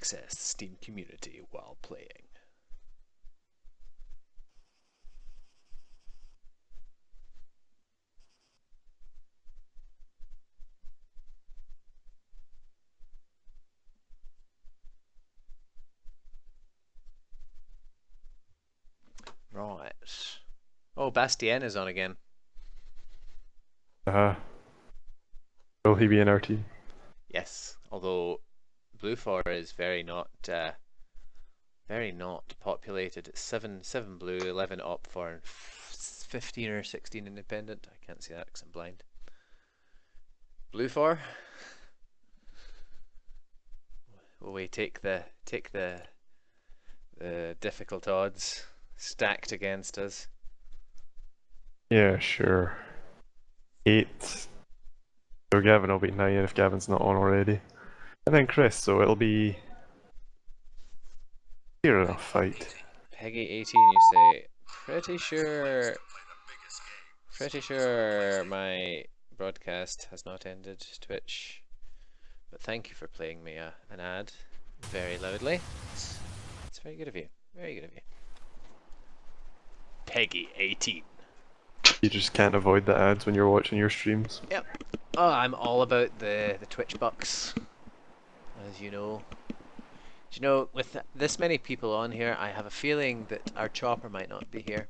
access the Steam community while playing. Right. Oh, Bastien is on again. Will he be in our team? Yes, although Blue4 is very not populated. It's 7 blue, 11 op for, and 15 or 16 independent. I can't see that because I'm blind. Blue4. Will we take the difficult odds stacked against us? Yeah, sure. 8. So Gavin will be 9 if Gavin's not on already. And then Chris, so it'll be fair enough fight. Peggy 18, you say. Pretty sure my broadcast has not ended, Twitch. But thank you for playing me an ad very loudly. It's very good of you. Very good of you. Peggy 18. You just can't avoid the ads when you're watching your streams. Yep. Oh, I'm all about the Twitch bucks, as you know. Do you know, with this many people on here, I have a feeling that our chopper might not be here.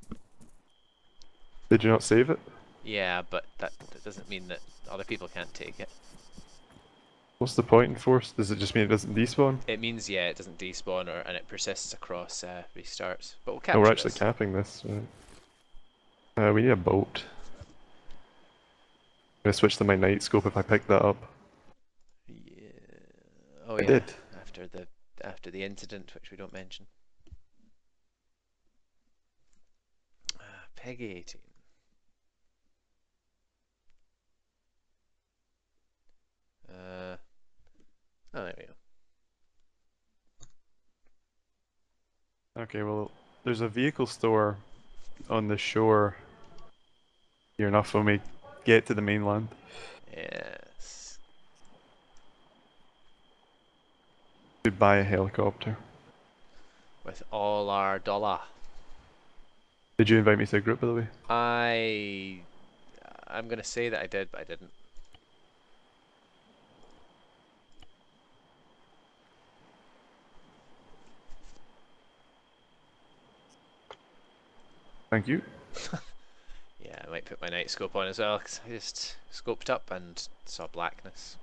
Did you not save it? Yeah, but that doesn't mean that other people can't take it. What's the point in Force? Does it just mean it doesn't despawn? It means, yeah, it doesn't despawn and it persists across restarts. But we'll capture Oh, we're actually this. capping this. Right. We need a boat. I'm gonna switch to my night scope if I pick that up. Yeah. Oh I yeah. did. After the incident, which we don't mention. Peggy 18. Oh, there we go. Okay, well, there's a vehicle store on the shore near enough when we get to the mainland. Yes. To buy a helicopter. With all our dollar. Did you invite me to a group, by the way? I'm gonna say that I did, but I didn't. Thank you. Yeah, I might put my night scope on as well, because I just scoped up and saw blackness.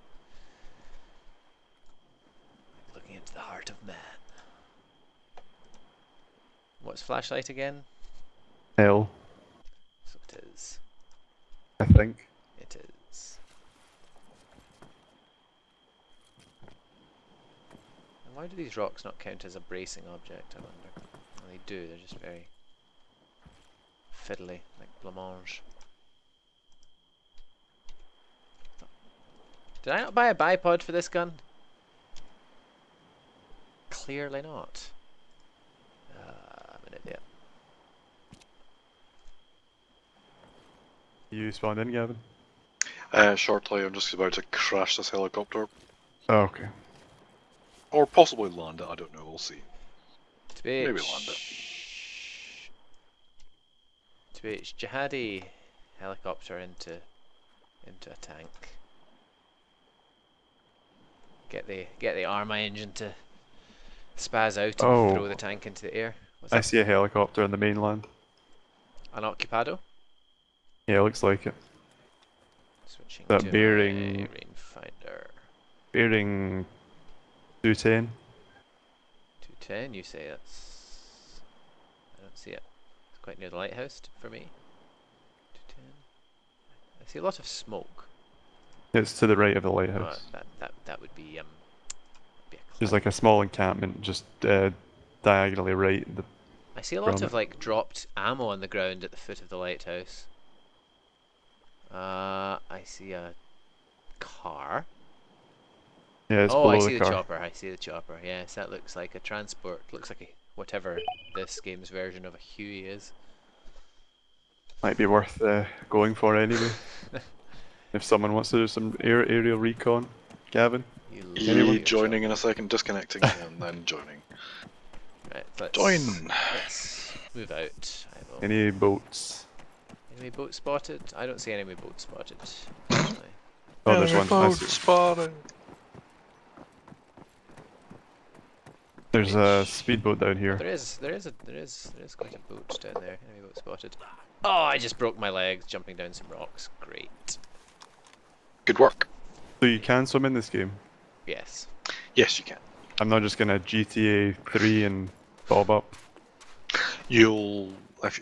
Looking into the heart of man. What's flashlight again? Hell, So it is. I think. It is. And why do these rocks not count as a bracing object, I wonder? Well, they do, they're just very fiddly, like blancmange. Did I not buy a bipod for this gun? Clearly not. I'm an idiot. You spawned in, Gavin? Shortly, I'm just about to crash this helicopter. Oh, okay. Or possibly land it, I don't know, we'll see. Maybe land it. Twitch jihadi helicopter into a tank. Get the Arma engine to spaz out and throw the tank into the air. I see a helicopter on the mainland. An occupado? Yeah, looks like it. Switching That to bearing... my rangefinder. Bearing... 210. 210, you say that's... I don't see it. It's quite near the lighthouse for me. 210. I see a lot of smoke. It's to the right of the lighthouse. That would be a There's like a small encampment just diagonally right. I see a lot of like dropped ammo on the ground at the foot of the lighthouse. I see a car. Yeah, it's below I see the the car. chopper. I see the chopper. Yes, that looks like a transport. Looks like a whatever this game's version of a Huey is. Might be worth going for anyway. If someone wants to do some aerial recon, Gavin. You You joining in a second, disconnecting, and then joining. Right, let's Join! Let's move out. I will. Any boats? Enemy boat spotted? I don't see enemy boat spotted. Actually. Oh, there's Enemy one. I boat see. spotted. There's a speedboat down here. There is quite a boat down there. Enemy boat spotted. Oh, I just broke my legs jumping down some rocks. Great. Good work. So you can swim in this game? Yes. Yes, you can. I'm not just gonna GTA 3 and bob up. You'll, if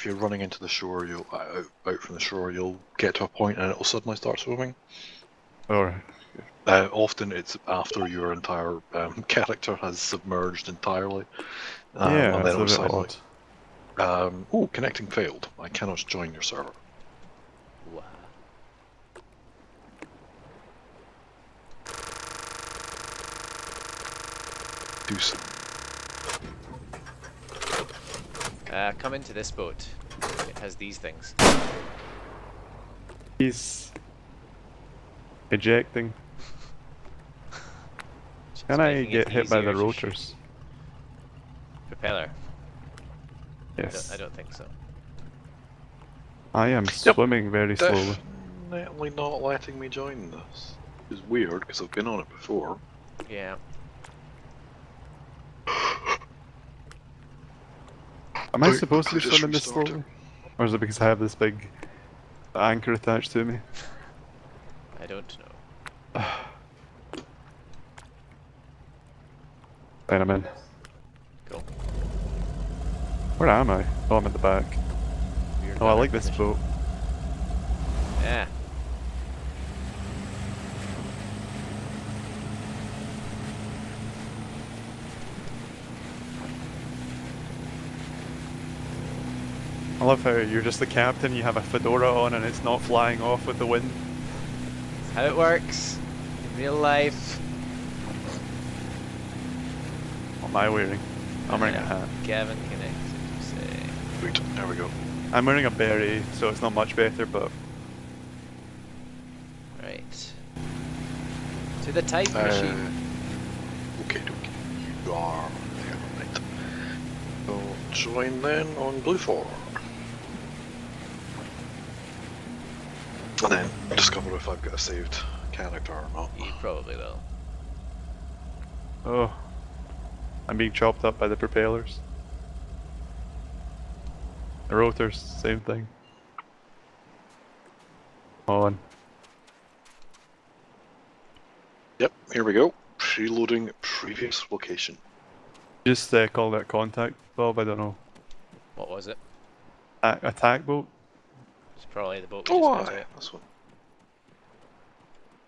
you're running into the shore, you'll out from the shore, you'll get to a point and it'll suddenly start swimming. Alright. Often it's after your entire character has submerged entirely. Yeah, and that's then a bit it'll odd. say like, oh, connecting failed. I cannot join your server. Wow. Do some. Come into this boat. It has these things. He's ejecting. Just Can I making get it hit by easier the to rotors? Propeller. Yes. I don't think so. I am swimming very slowly. Definitely not letting me join this. It's weird because I've been on it before. Yeah. Am I Wait, supposed to be I just swimming this restarted. slowly? Or is it because I have this big anchor attached to me? I don't know. Then I'm in. Cool. Where am I? Oh, I'm at the back. Weird Oh, I weather like this condition. boat. Yeah. I love how you're just the captain, you have a fedora on and it's not flying off with the wind. That's how it works. In real life. What am I wearing? I'm wearing a hat. Gavin connected, you say. Wait, there we go. I'm wearing a beret, so it's not much better, but Right. To the type machine. Okay, you are there, right. So join then on Blue 4. And then discover if I've got a saved character or not. You probably will. oh, I'm being chopped up by the propellers. The rotors, same thing. On. Yep, here we go. Preloading previous location. Just call that contact, Bob, I don't know. What was it? Attack boat? It's probably the boat we Oh, just went aye, out. this one.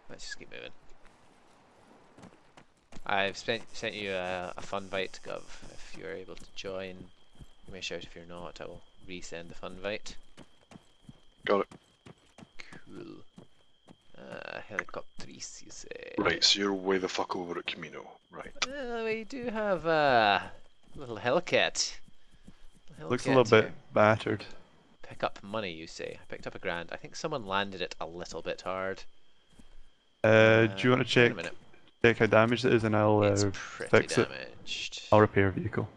Let's just keep moving. I've sent you a fun invite, Gov. If you're able to join, you may shout. If you're not, I will resend the fun invite. Got it. Cool. Helicopters, you say? Right, so you're way the fuck over at Camino. Right. We do have a little Hellcat. Looks a little bit battered. Pick up money, you say? I picked up $1,000. I think someone landed it a little bit hard. Do you want to wait a check minute. how damaged it is and I'll It's pretty fix it? damaged. I'll repair vehicle.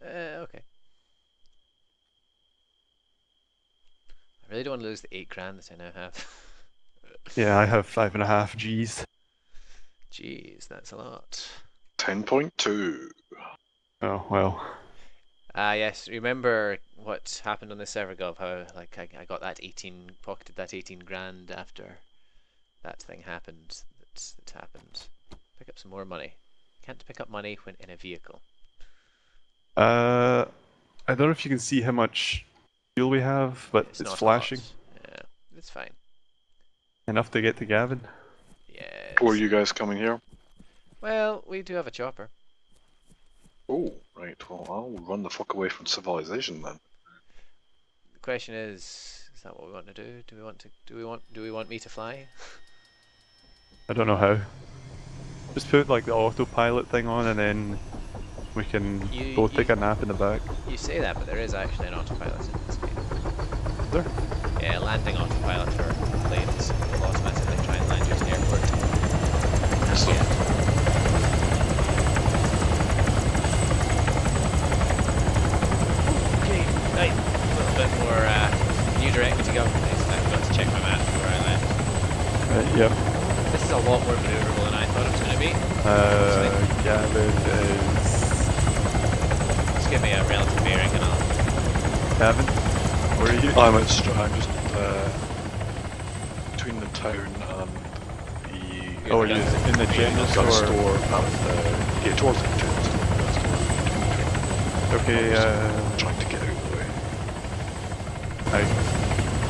Okay. I really don't want to lose the $8,000 that I now have. Yeah, I have 5.5 G's. Jeez, that's a lot. 10.2. Oh, well. Yes, remember what happened on this server, Gov? How like I got that pocketed that $18,000 after that thing happened. That happened. Pick up some more money. Can't pick up money when in a vehicle. I don't know if you can see how much fuel we have, but it's not a lot. flashing. Yeah, it's fine. Enough to get to Gavin. Yes. Or are you guys coming here? Well, we do have a chopper. Oh, right. Well, I'll run the fuck away from civilization then. The question is that what we want to do? Do we want me to fly? I don't know how. Just put like the autopilot thing on and then we can both take a nap in the back. You say that, but there is actually an autopilot in this game. Is there? Yeah, landing autopilot for planes will automatically try and land you at the airport. This is a lot more maneuverable than I thought it was going to be. Gavin is... Just give me a relative bearing and I'll... Gavin? Where are you? I'm just between the town and the... Oh, are you in the general gun store? store and yeah, towards the general store. Gun store. Okay, I'm trying to get out of the way. I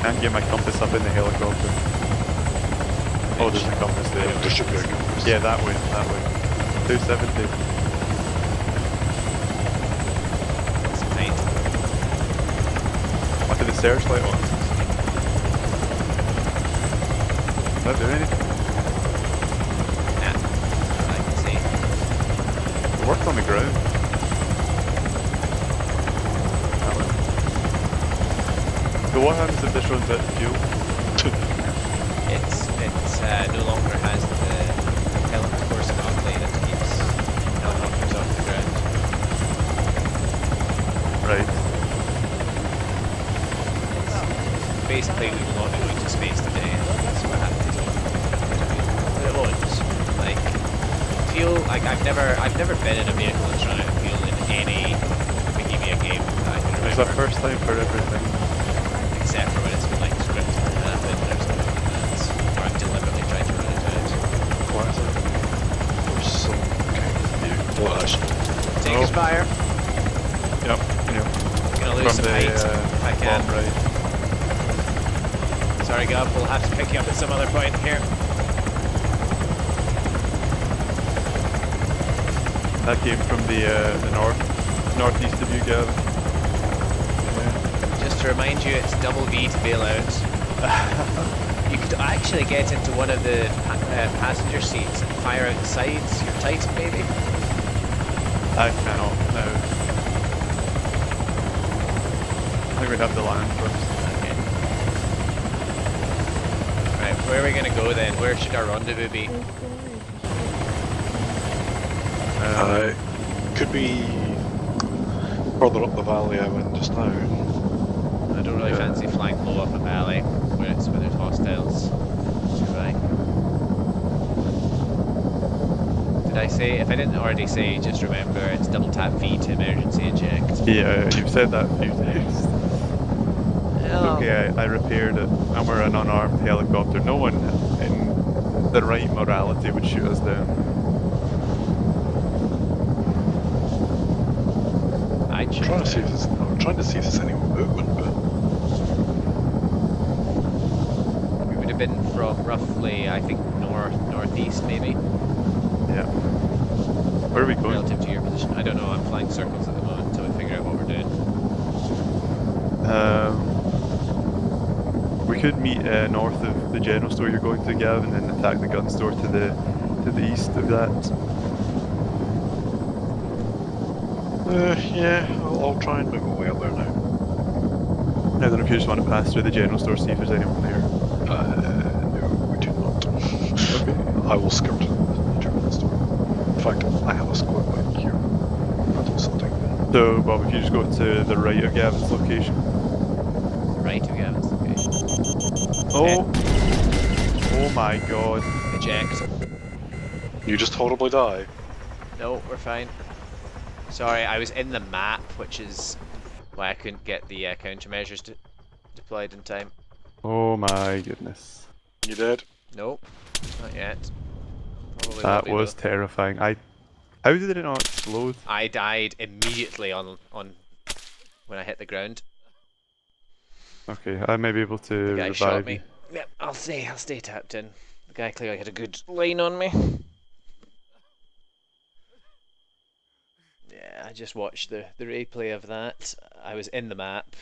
can't get my compass up in the helicopter. Oh, there's a compass there. There should be a compass. Yeah, that way, that way. 270. It's paint. What did the searchlight on? Does that do anything? Yeah, I can see. It worked on the ground. That way. So what happens if this runs out of fuel? It no longer has the teleports anomaly that keeps helicopters off the ground. Right. Basically, we will not be going to space today. That's what happens. But it won't. Like, fuel. Like I've never been in a vehicle that's run out of fuel in any Bohemia game that I can remember. It's the first time for everything. Except for when it's been like scripted and that, then there's something that's or I've deliberately tried to run it out. Why is it? There's some kind of vehicle. Well, actually, Take his fire. Yep. Gonna lose some height From if I can. right. Sorry, Gov, we'll have to pick you up at some other point here. That came from the northeast of you, Gavin. Just to remind you, it's double V to bail out. You could actually get into one of the passenger seats and fire out the sides, your Titan maybe. I cannot now. I think we'd have to land first. Okay. Right, where are we gonna go then? Where should our rendezvous be? could be further up the valley I went just now. I don't really fancy flying low up a valley where there's hostiles. Should I? Did I say? If I didn't already say, just remember it's double tap V to emergency eject. Yeah, you've said that a few times. Oh. Okay, I repaired it, and we're an unarmed helicopter. No one in the right morality would shoot us down. I'm trying to see if there's any movement, but We would have been from roughly, I think, northeast maybe, Yeah. Where are we going? relative to your position. I don't know. I'm flying circles at the moment until we figure out what we're doing. We could meet north of the general store you're going to, Gavin, and attack the gun store to the east of that. yeah, I'll try and make my way up there now. I don't know if you just want to pass through the general store, see if there's anyone there. No, we do not. Okay. I will skirt the general store. In fact, I have a squad bike here. That's something. So, Bob, if you just go to the right of Gavin's location. Right, we have it. Oh! Oh my god. Eject. You just horribly die. No, we're fine. Sorry, I was in the map, which is why I couldn't get the countermeasures deployed in time. Oh my goodness. You dead? Nope, not yet. Probably will That be, was though. terrifying. How did it not explode? I died immediately on when I hit the ground. Okay, I may be able to The guy revive shot you. me. Yep, I'll stay tapped in. The guy clearly had a good line on me. Yeah, I just watched the replay of that. I was in the map,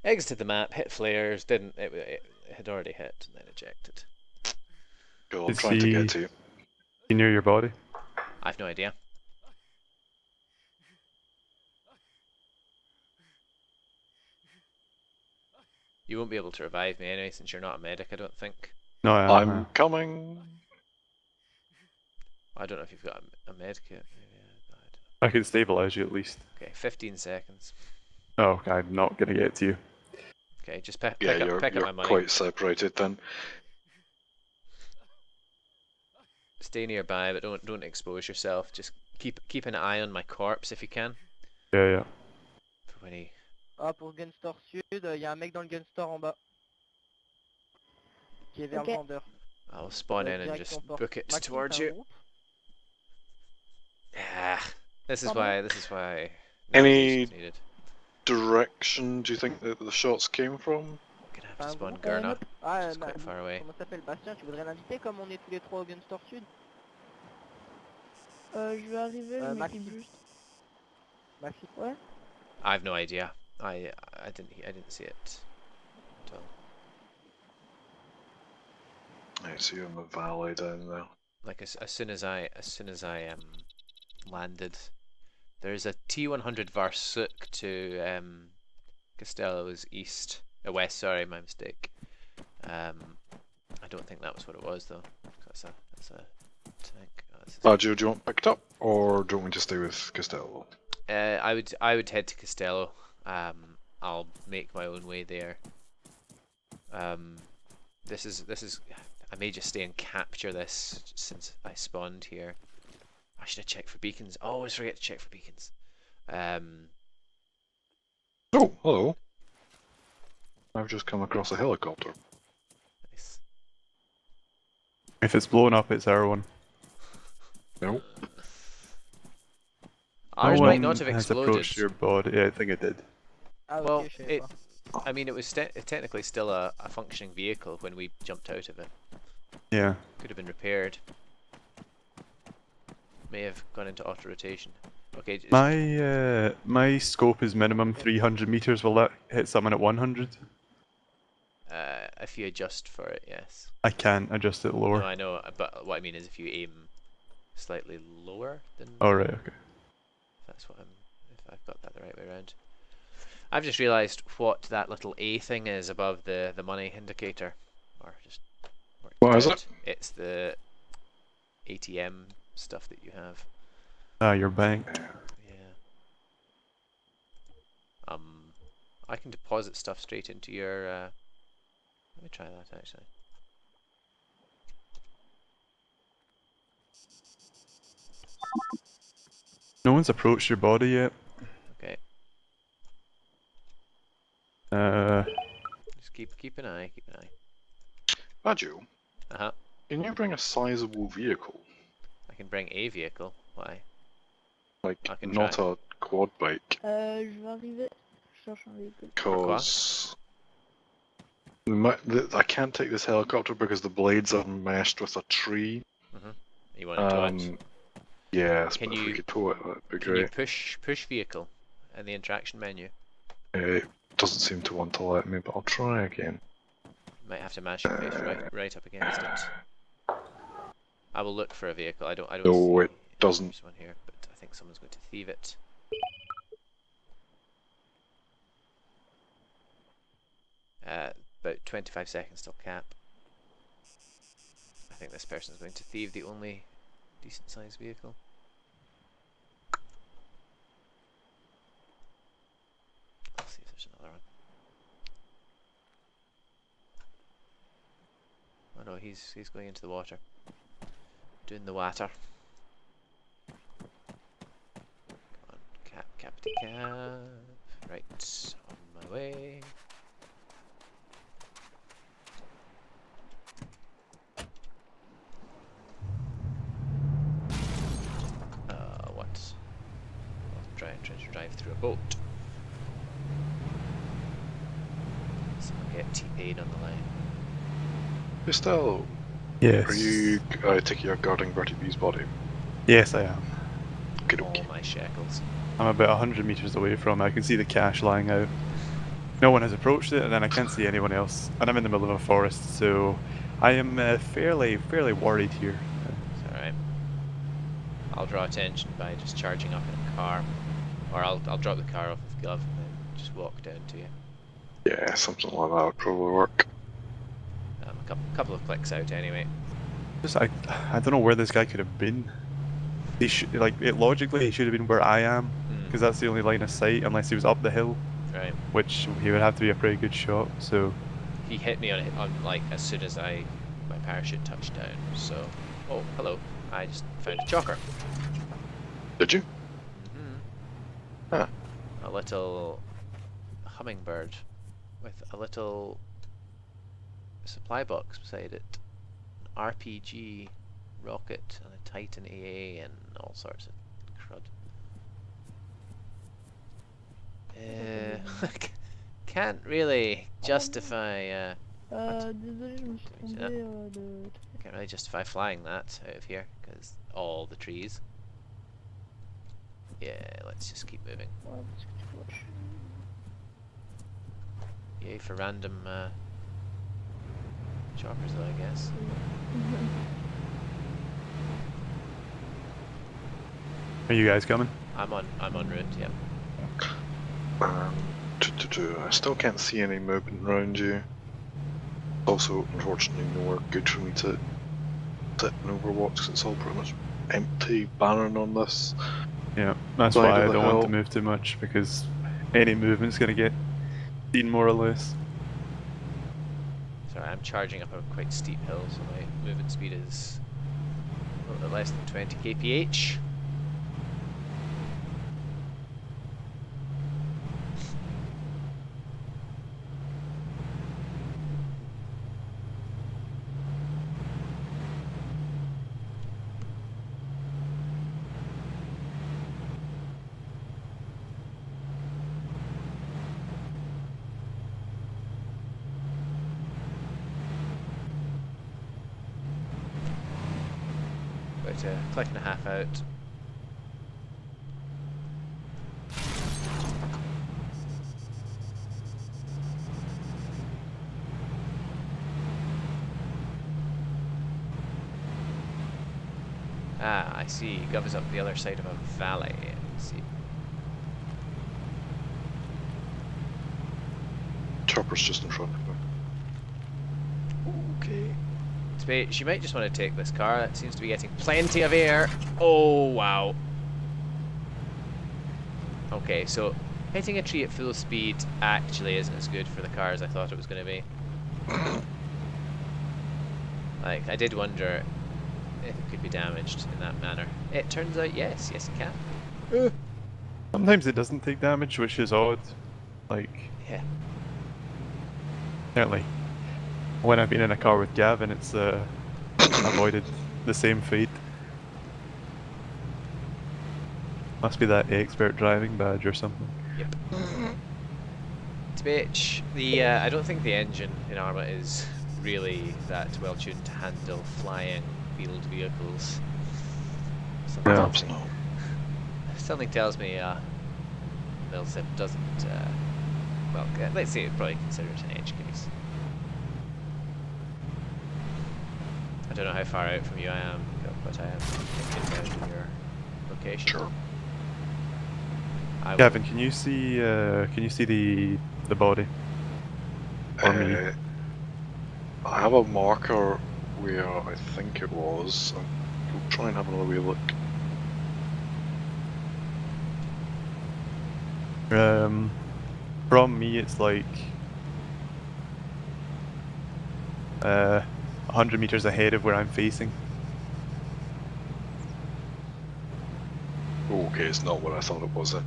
exited the map, hit flares, it had already hit, and then ejected. Go, I'm Is trying to he- get to you. You near your body? I've no idea. You won't be able to revive me anyway, since you're not a medic, I don't think. No, I am. I'm coming. I don't know if you've got a med kit. Maybe I don't know. I can stabilize you at least. Okay, 15 seconds. Oh, okay, I'm not gonna get to you. Okay, just pick Yeah, up you're my money. quite separated then. Stay nearby, but don't expose yourself. Just keep an eye on my corpse if you can. Yeah, yeah. For when he... Ah, pour le gun store sud, y a un mec dans le gun store en bas. Qui est vers Ok. le vendeur. I'll spawn in and just Direction porte. book it Maxime, towards t'as un you. groupe? Ah, this is Pardon? why Any- navigation is needed. Direction do you think that the shots came from? Gonna have T'as to un spawn groupe? Gurna. nope. Ah, It's quite far away. comment ça s'appelle? Bastien, tu voudrais l'inviter comme on est tous les trois au gun store sud? Je vais arriver, je Maxime. m'équipe juste. Maxime? Ouais. I have no idea. I didn't see it at all. I see you in the valley down there. Like as soon as I landed, there's a T100 Varsuk to Costello's west. Sorry, my mistake. I don't think that was what it was though. That's a tank. Oh, this is Do you want picked up, or do you want me to stay with Costello? I would head to Costello. I'll make my own way there. This is. I may just stay and capture this since I spawned here. I should have checked for beacons. I always forget to check for beacons. Oh, hello. I've just come across a helicopter. Nice. If it's blown up, it's our one. No. Ours No might one not have has exploded. approached your body. Yeah, I think it did. Ah, Well, ok, je savais pas. I mean, it was technically still a functioning vehicle when we jumped out of it. Yeah. Could have been repaired. May have gone into auto rotation. Okay. My scope is minimum 300 meters. Will that hit someone at 100? If you adjust for it, yes. I can't adjust it No, lower. I know, but what I mean is if you aim slightly lower than. Oh right, okay. If I've got that the right way around. I've just realised what that little A thing is above the money indicator, or just. What is it? It's the ATM stuff that you have. Ah, your bank. Yeah. I can deposit stuff straight into your. Let me try that actually. No one's approached your body yet. Okay. Just keep an eye. Keep an eye. Badju, Uh-huh. can you bring a sizable vehicle? I can bring a vehicle. Why? Like, I can not try. a quad bike, Je vais arriver. Je cherche un véhicule. because I can't take this helicopter because the blades are meshed with a tree. You want to tow it? Yes, Can but if we you- could tow it, that'd be Can you great. push vehicle in the interaction menu? It doesn't seem to want to let me, but I'll try again. Might have to mash your face right up against it. I will look for a vehicle. I don't No, see it doesn't. there's one here, but I think someone's going to thieve it. About 25 seconds till cap. I think this person's going to thieve the only decent sized vehicle. I'll see if there's another one. Oh no, he's going into the water. Doing the water. Come on, cap. Right, on my way. What? I'll try to drive through a boat. So I'll get T-Pain on the line. Costello, Yes. are you? I take it you're guarding Bertieb's body. Yes, I am. Okay, All my shackles. I'm about 100 meters away from it. I can see the cache lying out. No one has approached it, and then I can't see anyone else. And I'm in the middle of a forest, so I am fairly worried here. It's alright. I'll draw attention by just charging up in a car. Or I'll drop the car off with Glove and then just walk down to you. Yeah, something like that would probably work. A couple of clicks out anyway. Just I don't know where this guy could have been. Logically, he should have been where I am, because that's the only line of sight, unless he was up the hill, Right. which he would have to be a pretty good shot. So He hit me on like as soon as my parachute touched down. So, oh hello. I just found a chocker. Did you? Hmm. Huh. A little hummingbird with a little supply box beside it. An RPG rocket and a Titan AA and all sorts of crud. Can't really justify. Désolé, je me suis Doing trompé that. de... Can't really justify flying that out of here because all the trees. Yeah, let's just keep moving. Ouais, parce que tu vois, je suis... Yay for random choppers, though, I guess. Are you guys coming? I'm on route. Yep. I still can't see any movement around you. Also, unfortunately, nowhere good for me to sit and overwatch 'cause it's all pretty much empty barren on this. Yeah, that's Side why of I the don't want to hill. move too much, because any movement's going to get seen more or less. Sorry, I'm charging up a quite steep hill, so my movement speed is a little bit less than 20 kph. About a click and a half out. Ah, I see. Gov is up the other side of a valley. I see. Chopper's just in front of me. Okay. She might just want to take this car. It seems to be getting plenty of air. Oh, wow. Okay, so hitting a tree at full speed actually isn't as good for the car as I thought it was going to be. Like, I did wonder if it could be damaged in that manner. It turns out yes, it can. Sometimes it doesn't take damage, which is odd. Like, Yeah. certainly, when I've been in a car with Gavin, it's avoided the same fate. Must be that expert driving badge or something. Yep. Bitch. The I don't think the engine in Arma is really that well tuned to handle flying wheeled vehicles. Something No. tells me, something tells me Milsip doesn't. Well, let's say it probably consider it an edge case. I don't know how far out from you I am, but I am thinking about your location. Sure. I will- Gavin, can you see the body? Or me? I have a marker where I think it was. We'll try and have another wee look. From me, it's like 100 meters ahead of where I'm facing. Oh, okay, it's not what I thought it was then.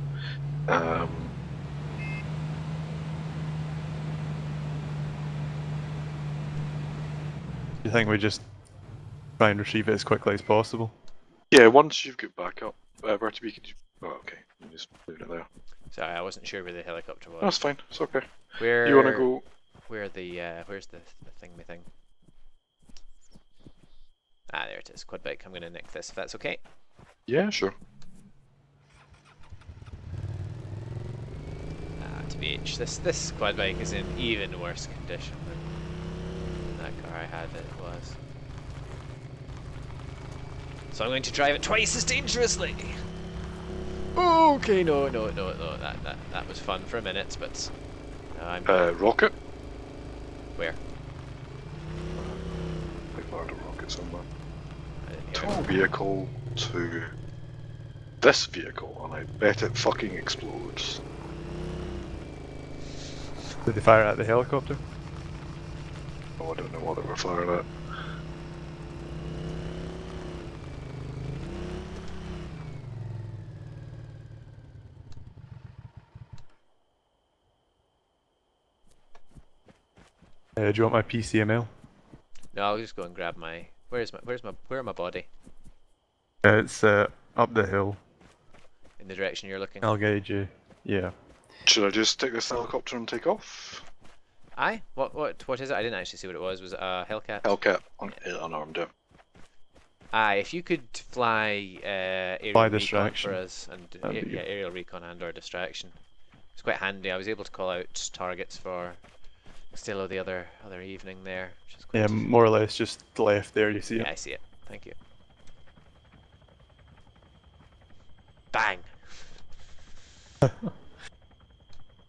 Do you think we just try and retrieve it as quickly as possible? Yeah, once you've got back up, bertieb, could you... Oh, okay, you just leave it there. Sorry, I wasn't sure where the helicopter was. That's fine, it's okay. Where You want to go... Where the where's the thing? Ah, there it is. Quad bike. I'm gonna nick this if that's okay. Yeah, sure. Ah, to BH. This quad bike is in even worse condition than that car I had it was. So I'm going to drive it twice as dangerously. Okay, no. That was fun for a minute, but now I'm Rocket? where? I fired a rocket somewhere. I didn't hear Tow it. vehicle to this vehicle, and I bet it fucking explodes. Did they fire at the helicopter? Oh, I don't know what they were firing at. Do you want my PCML? No, I'll just go and grab my. Where am my body? It's up the hill. In the direction you're looking. I'll guide you. Yeah. Should I just take this helicopter and take off? Aye. What is it? I didn't actually see what it was. Was it a Hellcat? Hellcat, unarmed, yeah. Aye. If you could fly aerial Fly recon distraction. for us and That'd be good. aerial recon and or distraction. It's quite handy. I was able to call out targets for Costello the other evening there, which is quite. Yeah, more or less just left there, you see Yeah, it? I see it. Thank you. Bang.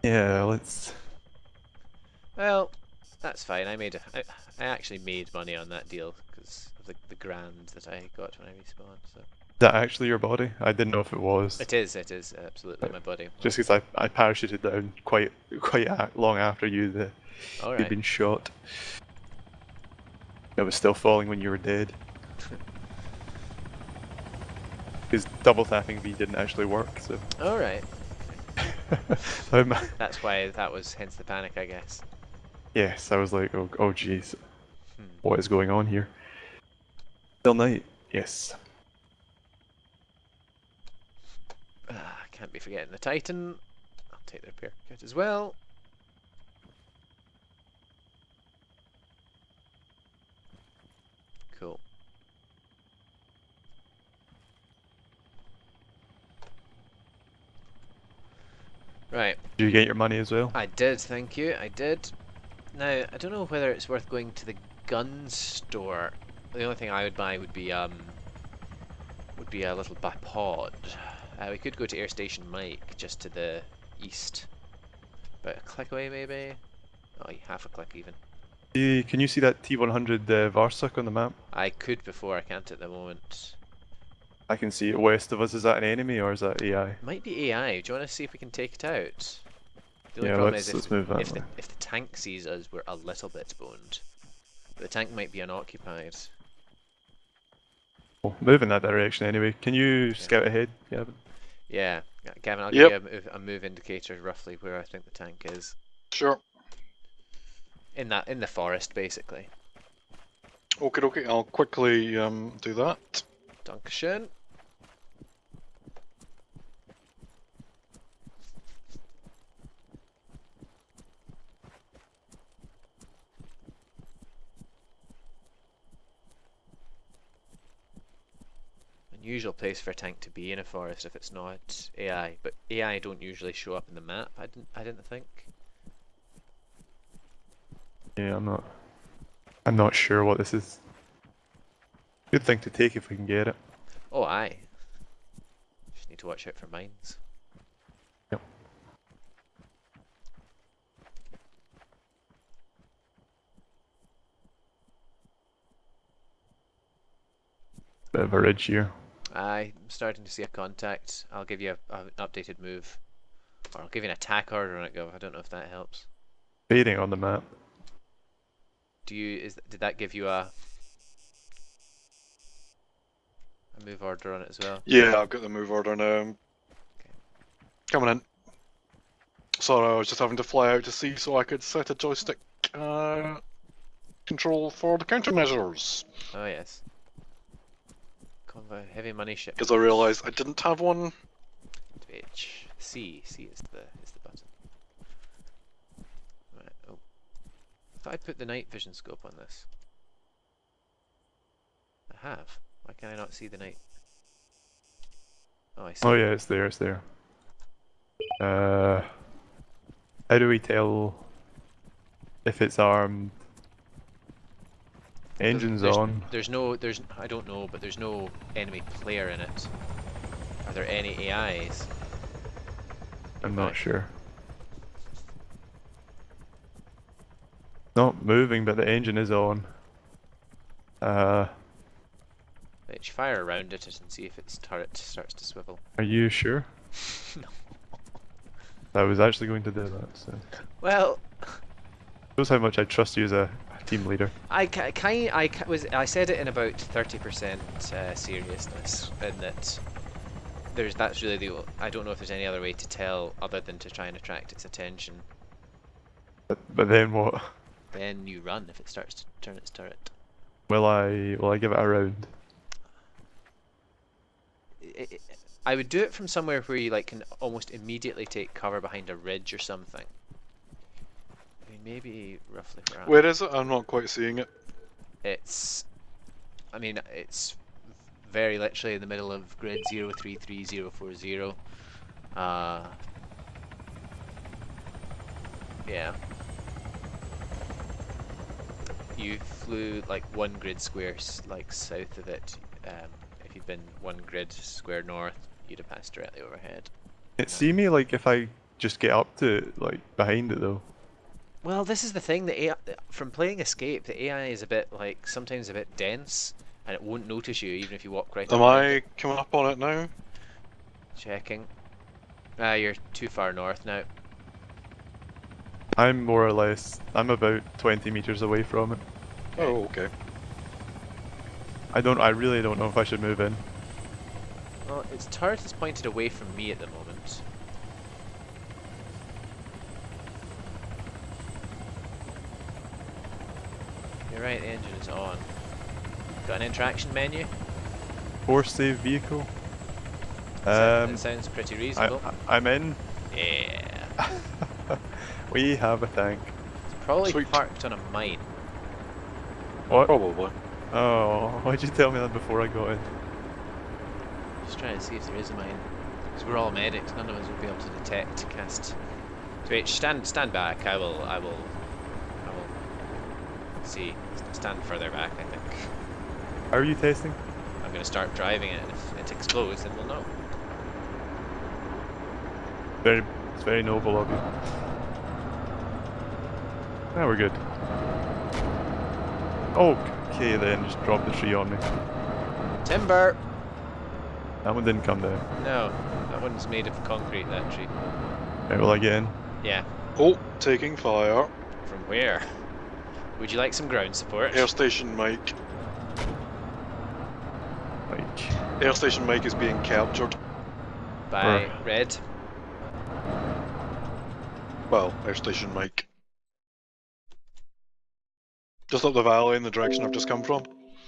Yeah, let's... Well, that's fine. I actually made money on that deal because of the grand that I got when I respawned. So Is that actually your body? I didn't know if it was. it is absolutely my buddy. Just because I parachuted down quite long after you'd All you'd right. been shot. I was still falling when you were dead. Because double tapping V didn't actually work, so... All right. I'm- That's why that was hence the panic, I guess. yes, I was like, oh jeez, Hmm. what is going on here? Still night, yes. Can't be forgetting the Titan. I'll take the repair kit as well. Cool. Right. Did you get your money as well? I did, thank you. I did. Now, I don't know whether it's worth going to the gun store. The only thing I would buy would be a little bipod. We could go to Air Station Mike, just to the east. About a click away, maybe? Oh, half a click even. Can you see that T100 Varsuk on the map? I could before, I can't at the moment. I can see it west of us. Is that an enemy or is that AI? Might be AI. Do you want to see if we can take it out? The only Yeah, problem let's is move that if way. the tank sees us, we're a little bit boned. But the tank might be unoccupied. Well, move in that direction anyway. Can you scout ahead, Gavin? Yeah, Gavin, I'll Yep. give you a move indicator roughly where I think the tank is. Sure. In the forest, basically. Okay, I'll quickly do that. Dankeschön. Unusual place for a tank to be in a forest if it's not AI, but AI don't usually show up in the map. I didn't think. Yeah, I'm not sure what this is. Good thing to take if we can get it. Oh, aye. Just need to watch out for mines. Yep. Bit of a ridge here. I'm starting to see a contact. I'll give you an updated move. Or I'll give you an attack order on it, Gov. I don't know if that helps. Fading on the map. Did that give you a move order on it as well? Yeah, I've got the move order now. Coming in. Sorry, I was just having to fly out to sea so I could set a joystick control for the countermeasures. Oh yes. Convoy heavy money ship. Because I realised I didn't have one. H. C is the button. Right. Oh. I thought I put the night vision scope on this. I have. Why can I not see the night? Oh, I see. Oh yeah, it's there, it's there. How do we tell if it's armed? Engines on. I don't know, but there's no enemy player in it. Are there any AIs? I'm not sure. Not moving, but the engine is on. Let's fire around it and see if its turret starts to swivel. Are you sure? No. I was actually going to do that, so. Well, Shows how much I trust you as a team leader. I said it in about 30% seriousness, in that that's really I don't know if there's any other way to tell other than to try and attract its attention. But then what? then you run if it starts to turn its turret. Will I give it a round? I would do it from somewhere where you like can almost immediately take cover behind a ridge or something. I mean, maybe roughly around. Where is it? I'm not quite seeing it. It's, I mean, it's very literally in the middle of grid 033040. Yeah. You flew like one grid square like south of it. If you'd been one grid square north, you'd have passed directly overhead. It see me like if I just get up to it, like behind it though. Well, this is the thing. The AI, from playing Escape, the AI is a bit like sometimes a bit dense, and it won't notice you even if you walk right. Am around I it. coming up on it now? Checking. You're too far north now. I'm more or less. I'm about 20 meters away from it. Oh, okay. I really don't know if I should move in. Well, its turret is pointed away from me at the moment. You're right, the engine is on. Got an interaction menu? Force save vehicle. That sounds pretty reasonable. I'm in. Yeah. We have a tank. It's probably Sweet. parked on a mine. What? Probably. Oh, why'd you tell me that before I got in? Just trying to see if there is a mine. Because we're all medics, none of us will be able to detect, cast. So wait, stand back. I will see. Stand further back, I think. How are you testing? I'm going to start driving it, and if it explodes, then we'll know. It's very noble of you. Now we're good. Okay then, just drop the tree on me. Timber! That one didn't come down. No, that one's made of concrete, that tree. Right, will I get in? Yeah. Oh, taking fire. From where? Would you like some ground support? Air station Mike. Like, Air station Mike is being captured. By Where? Red. Well, air station Mike. Just up the valley in the direction I've just come from.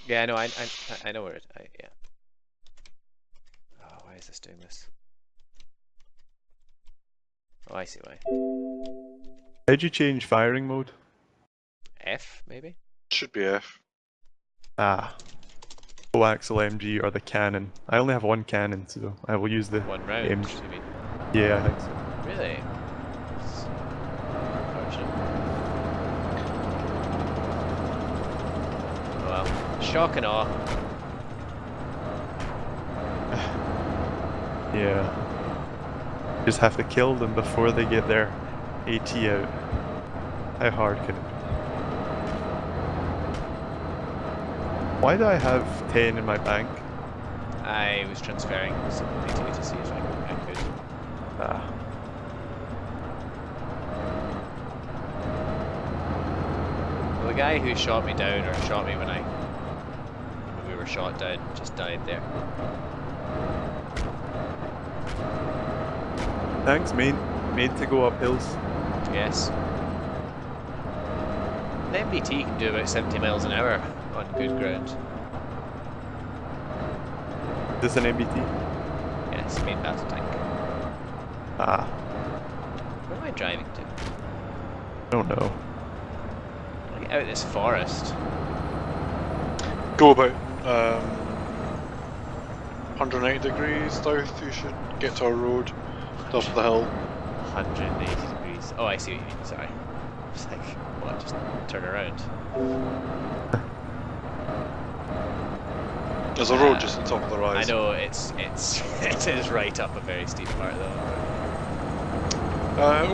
Yeah, no, I know where it. Yeah. Oh, why is this doing this? Oh, I see why. how'd you change firing mode? F, maybe? Should be F. Ah. Coaxial MG or the cannon. I only have one cannon, so I will use the One round, MG. you mean? Yeah, I think so. Really? It's unfortunate. Oh well. Shock and awe. Yeah. Just have to kill them before they get their AT out. How hard can it be? Why do I have 10 in my bank? I was transferring some money to you to see if I could. Ah. Well, the guy who shot me down, or shot me when we were shot down, just died there. Tanks made to go up hills. Yes. The MBT can do about 70 miles an hour on good ground. Is this an MBT? Yes, main battle tank. Ah, Where am I driving to? I don't know. I want to get out of this forest. Go about 180 degrees south, you should get to our road. Top of the hill. 180 degrees. Oh, I see what you mean, sorry. It's like, what, just turn around? There's a road just at the top of the rise. I know, it is right up a very steep part though.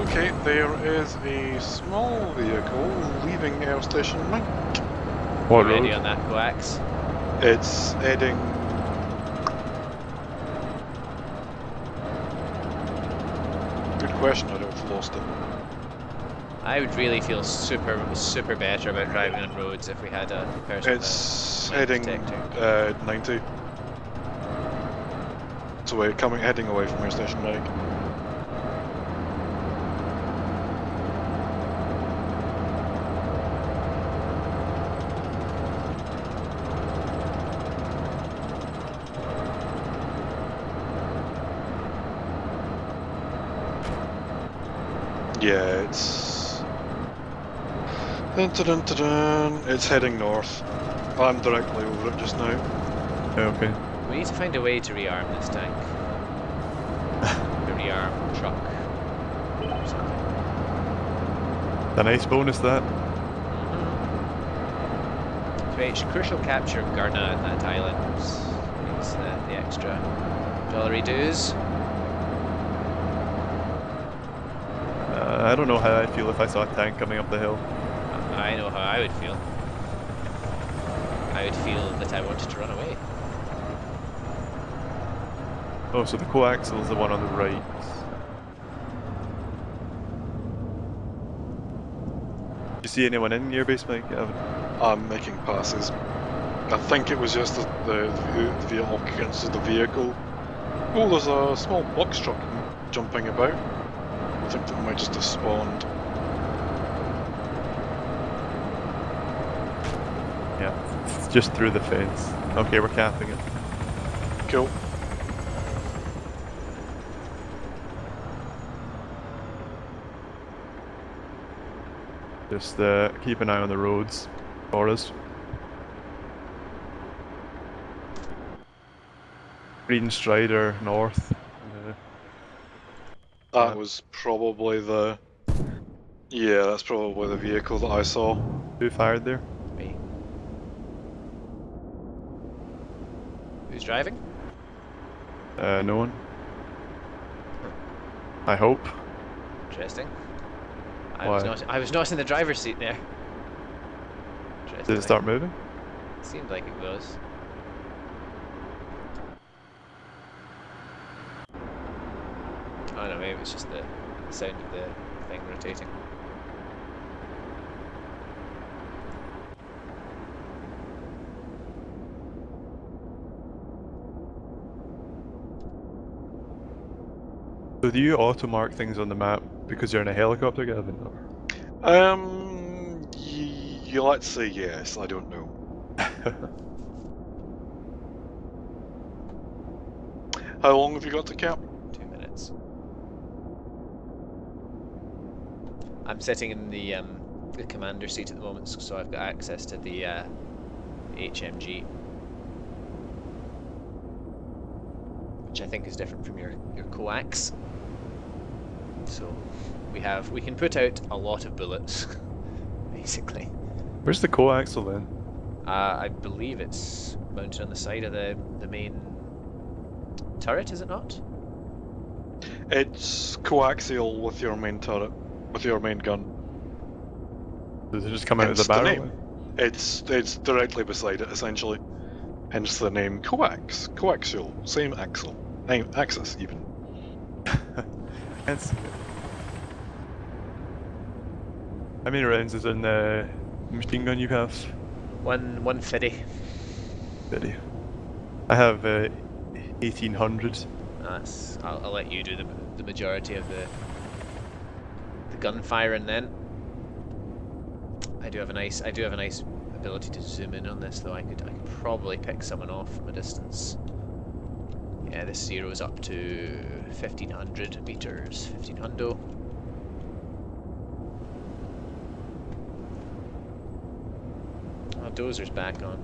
Okay, there is a small vehicle leaving Air Station Mike. What Ready road? on that coax? It's heading... Good question, I don't have lost it. I would really feel super better about driving on roads if we had a person with It's a light heading detector. 90. So we're heading away from Air Station Mike. Yeah, it's... Dun, dun, dun, dun, dun. It's heading north. I'm directly over it just now. Okay. We need to find a way to rearm this tank. The rearm truck. Or something. A nice bonus that. To reach crucial capture of Garna at that island is the extra dollary dues. I don't know how I'd feel if I saw a tank coming up the hill. I know how I would feel. I would feel that I wanted to run away. Oh, so the coaxial is the one on the right. You see anyone in your base, Mike? I'm making passes. I think it was just the vehicle against the vehicle. Oh, there's a small box truck jumping about. I think that might just have spawned. Yeah, it's just through the fence. Okay, we're capping it. Cool. Just keep an eye on the roads for us. Green Strider north. That was probably the... Yeah, that's probably the vehicle that I saw. Who fired there? Me. Who's driving? No one. I hope. Interesting. Why? I was not in the driver's seat there. Did it start moving? Seemed like it was. Oh no, maybe it was just the sound of the thing rotating. So do you auto mark things on the map because you're in a helicopter, Gavin? Let's say yes, I don't know. How long have you got to cap? 2 minutes. I'm sitting in the commander seat at the moment, so I've got access to the HMG, which I think is different from your coax. So we can put out a lot of bullets, basically. Where's the coaxial then? I believe it's mounted on the side of the main turret, is it not? It's coaxial with your main turret, with your main gun. Does it just come out of Hence the the barrel? name. It's directly beside it, essentially. Hence the name coax, coaxial, same axle, axis even. Hence. How many rounds is in the machine gun you have? 150. Steady. I have 1800. That's. I'll let you do the majority of the gun firing then. I do have a nice ability to zoom in on this, though. I could probably pick someone off from a distance. Yeah, this zeroes up to 1500 meters. 1500. Oh, dozer's back on.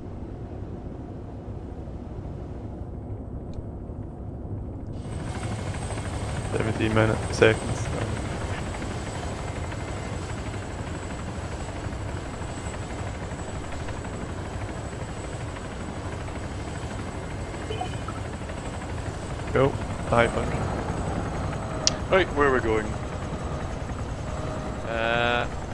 Seconds. Go. 500. Right, where are we going?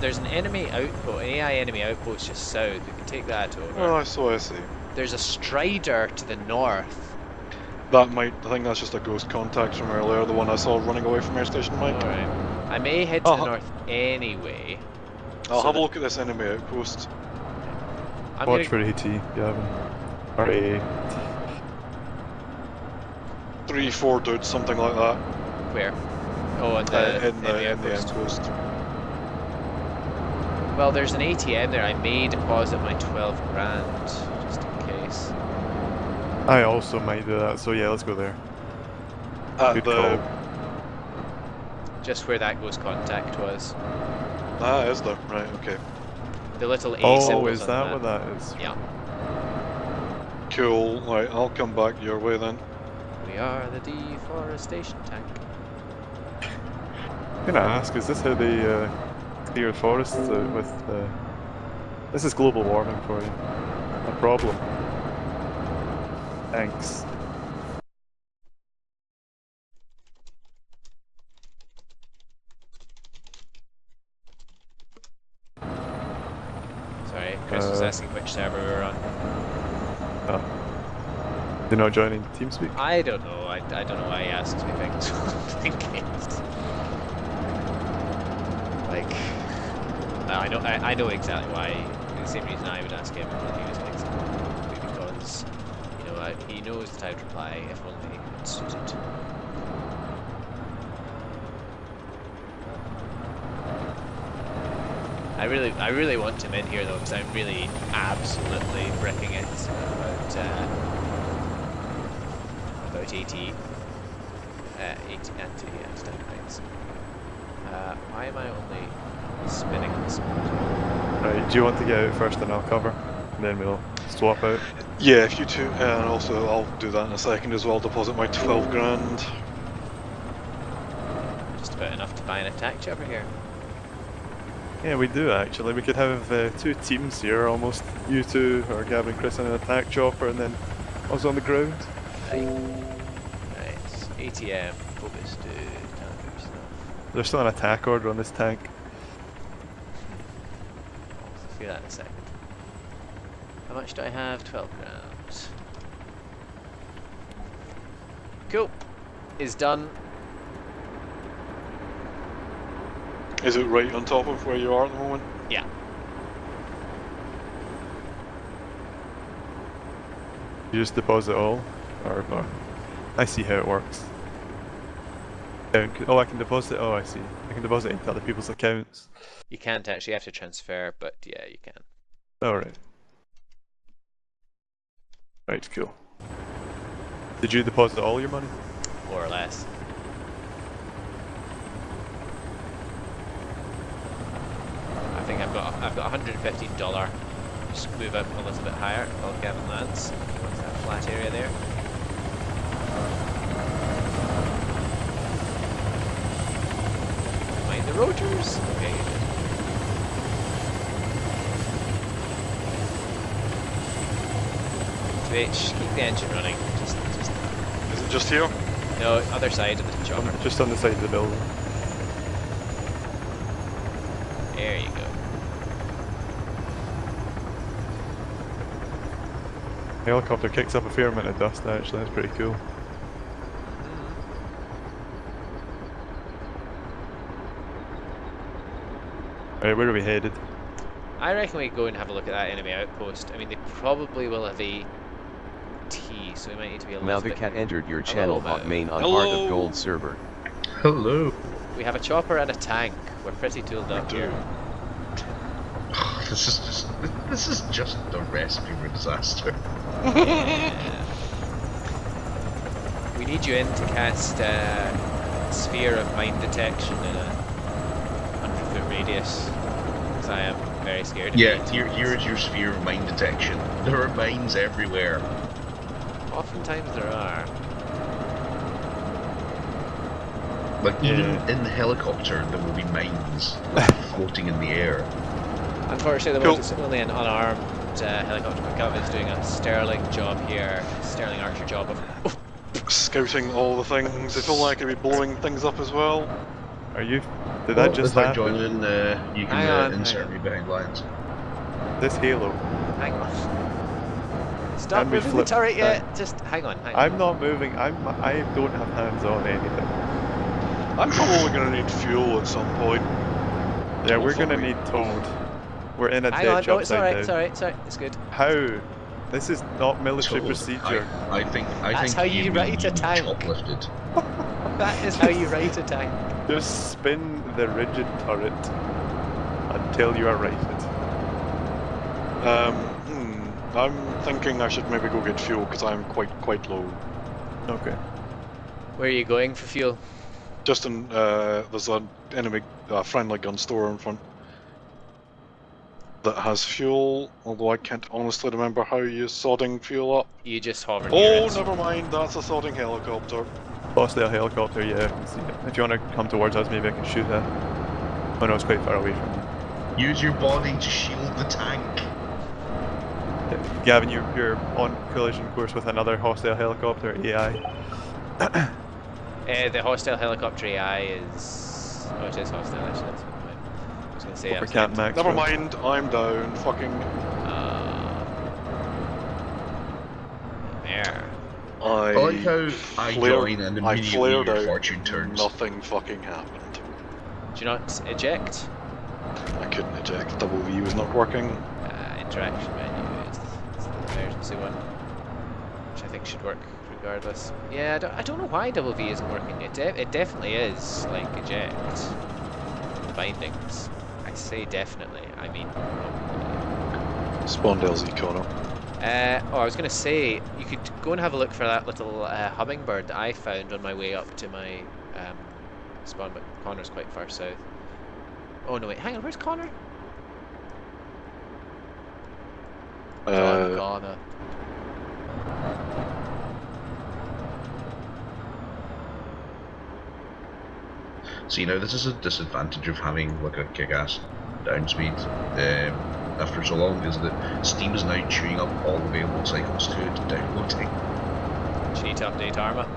There's an enemy outpost, an AI enemy outpost just south. We can take that over. Oh, I see. There's a Strider to the north. I think that's just a ghost contact from earlier, the one I saw running away from Air Station Mike. Alright. I may head to the north anyway. I'll so have a look at this enemy outpost. I'm Watch gonna, for AT, Gavin. Or AA. 3-4 dudes, something like that. where? Oh, at the in the enemy outpost. outpost. Well, there's an ATM there. I may deposit my 12 grand, just in case. I also might do that, so yeah, let's go there. At Good the call. just where that ghost contact was. Ah, is there? Right, okay. The little A Oh, symbols is on that the what map. that is? Yeah. Cool, right, I'll come back your way then. We are the deforestation tank. I'm gonna ask, is this how they clear forests out with... This is global warming for you. A problem. Thanks. Sorry, Chris was asking which server we were on. Oh. You're not joining TeamSpeak? I don't know. I don't know why he asks me things. Like, I know exactly why. The same reason I would ask him when he was playing something, because you know he knows that I would reply if only it suited. I really want him in here though, because I'm really absolutely bricking it about 80 anti-tank things. Why am I only spinning this mod? Right, do you want to get out first and I'll cover? And then we'll swap out. Yeah, if you two, and also I'll do that in a second as well, deposit my 12 grand. Just about enough to buy an attack chopper here. Yeah, we do actually. We could have two teams here almost. You two, or Gavin and Chris, on an attack chopper, and then us on the ground. Right. ATM, focus to tanker stuff. There's still an attack order on this tank. I'll see that in a second. How much do I have? 12 grand. Cool. Is done. Is it right on top of where you are at the moment? Yeah. You just deposit all, or I see how it works. Oh, I can deposit. Oh, I see. I can deposit into other people's accounts. You can't actually have to transfer, but yeah, you can. All right. Right, cool. Did you deposit all your money? More or less. I think I've got $115. Just move up a little bit higher while Gavin lands. What's that flat area there? Mind the rotors. Okay, you did. H, keep the engine running. Just. Is it just here? No, other side of the chopper. Just on the side of the building. There you go. The helicopter kicks up a fair amount of dust actually, that's pretty cool. Right, where are we headed? I reckon we go and have a look at that enemy outpost. I mean, they probably will have a T, so we might need to be a little bit... MaoTheCat entered your channel Hello, hot main on Hello. Heart of Gold server. Hello. We have a chopper and a tank. We're pretty tooled up here. This is just a recipe for disaster. We need you in to cast Sphere of Mine Detection in a 100-foot radius, because I am very scared of Yeah, it. here is your sphere of mine detection. There are mines everywhere. Oftentimes there are. Like even in the helicopter, there will be mines floating in the air. Unfortunately, Cool. it's only an unarmed helicopter. McGovern is doing a sterling job here, sterling archer job of... Scouting all the things. I feel like I'd be blowing things up as well. Are you? Did that just if I happen? join in, you Hang can on, insert hang me behind lines. This Halo. Hang on. Stop And we moving the flip turret back. yet. Just hang on, hang on. I'm not moving. I don't have hands on anything. I'm probably going to need fuel at some point. Yeah, we're Hopefully. gonna need towed. We're in a Hang on, ditch no, it's upside alright, down. it's alright, it's good. How? This is not military So, procedure. I think That's how you mean write a be tank. Shoplifted. That is how you write a tank. Just spin the rigid turret until you are righted. I'm thinking I should maybe go get fuel because I'm quite low. Okay. Where are you going for fuel? Just in, there's an enemy, friendly gun store in front that has fuel, although I can't honestly remember how you sodding fuel up. You just hover near Oh, it. never mind, that's a sodding helicopter. Possibly a helicopter, yeah. I can see it. If you want to come towards us, maybe I can shoot that. Oh no, it's quite far away from you. Use your body to shield the tank. Gavin, you're on collision course with another hostile helicopter, AI. The hostile helicopter AI is... Oh, it is hostile, actually. That's a good point. I was going to say... I was Cat Max. Never mind, I'm down. Fucking. There. I like how I join and I immediately flared your out. fortune turns. Nothing fucking happened. Do you not eject? I couldn't eject. Double V was not working. Interaction menu is the emergency one, which I think should work regardless. Yeah, I don't know why double V isn't working. It definitely is, like, eject. Bindings. I say definitely, I mean probably. Spawn LZ Connor. Oh, I was going to say, you could go and have a look for that little hummingbird that I found on my way up to my spawn, but Connor's quite far south. Oh no, wait, hang on, where's Connor? Connor. See, now this is a disadvantage of having like a kick-ass down speed after so long, is that Steam is now chewing up all available cycles to downloading. Do you need to update Arma?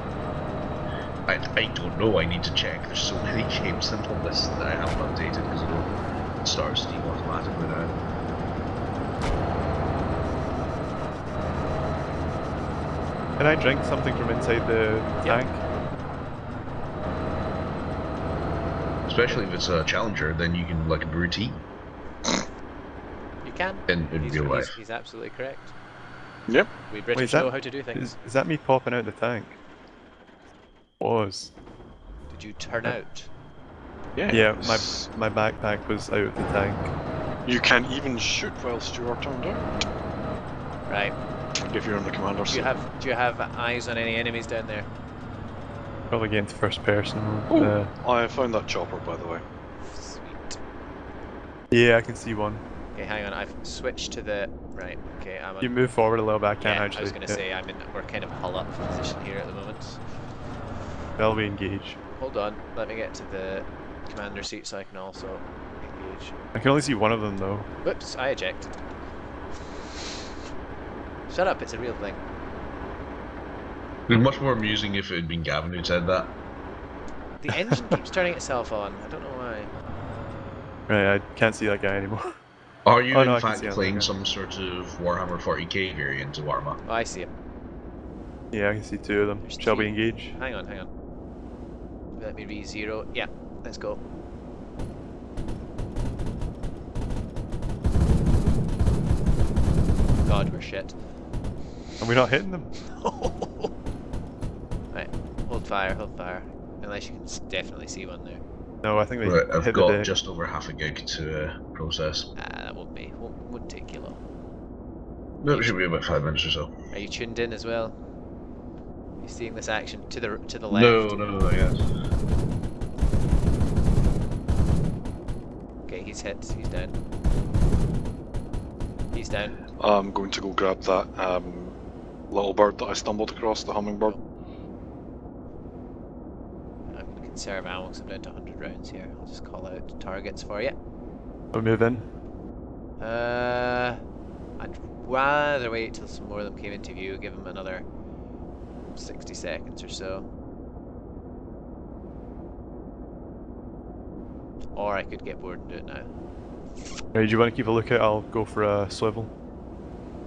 I don't know, I need to check. There's so many games in on this that I haven't updated because it'll start Steam automatically now. Can I drink something from inside the tank? Especially if it's a challenger, then you can like a bertieb. You can. In real life. He's absolutely correct. Yep. We British know how to do things. Is that me popping out the tank? Was. Did you turn out? Yeah, my backpack was out of the tank. You can't even shoot whilst you are turned out. Right. If you're in the commander Do seat. you have eyes on any enemies down there? Probably getting to first person. I found that chopper, by the way. Sweet. Yeah, I can see one. Okay, hang on. I've switched to the right. Okay, I'm. You move forward a little bit. I can't Yeah, actually. I was gonna say we're kind of hull up position here at the moment. They'll be engaged. Hold on, let me get to the commander seat so I can also engage. I can only see one of them though. Whoops, I ejected. Shut up, it's a real thing. It was much more amusing if it had been Gavin who said that. The engine keeps turning itself on. I don't know why. Right, I can't see that guy anymore. Are you Oh, no, I in can fact see him, playing okay. some sort of Warhammer 40k variant of Arma? Oh, I see him. Yeah, I can see two of them. There's Shall we three. engage? Hang on, hang on. Let me re-zero. Yeah, let's go. God, we're shit. And we're not hitting them. Right, hold fire, hold fire. Unless you can definitely see one there. No, I think they Right, I've hit the got deck. just over half a gig to process. That won't take you long. No, it should be about 5 minutes or so. Are you tuned in as well? Are you seeing this action to the left? No, yes. Okay, he's hit. He's down. He's down. I'm going to go grab that little bird that I stumbled across, the hummingbird. I'm going to conserve ammo because I'm down to 100 rounds here. I'll just call out targets for you. We'll move in. I'd rather wait till some more of them came into view, give them another 60 seconds or so. Or I could get bored and do it now. Right, do you want to keep a lookout? I'll go for a swivel.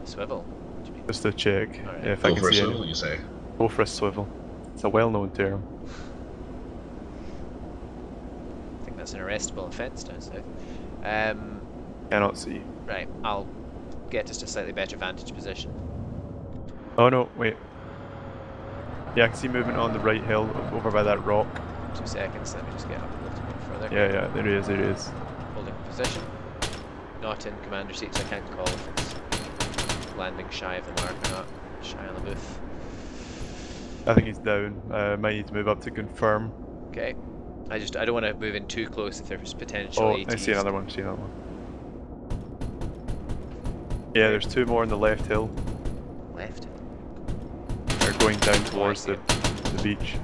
Swivel? What do you mean? Just to check Alright. if I can see Oversoul, any. you say? Go for a swivel. It's a well-known term. I think that's an arrestable offence down south. Cannot see. Right, I'll get us to a slightly better vantage position. Oh no, wait. Yeah, I can see movement on the right hill over by that rock. 2 seconds, let me just get up a little bit further. Yeah, there he is, there he is. Holding position. Not in commander seat, so I can't call if it's landing shy of the mark or not. Shy on the booth. I think he's down. Might need to move up to confirm. Okay. I don't want to move in too close if there's potential Oh, ATs. I see another one. Yeah, there's two more on the left hill. Left. They're going down Oh, towards I see the beach.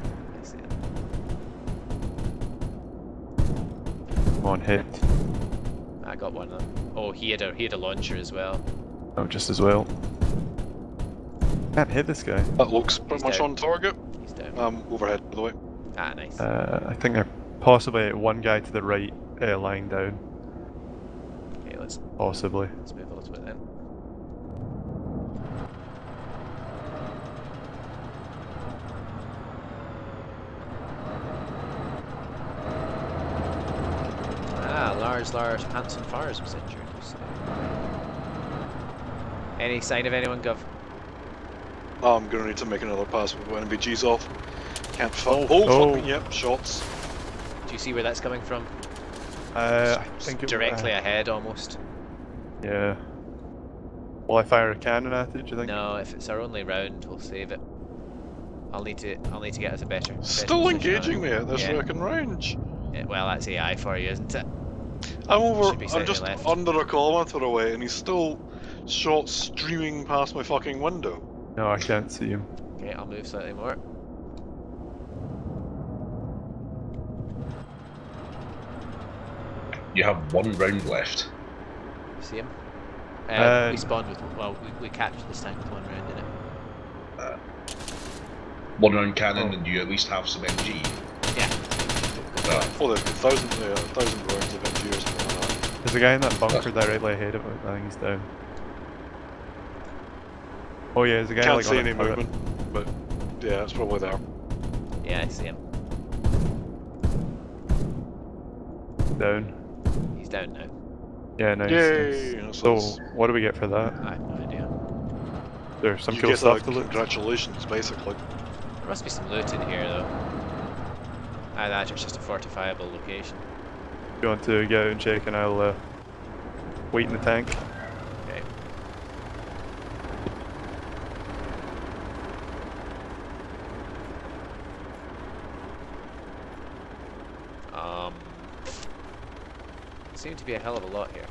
I see it. Come on, hit. I got one of them. Oh, he had a launcher as well. Oh, just as well. Can't hit this guy. That looks pretty He's much down. on target. He's down. Overhead, by the way. Ah, nice. I think they're possibly one guy to the right, lying down. Okay, let's Possibly. move a little bit then. Ah, Lars Hansen Fires was injured. You say. Any sign of anyone, Gov? I'm gonna need to make another pass with NVG's off. Can't fuck. Oh. Fuck me, yep, shots. Do you see where that's coming from? I think it Directly ahead, almost. Yeah. Will I fire a cannon at it, do you think? No, if it's our only round, we'll save it. I'll need to get us a better. Still position on engaging it. me at this Yeah. fucking range. Yeah, well, that's AI for you, isn't it? I'm over. Should be I'm slightly just left. under a kilometre away, and he's still shots streaming past my fucking window. No, I can't see him. Okay, I'll move slightly more. You have one round left. See him? Uh, We spawned with. Well, we captured this tank with one round in it. One round cannon, Oh. and you at least have some MG. Yeah. Oh, there's 1,000 rounds of MG or something like that. There's a guy in that bunker directly ahead of it. I think he's down. Oh yeah, there's a guy Can't like see on any a turret. movement, but yeah, it's probably there. Yeah, I see him. Down. He's down now. Yeah, nice. Yay! nice. So So, what do we get for that? I have no idea. There's some you cool get stuff a to loot. congratulations, basically. There must be some loot in here, though. Ah, that's just a fortifiable location. If you want to get out and check, and I'll wait in the tank. Okay. Seem to be a hell of a lot here.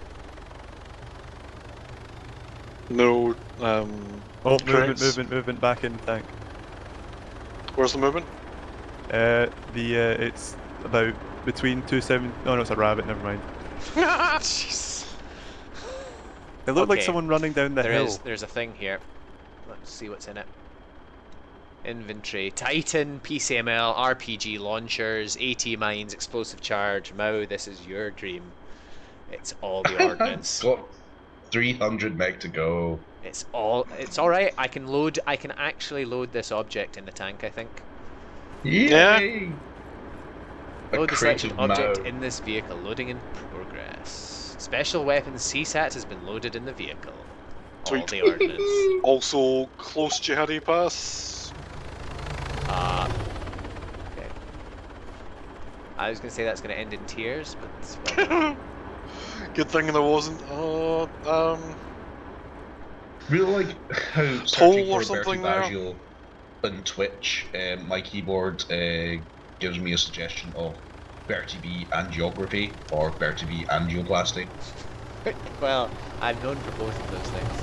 No, Oh, crates. movement back in the tank. Where's the movement? It's about between 270. Oh no, it's a rabbit. Never mind. Jeez. It looked like Okay. someone running down the hill. There's a thing here. Let's see what's in it. Inventory. Titan, PCML, RPG launchers, AT mines, explosive charge. Mao, this is your dream. It's all the ordnance. Got 300 meg to go. It's alright. I can actually load this object in the tank, I think. Yay! A Load the crate selected of object Mao. in this vehicle. Loading in progress. Special weapons CSAT has been loaded in the vehicle. All Sweet. the ordnance. Also, close jihadi pass. Okay. I was going to say that's going to end in tears, but well, Good thing there wasn't. Really like how Toll searching or for something Bertieb on Twitch, my keyboard gives me a suggestion of Bertieb angiography or Bertieb angioplasty. well, I'm known for both of those things.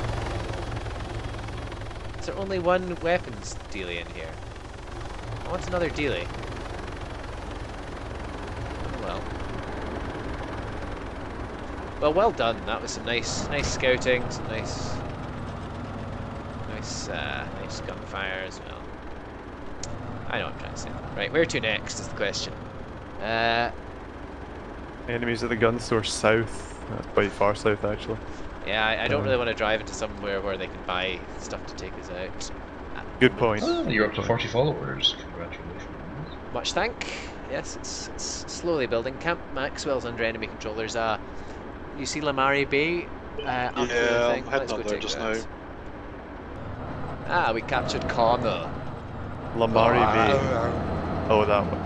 Is there only one weapons dealie in here? I want another dealie. Oh well. Well done. That was some nice scouting, some nice gunfire as well. I know what I'm trying to say. Right, where to next is the question. Enemies at the gun store south. That's quite far south, actually. Yeah, I don't really want to drive into somewhere where they can buy stuff to take us out. Good point. Oh, you're up to 40 followers. Congratulations. Much thank. Yes, it's slowly building. Camp Maxwell's under enemy controllers. You see Lamari Bay? Up to the Yeah, thing. I'm heading Let's go up there take just that. now. Ah, we captured Karma. Lamari Bay. Oh, that one.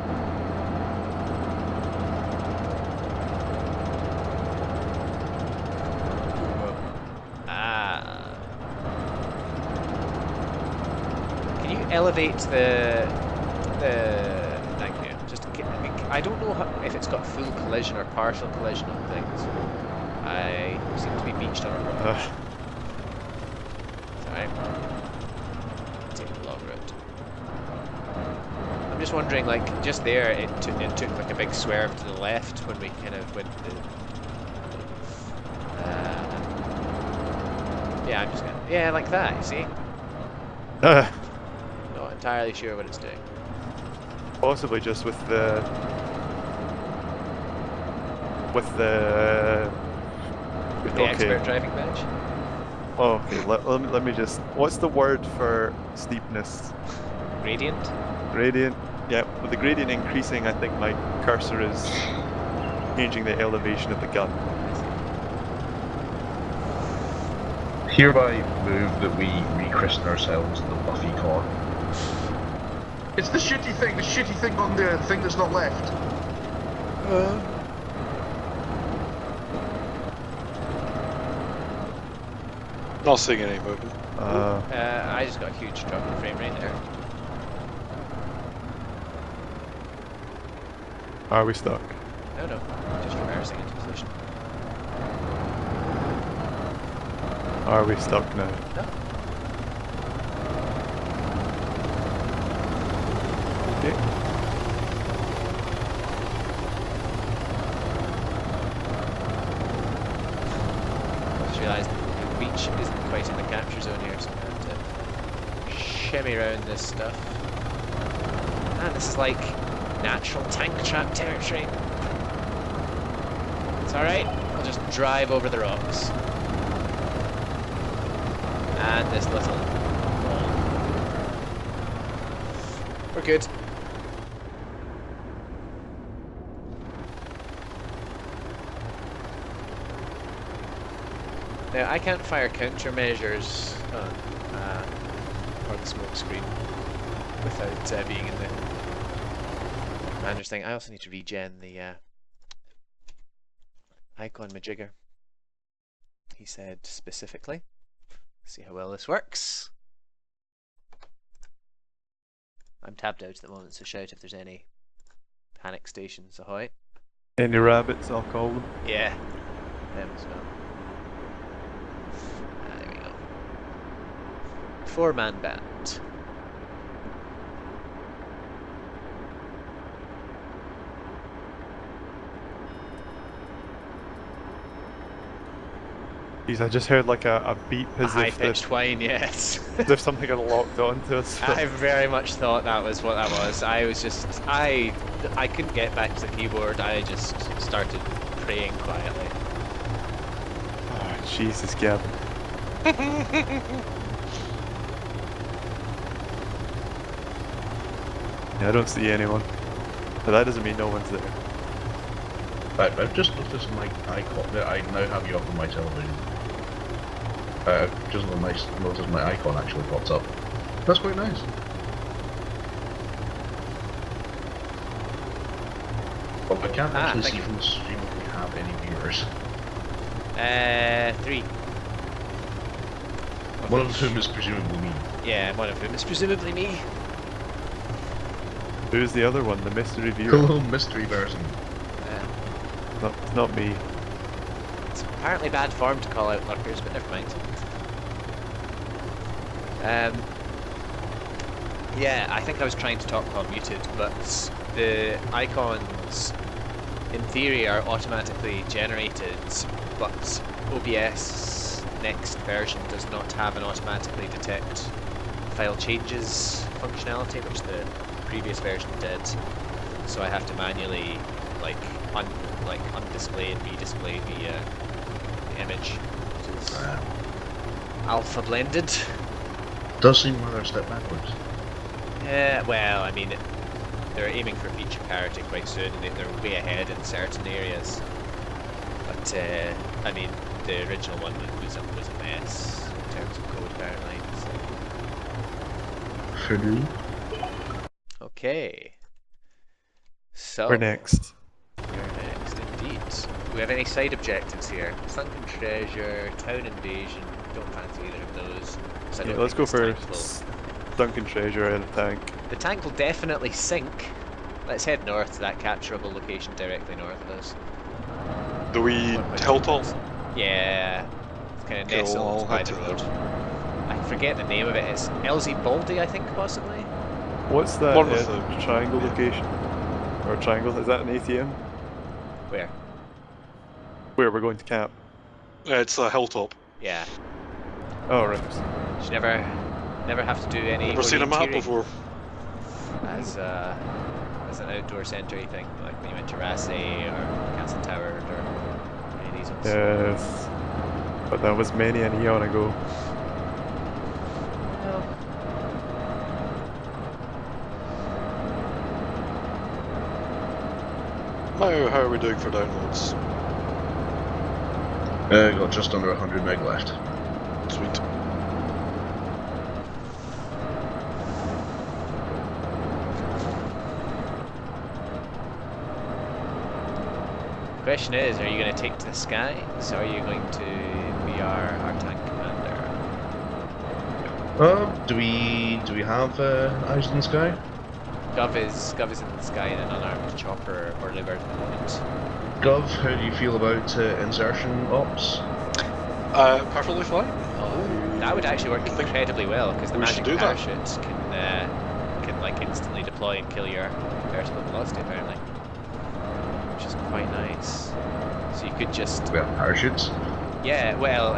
Can you elevate the thank you. Just I don't know if it's got full collision or partial collision on things. I seem to be beached on a rock. Sorry. Take the long road. I'm just wondering, like, just there, it took like a big swerve to the left when we kind of went the... yeah, I'm just gonna... Yeah, like that, you see? Not entirely sure what it's doing. Possibly just with the... the expert driving badge? Oh, okay, let me just... What's the word for steepness? Gradient? Gradient. Yeah, with the gradient increasing, I think my cursor is changing the elevation of the gun. Hereby move that we rechristen ourselves the Buffy car. It's the shitty thing on the thing that's not left. Not seeing any movement. I just got a huge drop in frame rate there. Are we stuck? No, just reversing into position. Are we stuck now? No. Okay. I just realised the beach isn't quite in the capture zone here, so I'm going to have to shimmy around this stuff. Man, this is like natural tank trap territory. It's alright, I'll just drive over the rocks. And this little wall. We're good. Now, I can't fire countermeasures or the smoke screen without being in the commander's thing. I also need to regen the icon majigger. He said specifically. See how well this works. I'm tapped out at the moment, so shout if there's any panic stations ahoy. Any rabbits, I'll call them. Yeah, them as well. There we go. 4-man band. Jeez, I just heard like a beep A as if high-pitched whine, yes. as if something had locked onto us. I very much thought that was what that was. I was just, I couldn't get back to the keyboard. I just started praying quietly. Oh, Jesus, Gavin. Yeah, I don't see anyone. But that doesn't mean no one's there. Right, I've just noticed my icon. I now have you up on my television. I've just noticed my icon actually pops up. That's quite nice. But I can't actually see from the stream if we have any viewers. 3. One of whom is presumably me. Yeah, one of whom is presumably me. Who's the other one? The mystery viewer? Hello, mystery person. Not me. It's apparently bad form to call out lurkers, but never mind. Yeah, I think I was trying to talk while muted, but the icons, in theory, are automatically generated, but OBS next version does not have an automatically detect file changes functionality, which the previous version did. So I have to manually undisplay and redisplay the image, which is alpha blended. Does seem rather a step backwards. Yeah, well, I mean, they're aiming for feature parity quite soon, and they're way ahead in certain areas. But I mean, the original one was a mess in terms of code apparently. So. Okay. So We're next. You're next, indeed. Do we have any side objectives here? Sunken treasure, town invasion. Don't fancy either of those. So I Yeah, don't let's go think for this tank Duncan Treasure and a tank. will... The tank will definitely sink. Let's head north to that capturable location directly north of us. Do we 1.2 hilltop? miles. Yeah, it's kind of Cool, nestled I'll by head the to road. that. I forget the name of it. It's LZ Baldy, I think, possibly. What's that One with the- triangle yeah. location? Or triangle? Is that an ATM? Where? Where we're going to camp? It's a hilltop. Yeah. Oh, right. You never have to do any Never seen a map orienteering before. as an outdoor centre thing, like when you went to Rassay or Castle Tower or any of these ones. Yes. But that was many an eon ago. No. Now, how are we doing for downloads? Got just under 100 meg left. Sweet. Question is, are you going to take to the sky? So are you going to be our tank commander? Do we have eyes in the sky? Gov is in the sky in an unarmed chopper or liver at the moment. Gov, how do you feel about insertion ops? Perfectly fine. That would actually work think incredibly well because the we should magic do that. parachute can like instantly deploy and kill your vertical velocity apparently, which is quite nice. So you could just We have parachutes. yeah, well,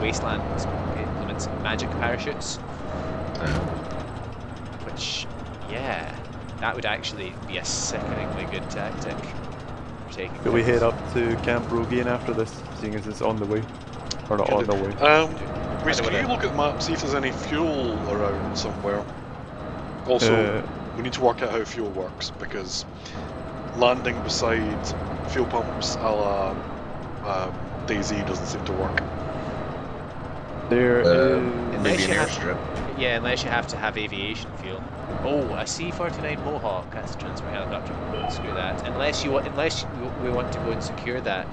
Wasteland implements magic parachutes, which yeah, that would actually be a sickeningly good tactic for taking. Do we things. head up to Camp Rogaine after this, seeing as it's on the way? Or not Can on do. the way? Reese, I don't can you wanna- look at the map, see if there's any fuel around somewhere? Also, we need to work out how fuel works, because landing beside fuel pumps a la DayZ doesn't seem to work. There is... Unless Maybe an you have- airstrip. Yeah, unless you have to have aviation fuel. Oh, a C-49 Mohawk. That's a transfer helicopter. Screw that. Unless we want to go and secure that,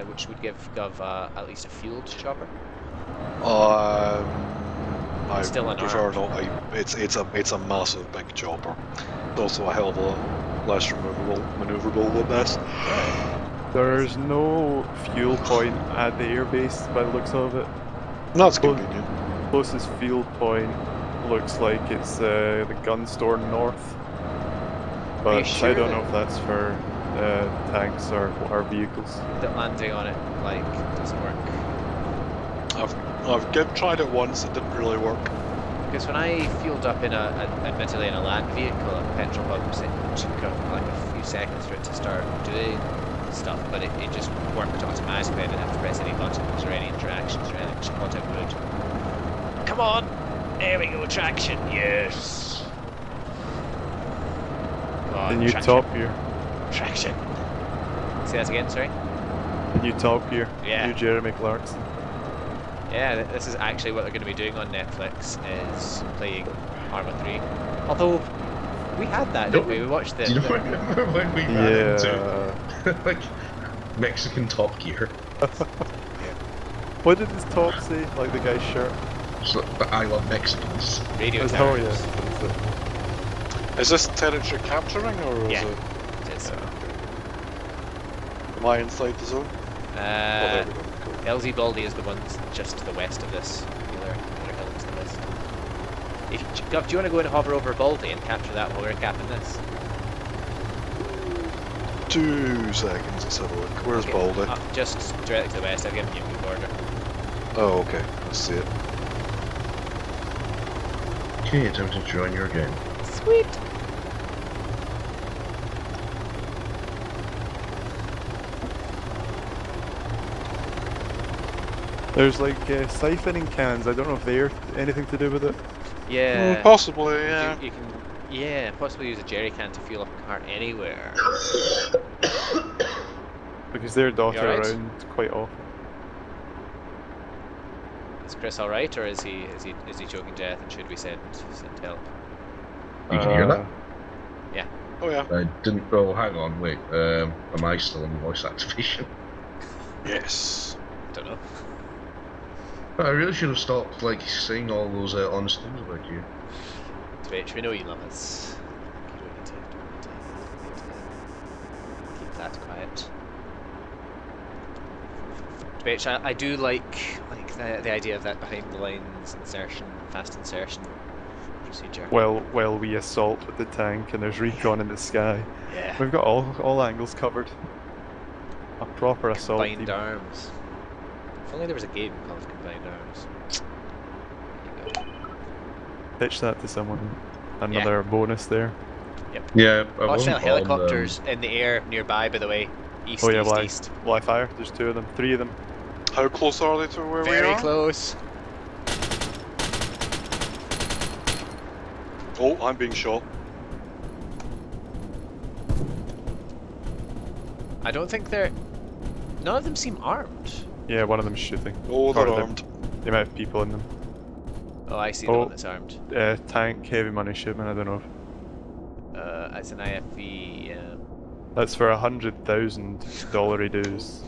which would give Gov at least a fueled chopper. I Still prefer unarmed. not. It's a massive big chopper. It's also a hell of a lot less maneuverable than this. There's no fuel point at the airbase by the looks of it. That's Well, convenient. Closest fuel point looks like it's the gun store north. But sure I don't that- know if that's for tanks or vehicles. That landing on it, like, doesn't work. I've tried it once. It didn't really work. Because when I fueled up admittedly in a land vehicle at petrol pumps, it took like a few seconds for it to start doing stuff, but it just worked automatically. I didn't have to press any buttons or any interactions or anything, just what it would. Come on! There we go, traction, yes! Come on, The new traction. top gear. Traction. Say that again, sorry? The new top gear. Yeah. New Jeremy Clarkson. Yeah, this is actually what they're going to be doing on Netflix, is playing Arma 3. Although, we had that, didn't we? We watched Do you the remember when we ran Yeah. into like Mexican Top Gear? What did his top say? Like the guy's shirt? So, but I love Mexicans. radio Oh towers. yeah. That's it. Is this territory capturing or is Yeah. it? It is. Am I inside the zone? There we go. Cool. LZ Baldy is the ones just to the west of this. Other hill to the west. Gov, do you want to go and hover over Baldy and capture that while we're capping this? 2 seconds. Let's have a look. Where's Okay, Baldy? just directly to the west. I've given you a good order. Oh, okay. Let's see it. Okay, time to join your game. Sweet. There's like siphoning cans. I don't know if they're anything to do with it. Yeah. Possibly, yeah. You can, yeah, possibly use a jerry can to fuel up a cart anywhere. Because they're dotted alright? around quite often. Is Chris all right, or is he choking death? And should we send help? You can hear that? Oh, yeah. I didn't. Oh, hang on, wait. Am I still in voice activation? Yes. Don't know. I really should have stopped like saying all those honest things about you. Twitch, we know you love us. that quiet. Which I do like the idea of that behind the lines insertion, fast insertion procedure. Well, we assault with the tank and there's recon in the sky. Yeah. We've got all angles covered. A proper assault Combined team. Arms. If only there was a game called Combined Arms. There you go. Pitch that to someone. Another bonus there. Yeah, I Hostile wasn't on, helicopters in the air nearby, by the way. East, Oh yeah, east, well, east. I fire. There's 2 of them, 3 of them. How close are they to where we Very are? close. Oh, I'm being shot. I don't think they're... None of them seem armed. Yeah, one of them's shooting. Oh, they're Or armed. They might have people in them. Oh, I see the Oh. one that's armed. Tank, heavy money shipment, I don't know. It's an IFV, yeah. That's for $100,000 dues.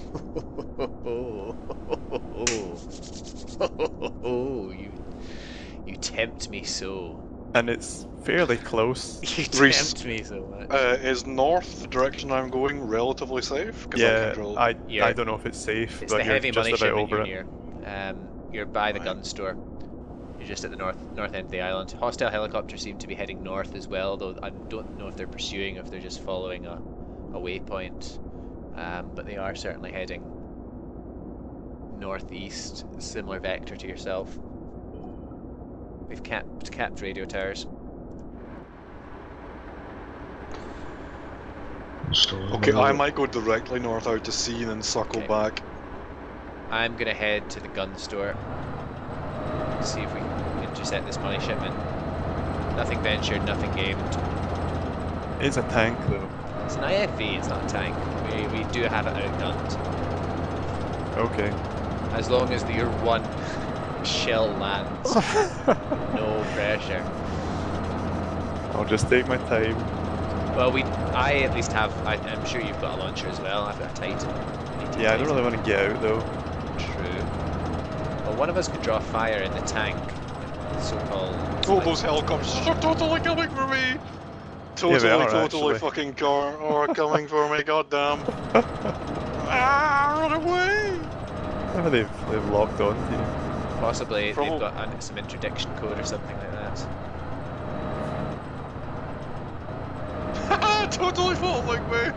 You tempt me so. And it's fairly close. You Reese, tempt me so much. Is north the direction I'm going relatively safe? 'Cause I Yeah, control. I Yeah. don't know if it's safe, It's but the you're heavy just money about shipment over you're it. near. You're by the Right. gun store. You're just at the north end of the island. Hostile helicopters seem to be heading north as well, though I don't know if they're pursuing or if they're just following a waypoint. But they are certainly heading northeast, similar vector to yourself. We've capped radio towers. Okay, I might go directly north out to sea and then circle Okay. back. I'm gonna head to the gun store. See if we can intercept this money shipment. Nothing ventured, nothing gained. It's a tank though. It's an IFV, it's not a tank. We do have it outgunned. Okay. As long as your one shell lands. No pressure. I'll just take my time. Well, I at least have, I'm sure you've got a launcher as well. I've got a Titan. Yeah, I don't really want to get out though. True. Well, one of us could draw fire in the tank. So-called... Oh, those helicopters are totally coming for me! Yeah, they are, Totally actually. fucking coming for me, goddamn. Ah, run away! Oh, they've locked on to you. Possibly they've Probably. got some interdiction code or something like that. Totally following me!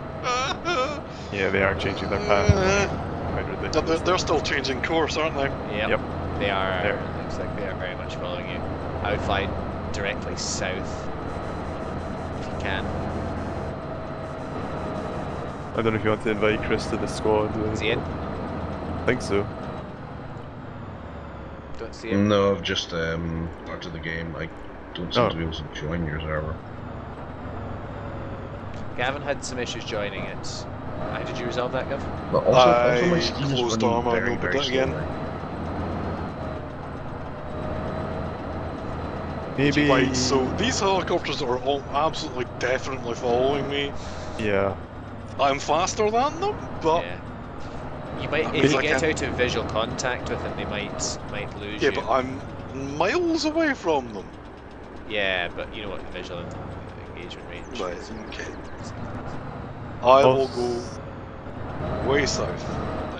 Yeah, they are changing their path. Quite ridiculous. They're still changing course, aren't they? Yep. They are. There. It looks like they are very much following you. I would fly directly south if you can. I don't know if you want to invite Chris to the squad. Is he in? I think so. Don't see him. No, I've just started the game. I don't seem Oh. to be able to join your server. Gavin had some issues joining it. How did you resolve that, Gav? But also my I Steam is closed running Arma and very, opened very it again. slowly. Maybe. Right, so these helicopters are all absolutely definitely following me. Yeah. I'm faster than them, but Yeah. You might, Because if you I get can't- out of visual contact with them, they might lose yeah, you. but I'm miles away from them. Yeah, but you know what the visual engagement range Right, is. okay. I Oh. will go way south.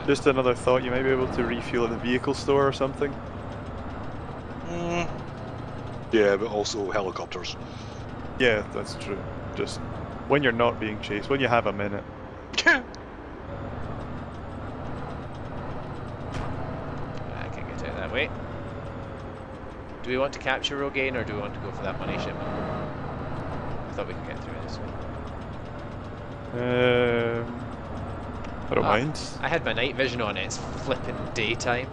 Just another thought, you might be able to refuel at the vehicle store or something. Mm. Yeah, but also helicopters. Yeah, that's true. Just when you're not being chased, when you have a minute. I can get out that way. Do we want to capture Rogaine or do we want to go for that money shipment? I thought we could get through this way. I don't Ah. mind. I had my night vision on it, it's flipping daytime.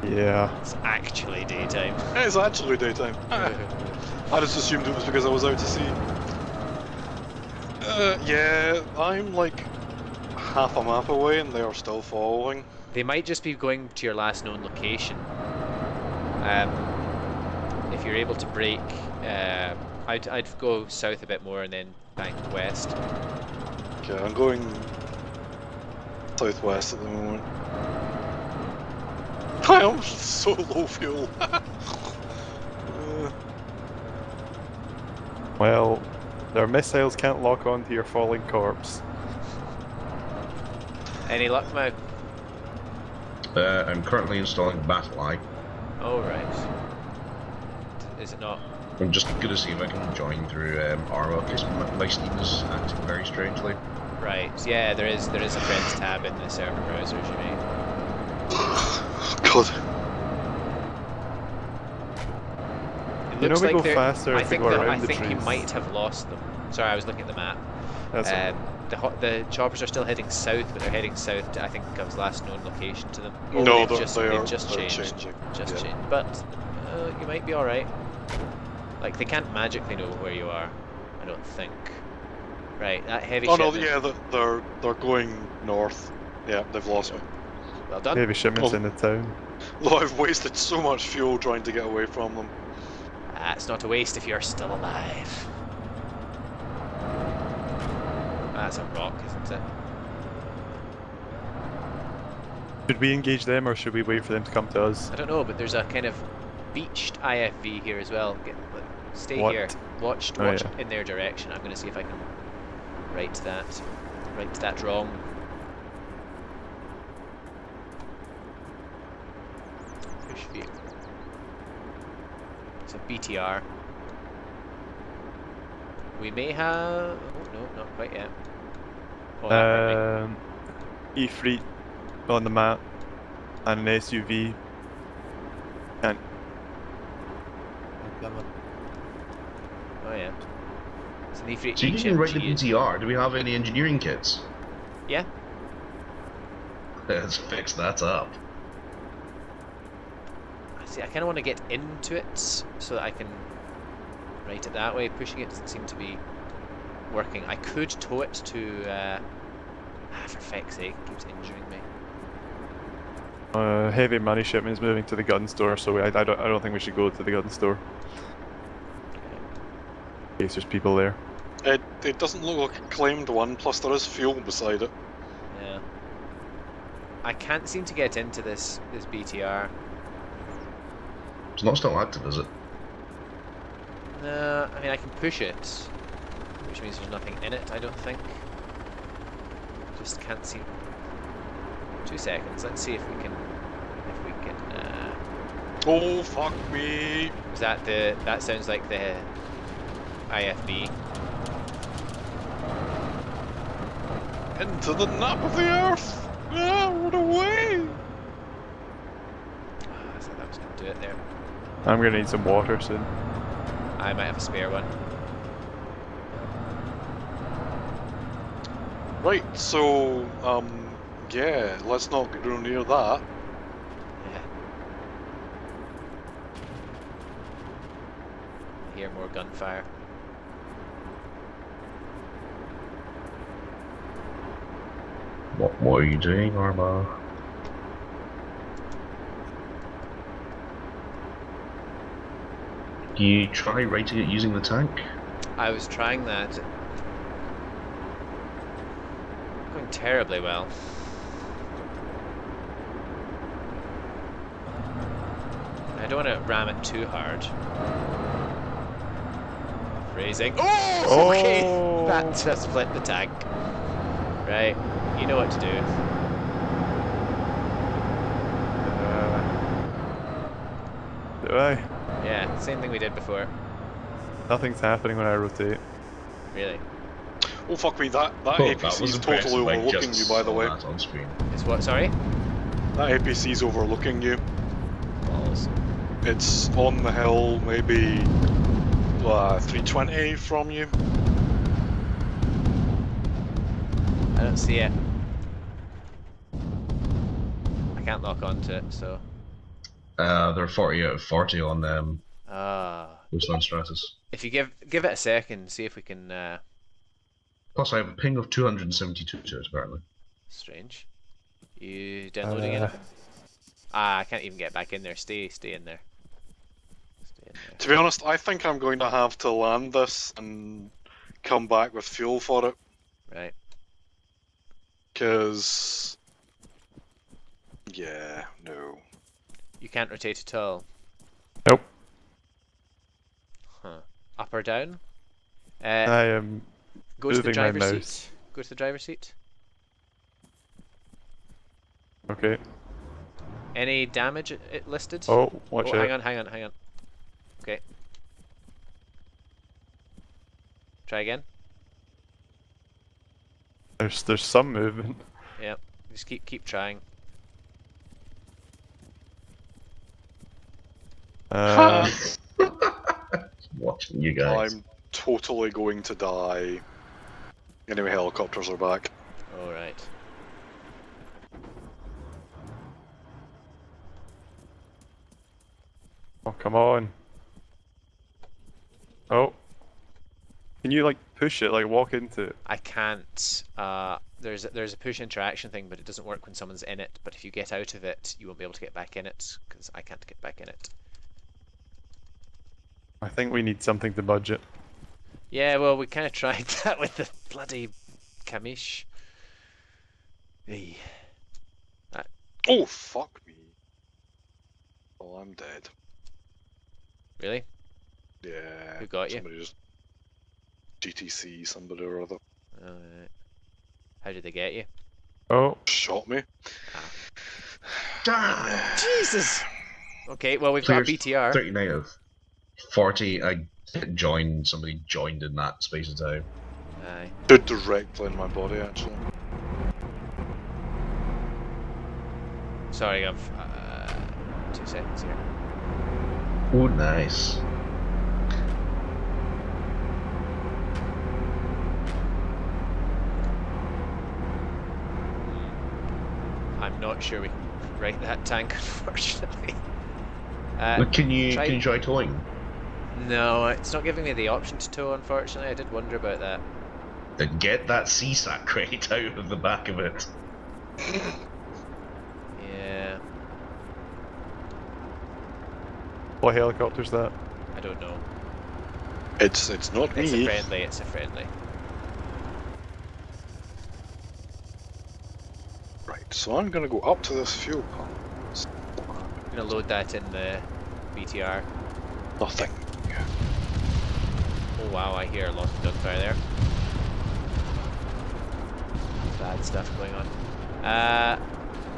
Yeah. It's actually daytime. It's actually daytime. I just assumed it was because I was out to sea. Yeah, I'm like half a map away and they are still following. They might just be going to your last known location. If you're able to break, I'd go south a bit more and then bank west. Okay, I'm going southwest at the moment. I am so low fuel. Well, their missiles can't lock onto your falling corpse. Any luck, Mao? I'm currently installing Battle Eye. Oh, right. Is it not? I'm just gonna see if I can join through Arma, because my Steam is acting very strangely. Right. Yeah, there is a friends tab in the server browsers, you mean? God. It You know looks we like go they're- faster I if we think go that- around I the think you trees. might have lost them. Sorry, I was looking at the map. That's all. The choppers are still heading south, but they're heading south to, I think, Gov's last known location to them. No, they've they're, just, they they've are, just they're changed. changing. Just Yeah. changed. But you might be alright. Like, they can't magically know where you are, I don't think. Right, that heavy Oh no, shipment. yeah, they're going north. Yeah, they've lost me. Well done. Heavy shipments Oh. in the town. Look, I've wasted so much fuel trying to get away from them. It's not a waste if you're still alive. That's a rock, isn't it? Should we engage them or should we wait for them to come to us? I don't know, but there's a kind of beached IFV here as well. Stay What? here. Watch Oh, yeah. in their direction. I'm going to see if I can right that wrong. Push view. It's a BTR. We may have. Oh no, not quite yet. Oh, that might be. E-Fleet on the map and an SUV. And Oh yeah. It's an E3 So you didn't write the HMG. BTR. Do we have any engineering kits? Yeah. Let's fix that up. See, I kind of want to get into it so that I can write it that way. Pushing it doesn't seem to be working. I could tow it to. For feck's sake, it keeps injuring me. heavy money shipment is moving to the gun store, so I don't think we should go to the gun store. In case there's people there. It doesn't look like a claimed one, plus there is fuel beside it. Yeah. I can't seem to get into this BTR. It's not still active, is it? No, I mean I can push it, which means there's nothing in it. I don't think. Just can't see. 2 seconds. Let's see if we can. Oh fuck me! Was that the? That sounds like the IFB. Into the nap of the earth! Ah, run away! I thought that was going to do it there. I'm gonna need some water soon. I might have a spare one. Right, so, yeah, let's not go near that. Yeah. I hear more gunfire. What are you doing, Arma? Do you try writing it using the tank? I was trying that. Going terribly well. I don't want to ram it too hard. Raising. Oh! Okay! Oh! That just split the tank. Right. You know what to do. Do I? Yeah, same thing we did before. Nothing's happening when I rotate. Really. Oh fuck me, that Oh, APC is totally overlooking you, by the way. That on screen. It's what? Sorry? That APC's overlooking you. Balls. It's on the hill, maybe 320 from you. I don't see it. I can't lock onto it, so. They're 40 out of 40 on Ah. Wasteland Stratus. If you give it a second, see if we can. Plus, I have a ping of 272 to it, apparently. Strange. You downloading it? Ah, I can't even get back in there. Stay in there. Stay in there. To be honest, I think I'm going to have to land this and come back with fuel for it, Right. because... yeah, no. You can't rotate at all. Nope. Huh. Up or down? I am Go to the moving my driver's mouse. seat. Go to the driver's seat. Okay. Any damage listed? Oh, watch out. Hang on, hang on, hang on. Okay. Try again. There's some movement. Yep. Just keep trying. Watching you guys. I'm totally going to die. Anyway, helicopters are back. Alright. Oh, come on. Oh. Can you like push it, like walk into it? I can't. There's a push interaction thing, but it doesn't work when someone's in it. But if you get out of it, you won't be able to get back in it, because I can't get back in it. I think we need something to budget. Yeah, well, we kind of tried that with the bloody Kamish. Hey. Oh, fuck me. Oh, I'm dead. Really? Yeah. Who got you? Somebody just GTC somebody or other. Alright. How did they get you? Oh. Shot me. Damn! Jesus! Okay, well, we've got a Players BTR. 39 of 40. I joined. Somebody joined in that space of time. Aye. Stood directly in my body, actually. Sorry, I've 2 seconds here. Oh, nice. I'm not sure we can right that tank, unfortunately. But can you try towing? No, it's not giving me the option to tow, unfortunately. I did wonder about that. Then get that CSAC crate out of the back of it. Yeah, What helicopter's that? I don't know. It's not It's a me. friendly, it's a friendly. Right, so I'm gonna go up to this fuel pump. I'm gonna load that in the BTR. Nothing. Oh wow, I hear a lot of gunfire there. Bad stuff going on.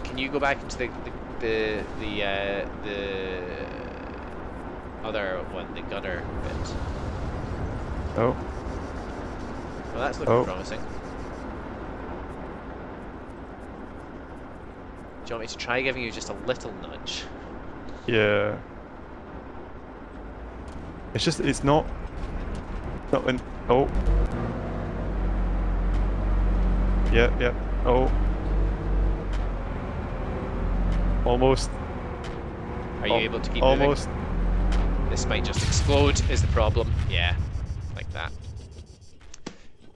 Can you go back into the other one, the gunner bit? Oh. Well, that's looking promising. Do you want me to try giving you just a little nudge? Yeah. It's just, it's not in, oh. Yeah. Oh. Almost. Are you able to keep almost. moving? This might just explode, is the problem. Yeah, like that.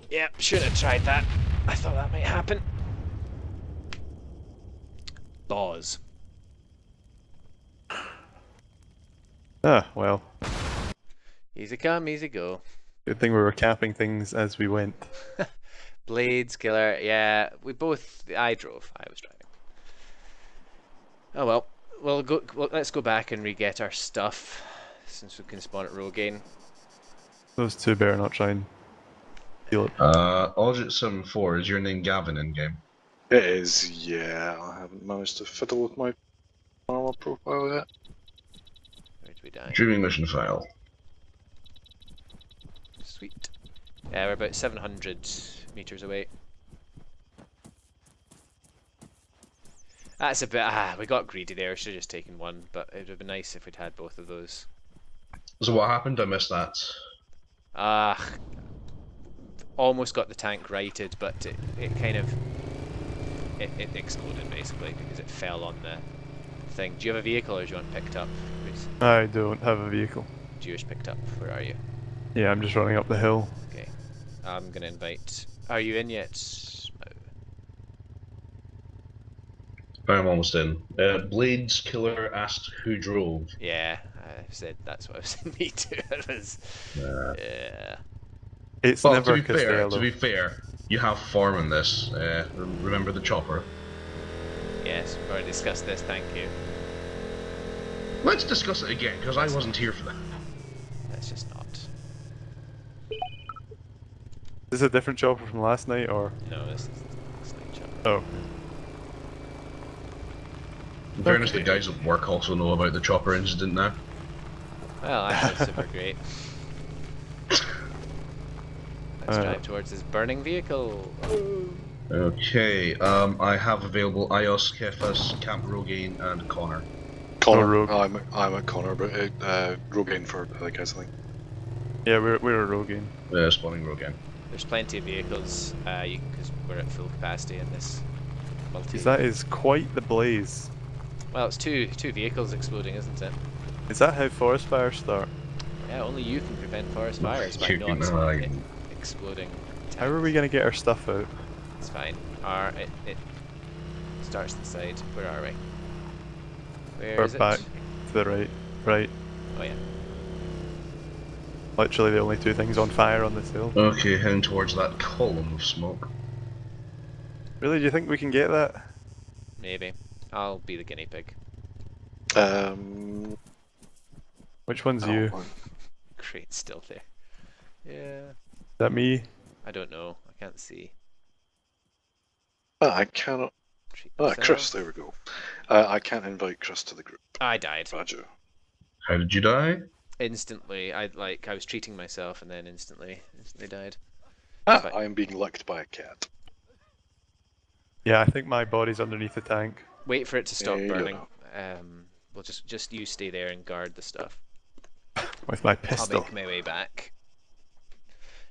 Yep, should have tried that. I thought that might happen. Laws. Ah, well. Easy come, easy go. Good thing we were capping things as we went. Blades, killer, yeah, we both, I drove, I was driving. Oh well, let's go back and re-get our stuff, since we can spawn at Rogaine. Those two better not try and steal it. Audit74, is your name Gavin in game? It is, yeah. I haven't managed to fiddle with my Arma profile yet. Where did we die? Dreaming mission file. Sweet. Yeah, we're about 700 meters away. That's a bit, we got greedy there, should have just taken one, but it would have been nice if we'd had both of those. So what happened? I missed that. Almost got the tank righted, but it kind of, it exploded basically, because it fell on the thing. Do you have a vehicle or do you want picked up, Reese? I don't have a vehicle. Jewish picked up, where are you? Yeah, I'm just running up the hill. Okay, I'm gonna invite, are you in yet? I'm almost in. Blades Killer asked who drove. Yeah, I said that's what I was saying. Me too. It was. Yeah. It's Well, never to be fair, Costello. you have farm in this. Remember the chopper? Yes, we've already discussed this. Thank you. Let's discuss it again, because I wasn't here for that. Let's just not. Is this a different chopper from last night, or? No, this is the last night chapter. Oh. In fairness, the Okay. guys at work also know about the chopper incident now. Well, that's super great. Let's drive towards this burning vehicle. Okay, I have available Ios, Kefas, Camp Rogaine, and Connor. Connor. Rogue. I'm at Connor, but Rogaine for other guys, I think. Yeah, we're a Rogaine. Spawning Rogaine. There's plenty of vehicles, because we're at full capacity in this multi. Because that is quite the blaze. Well, it's two vehicles exploding, isn't it? Is that how forest fires start? Yeah, only you can prevent forest fires by You not can, exploding. How are we gonna get our stuff out? It's fine. It starts the side. Where are we? Where We're is back it? to the right. Right. Oh yeah. Literally the only two things on fire on this hill. Okay, heading towards that column of smoke. Really, do you think we can get that? Maybe. I'll be the guinea pig. Which one's you? Oh, Is Crate's still there. Yeah. that me? I don't know. I can't see. I cannot. Treat Ah, myself. Chris, there we go. I can't invite Chris to the group. I died. Badger. How did you die? Instantly. I was treating myself and then instantly died. Ah, But- I am being licked by a cat. Yeah, I think my body's underneath the tank. Wait for it to stop Yeah, burning. We'll just you stay there and guard the stuff. With my I'll pistol. make my way back.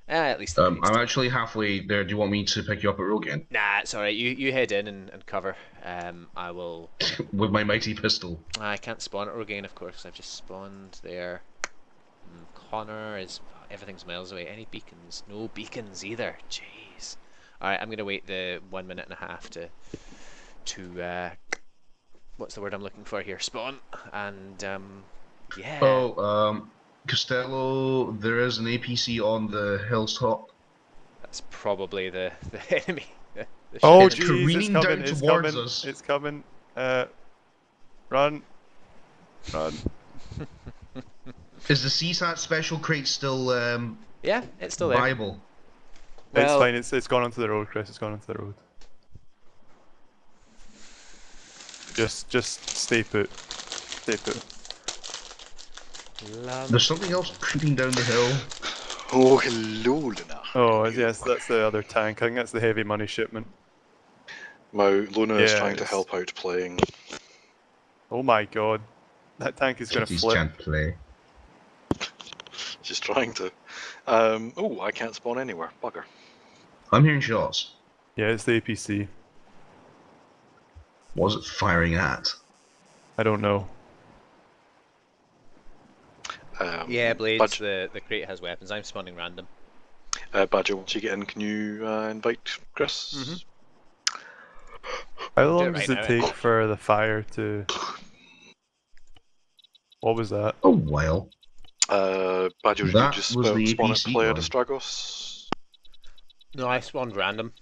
At least. the I'm crate's actually halfway there. Do you want me to pick you up at Rogaine? Nah, it's alright. You head in and cover. I will. With my mighty pistol. I can't spawn it again, of course. I've just spawned there. Connor is. Everything's miles away. Any beacons? No beacons either. Jeez. Alright, I'm gonna wait the 1 minute and a half to what's the word I'm looking for here? Spawn. And yeah. Oh, Costello, there is an APC on the hilltop. That's probably the enemy. The Oh ship. It's jeez, it's careening coming, down it's towards coming, us. it's coming. Run. Run. Is the CSAT special crate still Yeah, it's still there. viable? It's Well- fine, it's gone onto the road, Chris, it's gone onto the road. Just stay put. Stay put. There's something else creeping down the hill. Oh, hello, Luna. Oh, yes, that's the other tank. I think that's the heavy money shipment. Luna is Yeah, trying to it's- help out playing. Oh my god. That tank is gonna Kitties flip. can't play. She's trying to. Oh, I can't spawn anywhere. Bugger. I'm hearing shots. Yeah, it's the APC. Was it firing at? I don't know. Yeah, Blades, Badger, the crate has weapons. I'm spawning random. Badger, once you get in, can you invite Chris? Mhm. How Do long it does right it now, take for the fire to... What was that? A while. Badger, did you That just was the spawn at APC Playa de one. Stragos? No, I spawned random.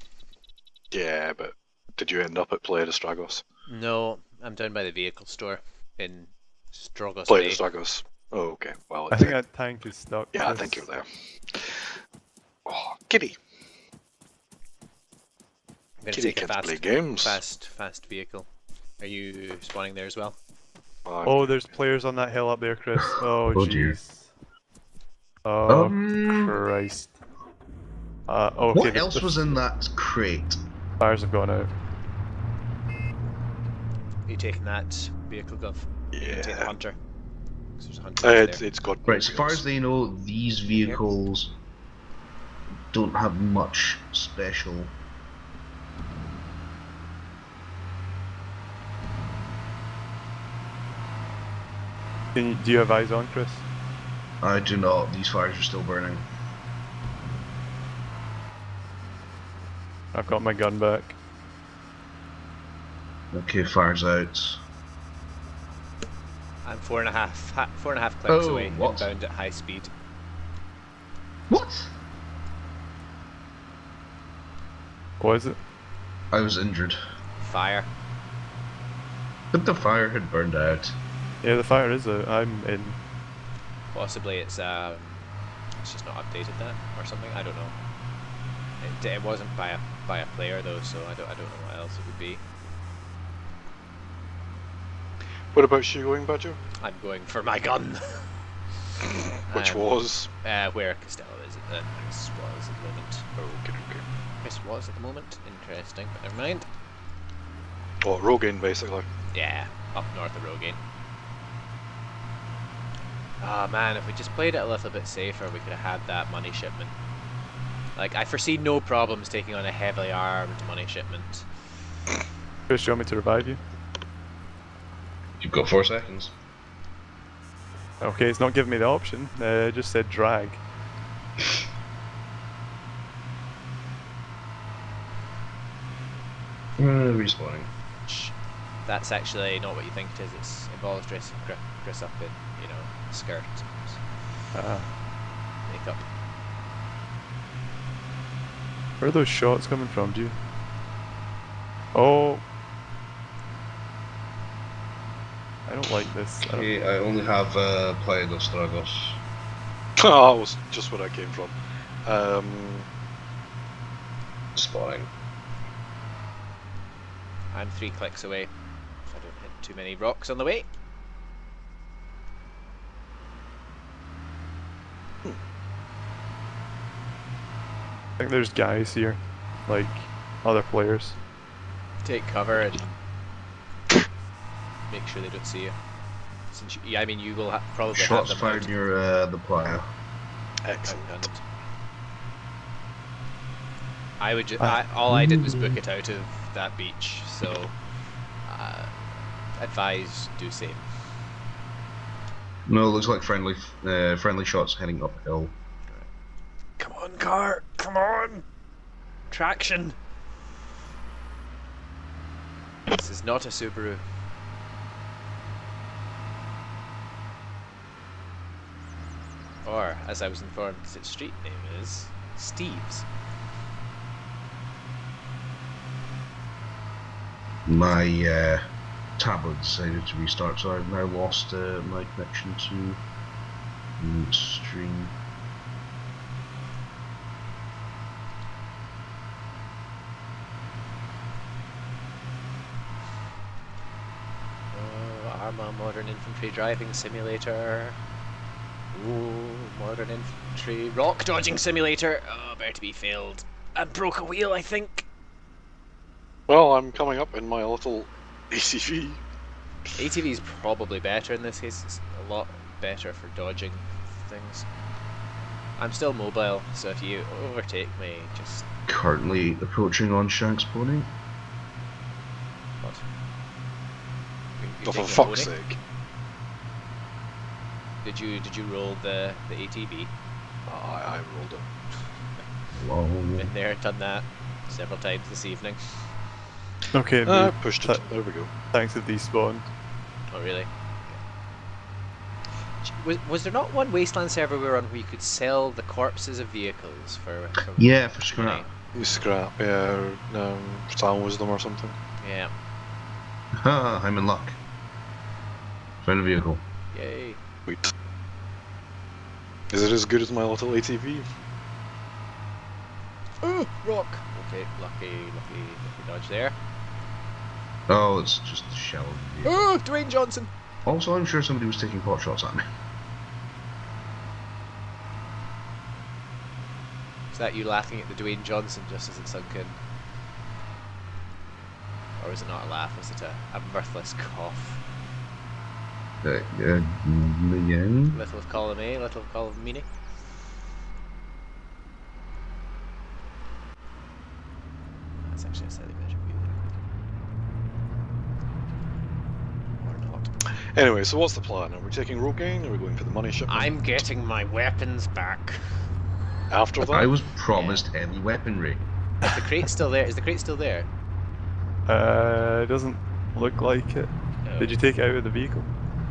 Yeah, but did you end up at Playa de Stragos? No, I'm down by the vehicle store in Strogos Playa Bay. de Stragos. Oh, okay. Well, I think that tank is stuck. yeah, I Chris. think you're there. Oh, Kitty. I'm gonna Kitty take a can't play games. fast vehicle. Are you spawning there as well? Oh, there's players on that hill up there, Chris. Oh, Oh, dear. jeez. Oh, Um, Christ. Oh, okay, what the- else the was in that crate? fires have gone out. Are you taking that vehicle, Gov? You can take the Yeah. hunter. 'Cause there's a hunter over there. It's got. Right, so far as they know, these vehicles don't have much special. Do you have eyes on, Chris? I do not. These fires are still burning. I've got my gun back. Okay, fire's out. I'm 4.5 clicks Oh, away, what? inbound at high speed. What? What is it? I was injured. Fire. But the fire had burned out. Yeah, the fire is out. I'm in. Possibly it's just not updated that or something. I don't know. It wasn't by a player though, so I don't know what else it would be. What about you going, Badger? I'm going for my gun. Which was? Where Costello is Chris was at the moment. Okay, okay. Chris was at the moment. Interesting, but never mind. Oh, Rogaine, basically. Yeah, up north of Rogaine. Ah man, if we just played it a little bit safer, we could have had that money shipment. Like, I foresee no problems taking on a heavily armed money shipment. Chris, do you want me to revive you? You've got 4 seconds. Okay, it's not giving me the option. It just said drag. Respawning. That's actually not what you think it is. It involves dressing Chris up in, you know, skirt, makeup. Where are those shots coming from, do you? Oh! I don't like this. I don't... Okay, I only have Pythos Island. Oh, that was just where I came from. Spawning. I'm 3 clicks away, if I don't hit too many rocks on the way. I think there's guys here, like other players. Take cover and make sure they don't see you. Since you, I mean, you will probably Shots have them fired out. near the player. Excellent. I would all I did was book it out of that beach, so advise do same. No, it looks like friendly shots heading uphill. Come on, car! Come on! Traction! This is not a Subaru. Or, as I was informed, its street name is Steve's. My tablet decided to restart, so I've now lost my connection to stream. Oh, Arma Modern Infantry Driving Simulator. Ooh, Modern Infantry Rock Dodging Simulator. Oh, bertieb failed. I broke a wheel, I think. Well, I'm coming up in my little ACV. ATV is probably better in this case. It's a lot better for dodging things. I'm still mobile, so if you overtake me, just... Currently approaching on Shank's pony. What? Oh, for taking a fuck's pony? sake. Did you roll the ATV? Oh, I rolled it. Lol. Been there, done that several times this evening. Okay, I pushed it. There we go. thanks to despawn. Oh really? Was there not one Wasteland server we were on where you could sell the corpses of vehicles for Yeah, for money? scrap. You scrap, yeah, or Sound Wisdom or something. Yeah. Ha, I'm in luck. Found a vehicle. Yay. Wait. Is it as good as my little ATV? Oh, rock. Okay, lucky dodge there. Oh, it's just a shell of a vehicle. Oh, Dwayne Johnson. Also, I'm sure somebody was taking pot shots at me. Is that you laughing at the Dwayne Johnson just as it sunk in? Or was it not a laugh? Was it a mirthless cough? Yeah. Little of column A, little of column meaning. That's actually a slightly better view there. Or not. Anyway, so what's the plan? Are we taking Rogaine? Are we going for the money shipment? I'm getting my weapons back. After that? I was promised heavy weaponry. Is the crate still there? Is the crate still there? It doesn't look like it. No. Did you take it out of the vehicle?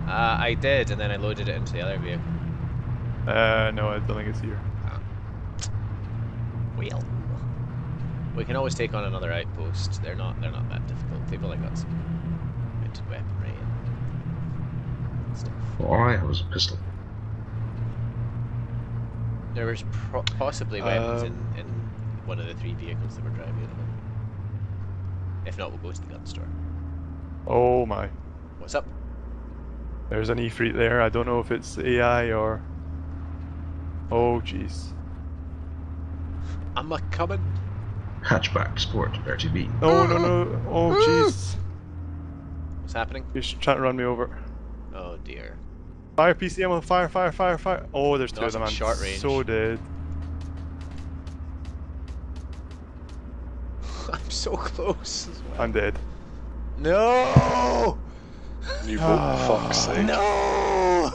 I did, and then I loaded it into the other vehicle. No, I don't think it's here. Well, we can always take on another outpost. They're not that difficult. They've only got some mounted weaponry and stuff. Alright, it was a pistol. There was possibly weapons in one of the 3 vehicles that we're driving at the moment. If not, we'll go to the gun store. Oh my. What's up? There's an Efreet there. I don't know if it's AI or. Oh jeez. I'm a coming. Hatchback Sport, bertieb. Oh no no. Oh jeez. What's happening? He's trying to run me over. Oh dear. Fire PCM on fire, fire, fire, fire. Oh, there's two Not of them. in I'm short range. so dead. I'm so close as well. I'm dead. No! You fuck's sake. No!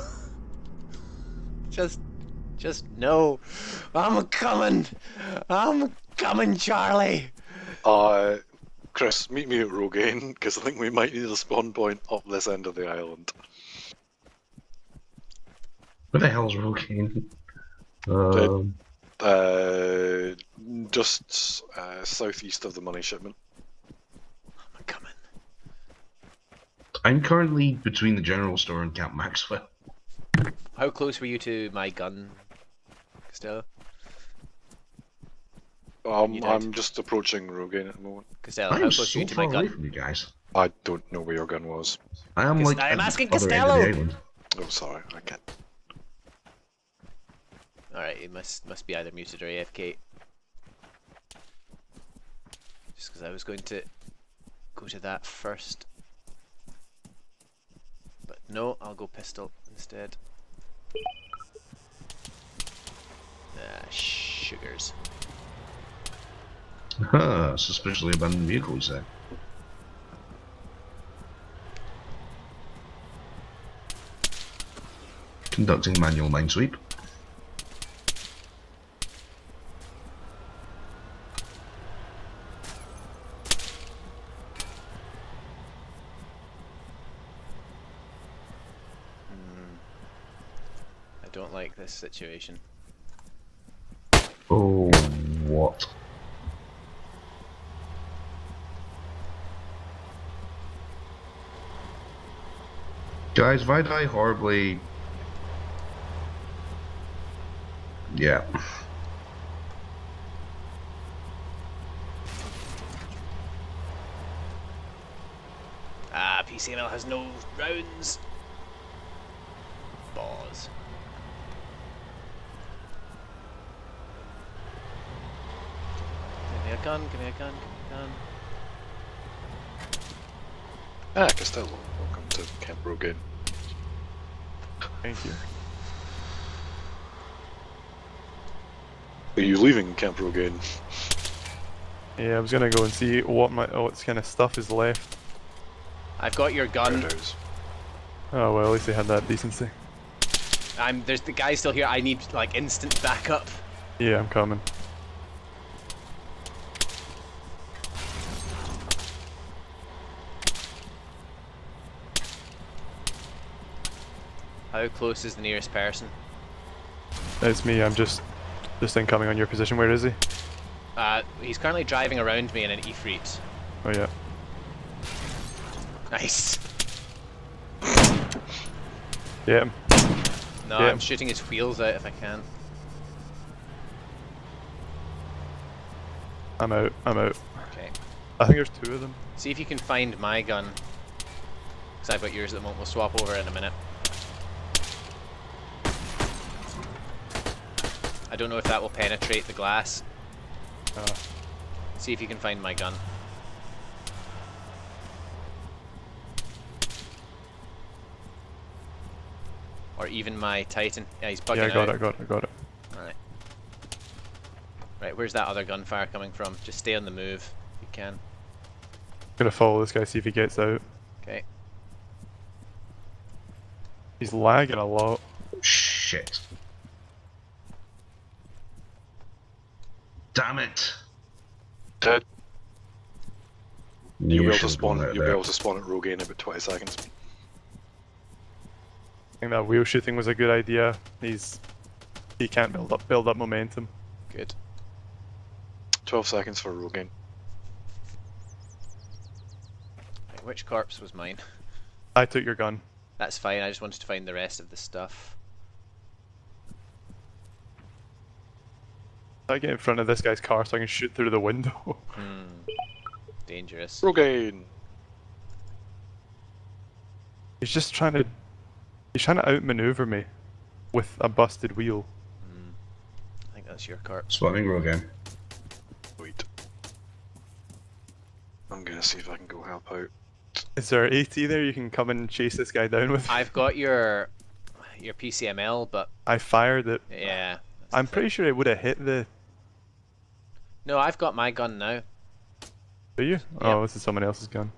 Just no. I'm coming. I'm coming, Charlie. Chris, meet me at Rogaine, because I think we might need a spawn point up this end of the island. Where the hell's Rogaine? Just southeast of the money shipment. I'm coming. I'm currently between the general store and Camp Maxwell. How close were you to my gun, Costello? You died. I'm just approaching Rogaine at the moment. Costello, how I'm close so were you to far my away gun? from you guys. I don't know where your gun was. I am like I'm at asking the other end of Costello! the island. Oh, sorry, I can't. Alright, it must be either muted or AFK. Just because I was going to go to that first. But no, I'll go pistol instead. Ah, sugars. Huh, suspiciously abandoned vehicle, you say? Conducting manual minesweep. I don't like this situation. Oh, what? Guys, if I die horribly... Yeah. Ah, PCML has no rounds. Balls. Give me a gun, give me a gun, give me a gun. Ah, Costello, welcome to Camp Rogaine. Thank you. Are you leaving Camp Rogaine? Yeah, I was gonna go and see what kind of stuff is left. I've got your gun. There it is. Oh well, at least they had that decency. There's the guy still here. I need like instant backup. Yeah, I'm coming. How close is the nearest person? It's me. I'm just incoming on your position. Where is he? He's currently driving around me in an Efreet. Oh yeah. Nice. Yeah. No, Yeah. I'm shooting his wheels out if I can. I'm out. I'm out. Okay. I think there's two of them. See if you can find my gun. Because I've got yours at the moment. We'll swap over in a minute. I don't know if that will penetrate the glass. See if you can find my gun. Or even my Titan. Yeah, he's bugging Yeah, I got out. it. I got it. I got it. Alright. Right, where's that other gunfire coming from? Just stay on the move if you can. Gonna follow this guy, see if he gets out. Okay. He's lagging a lot. Shit. Damn it! Dead. You You'll be able to should've spawn. gone out You'll be there. able to spawn at Rogaine in about 20 seconds. I think that wheel shooting was a good idea. He can't build up momentum. Good. 12 seconds for Rogaine. Right, which corpse was mine? I took your gun. That's fine, I just wanted to find the rest of the stuff. I get in front of this guy's car so I can shoot through the window. Dangerous. Rogaine! He's just trying to He's trying to outmaneuver me with a busted wheel. I think that's your corpse. Spawning Rogan. Wait. I'm gonna see if I can go help out. Is there an AT there you can come and chase this guy down with? I've got your PCML, but I fired it. yeah. that's I'm the pretty thing. sure it would have hit the... No, I've got my gun now. Do you? Oh, this is someone else's gun.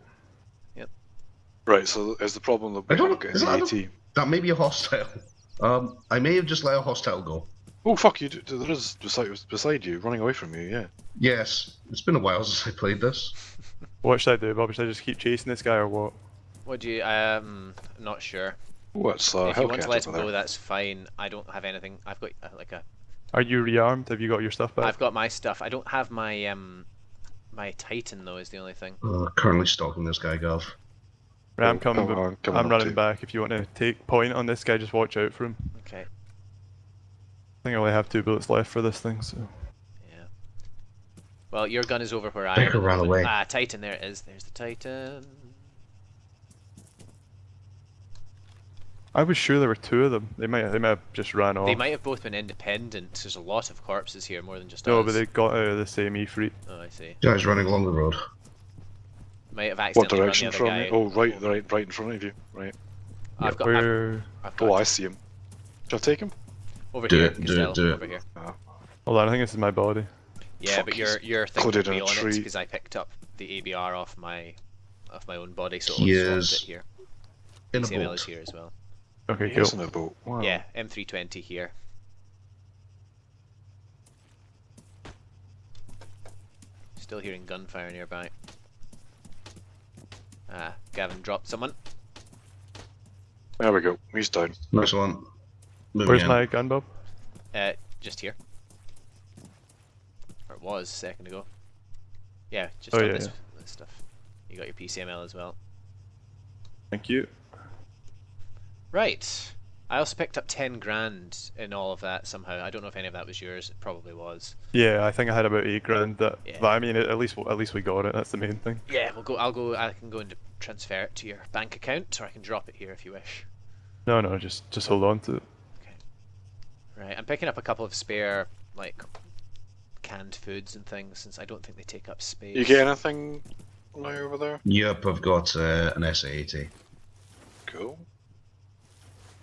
Right, so is the problem that I we don't don't know. get Is any that, AT? that may be a hostile. I may have just let a hostile go. Oh fuck you! There is beside you, running away from you. Yeah. Yes, it's been a while since I played this. What should I do, Bob? Should I just keep chasing this guy or what? What do you? Not sure. What's If you want Hellcat to let him over go, there? that's fine. I don't have anything. I've got like a. Are you rearmed? Have you got your stuff back? I've got my stuff. I don't have my my Titan though. Is the only thing. Currently stalking this guy, Gov. Right, I'm coming, Oh, but I'm coming I'm up running too. back. If you want to take point on this guy, just watch out for him. Okay. I think I only have 2 bullets left for this thing, so... Yeah. Well, your gun is over where I am. Baker at the ran moment. away. Ah, Titan. There it is. There's the Titan. I was sure there were 2 of them. They might have just ran off. They might have both been independent. There's a lot of corpses here, more than just No, us. but they got out of the same E-Fleet. Oh, I see. Guys running along the road. Might have What accidentally direction run the from other you? guy. Oh, right in front of you. Right. I've got. Where... I've got Oh, I see him. Shall I take him? over Do here. it, do it, Costello, do it. over here. Hold on, I think this is my body. Yeah, Fuck, but he's your thing included would be in a on it tree. because I picked up the ABR off my own body, so He it'll is swap it here. In a CML is boat. here as well. Okay, He cool. is in a boat. Wow. Yeah, M320 here. Still hearing gunfire nearby. Ah, Gavin dropped someone. There we go. He's down. Nice one. Moving Where's in. my gun, Bob? Just here. Or it was a second ago. Yeah, just Oh, on yeah, this stuff. You got your PCML as well. Thank you. Right. I also picked up 10 grand in all of that somehow. I don't know if any of that was yours. It probably was. Yeah, I think I had about 8 grand. That, Yeah. but I mean, at least we got it. That's the main thing. Yeah, we'll go. I can go and transfer it to your bank account, or I can drop it here if you wish. No, just hold on to it. Right. I'm picking up a couple of spare like canned foods and things since I don't think they take up space. You get anything now over there? Yep, I've got an SA-80. Cool.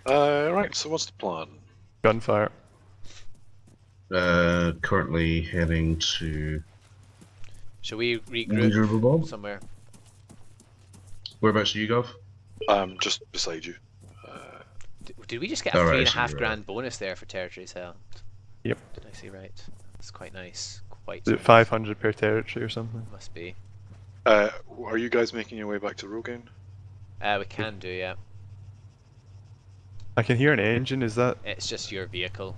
Right, so what's the plan? Gunfire. Currently heading to Shall we regroup Reservoir Bob. somewhere? Whereabouts are you, Gov? Just beside you. Did we just get a Alright, 3.5 so you're grand bonus there for territories held? Yep. Did I see right? That's quite nice. Quite. Is it 500 per territory or something? Must be. Are you guys making your way back to Rogaine? We can do, yeah. I can hear an engine. Is that... It's just your vehicle.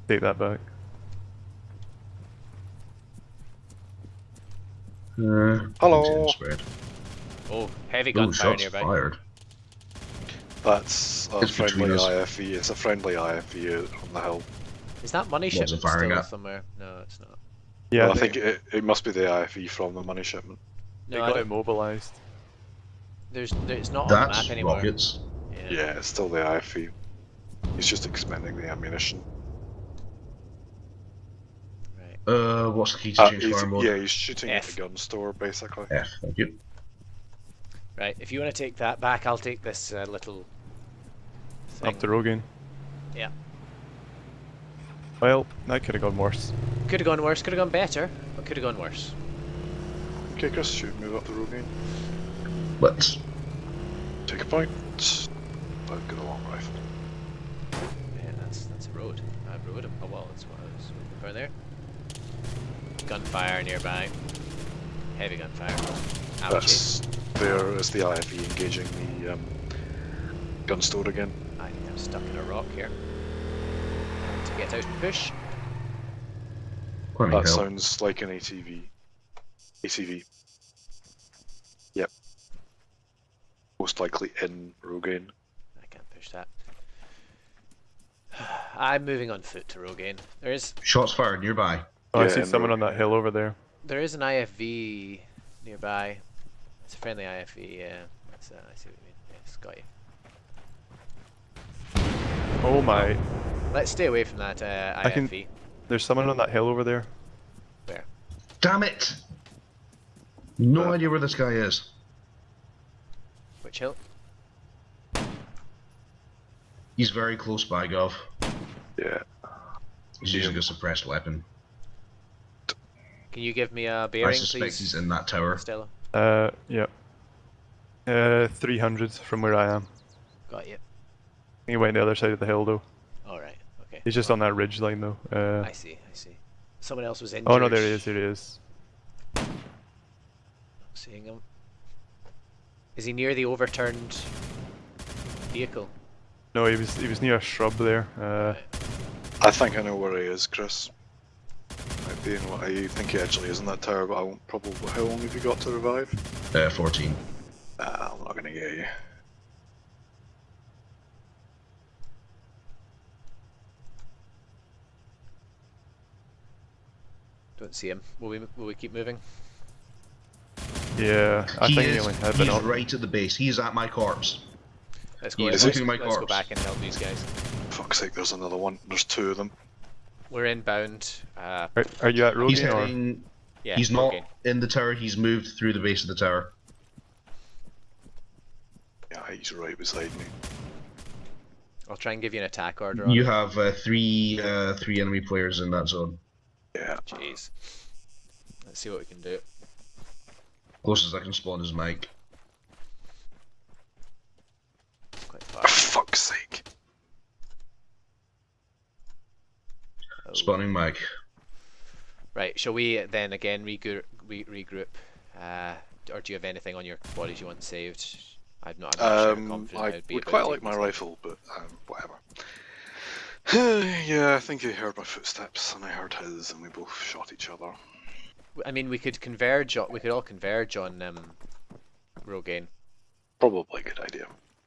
Take that back. Hello. Squared. Oh, heavy Ooh, gunfire shots nearby. fired. That's a It's friendly between us. IFE. It's a friendly IFE on the hill. Is that money What's it shipment firing still at? somewhere? No, it's not. Yeah, Well, I think it must be the IFE from the money shipment. they No, I got don't, immobilized. it's not on the That's map anymore. rockets. Yeah, it's still the IFE. He's just expending the ammunition. Right. What's the key to change He's, fire mode? yeah, he's shooting at F. the gun store, basically. F, thank you. Right. If you want to take that back, I'll take this little thing. Up to Rogaine. Yeah. Well, that could have gone worse. Could have gone worse. Could have gone better, but could have gone worse. Okay, Chris, should we move up the Rogaine? Let's. Take a point. I've got a long rifle. Yeah, that's a road. A road. Oh well, that's what I was looking for there. Gunfire nearby. Heavy gunfire. Ouchie. That's there is the IFE engaging the gun store again. I think I'm stuck in a rock here. To get out and push. Plenty That of help. sounds like an ATV. ATV. Yep. Most likely in Rogaine. I can't push that. I'm moving on foot to Rogaine. Shots fired nearby. Oh, I Yeah, see and someone Rogaine. on that hill over there. There is an IFV nearby. It's a friendly IFV, yeah. That's, I see what you mean. Yes, got you. Oh my. Let's stay away from that I can- IFV. There's someone on that hill over there. Where? Damn it! No idea where this guy is. Which hill? He's very close by, Gov. Yeah. He's using a suppressed weapon. Can you give me a I bearing, suspect please? he's in that tower. Costello? Yeah. 300 from where I am. Got you. He went the other side of the hill though. Alright, okay. He's just on that ridge line though. I see, I see. Someone else was injured. Oh no, there he is, there he is. Not seeing him. Is he near the overturned vehicle? No, he was near a shrub there. Right. I think I know where he is, Chris. I think he actually is in that tower, but I won't probably. How long have you got to revive? 14. I'm not gonna get you. Don't see him. Will we keep moving? Yeah, I think he only had He's been up. right at the base. He's at my corpse. Let's go. He is Let's, looking at my let's go corpse. back and help these guys. Fuck's sake, there's another one. There's two of them. We're inbound. Are you at He's Rogan or? heading. Yeah. He's not okay. in the tower. He's moved through the base of the tower. Yeah, he's right beside me. I'll try and give you an attack order. On You it. have three enemy players in that zone. Yeah. Jeez. Let's see what we can do. Closest I can spawn is Mike. Quite For far. fuck's sake. Oh. Spawning Mike. Right. Shall we then again regroup? Or do you have anything on your bodies you want saved? I'm not sure how confident I I'd be would about quite like taking my this. rifle, but whatever. Yeah, I think he heard my footsteps and I heard his, and we both shot each other. I mean, we could converge. We could all converge on Rogaine. Probably a good idea.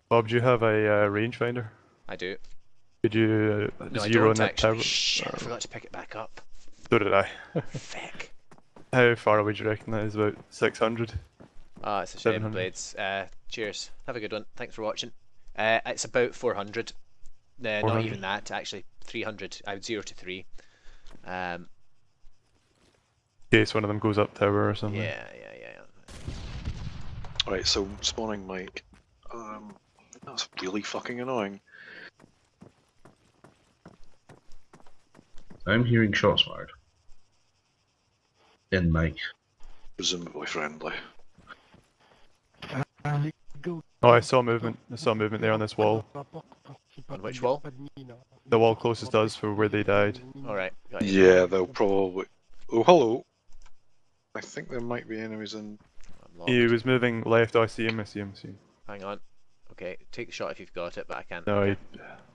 Bob, do you have a rangefinder? I do. Could you No, I zero don't in that actually. tower? Shit, I forgot to pick it back up. So did I. Feck. How far away do you reckon that is? About 600? Ah, it's a shame, 700. Blades. Cheers. Have a good one. Thanks for watching. It's about 400. Not 400. even that, actually. 300. I would 0 to 3. In case one of them goes up tower or something. Yeah. Right, so spawning Mike. That's really fucking annoying. I'm hearing shots fired. In Mike. Presumably friendly. Oh, I saw movement. I saw movement there on this wall. On which wall? The wall closest to us for where they died. Alright, got you. Yeah, they'll probably. Oh, hello. I think there might be enemies in. I'm locked. He was moving left. Oh, I see him. I see him. I see him. Hang on. Okay, take the shot if you've got it, but I can't. No, he,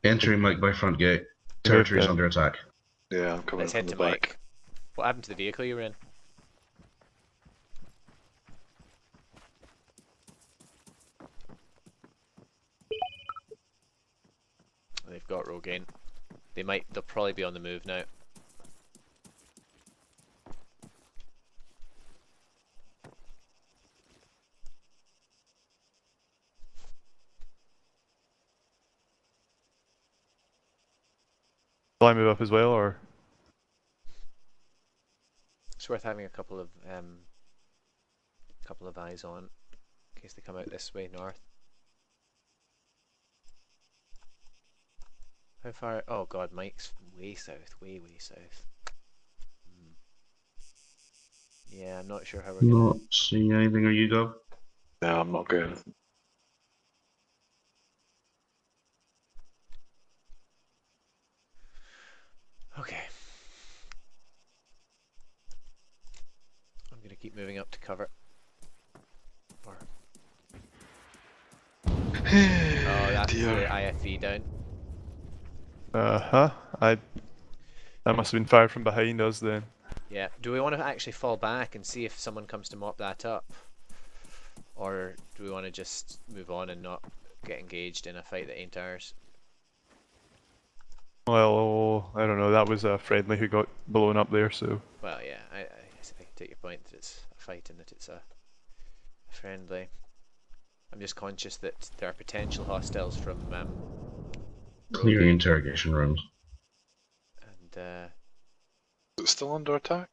Entering Mike by front gate. He Territory is moved in. under attack. Yeah, I'm coming Let's from head the to back. Mike. What happened to the vehicle you were in? They've got Rogaine. They'll probably be on the move now. Will I move up as well, or? It's worth having a couple of eyes on in case they come out this way north. How far? Oh god, Mike's way south, way south. Yeah, I'm not sure how we're gonna. Not seeing anything, are you, Gov? No, I'm not good. Okay. I'm gonna keep moving up to cover. Or... Oh, that's the Dear. IFV down. Huh? That must have been fired from behind us then. Yeah. Do we want to actually fall back and see if someone comes to mop that up? Or do we want to just move on and not get engaged in a fight that ain't ours? Well, I don't know. That was a friendly who got blown up there, so. Well, yeah, I take your point that it's a fight and that it's a friendly. I'm just conscious that there are potential hostiles from Clearing interrogation rooms. And Is it still under attack?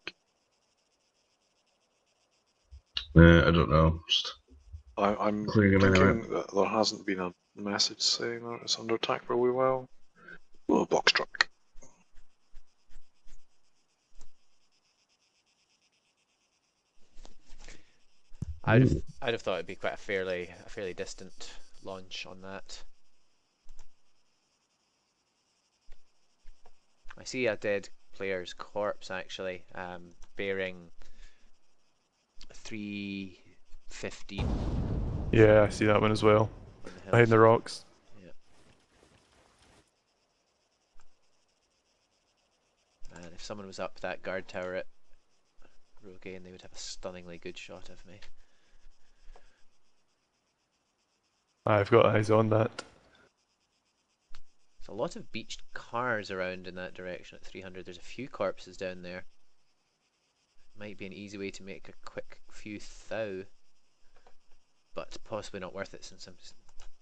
I don't know. Just I'm clearing them thinking anyway. that there hasn't been a message saying that it's under attack for a wee while. Oh, box truck. I'd have thought it'd be quite a fairly distant launch on that. I see a dead player's corpse actually, bearing 315 Yeah, I see that one as well. in the Behind the hills. rocks. And if someone was up that guard tower at Rogaine, they would have a stunningly good shot of me. I've got eyes on that. There's a lot of beached cars around in that direction at 300. There's a few corpses down there. Might be an easy way to make a quick few thou, but possibly not worth it since I'm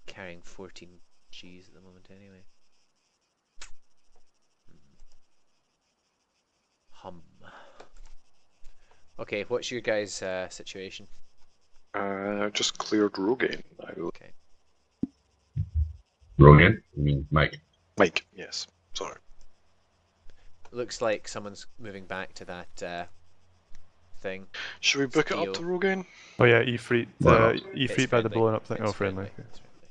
carrying 14 Gs at the moment anyway. Hum. Okay, what's your guys' situation? Just cleared Rogaine. Okay. Rogan? You mean Mike? Mike, yes. Sorry. Looks like someone's moving back to that thing. Should we book it up to Steel. Rogaine? Oh yeah, E-Fleet. Wow. It's E-Fleet by the friendly. blown up thing. It's Oh, friendly. friendly. It's friendly.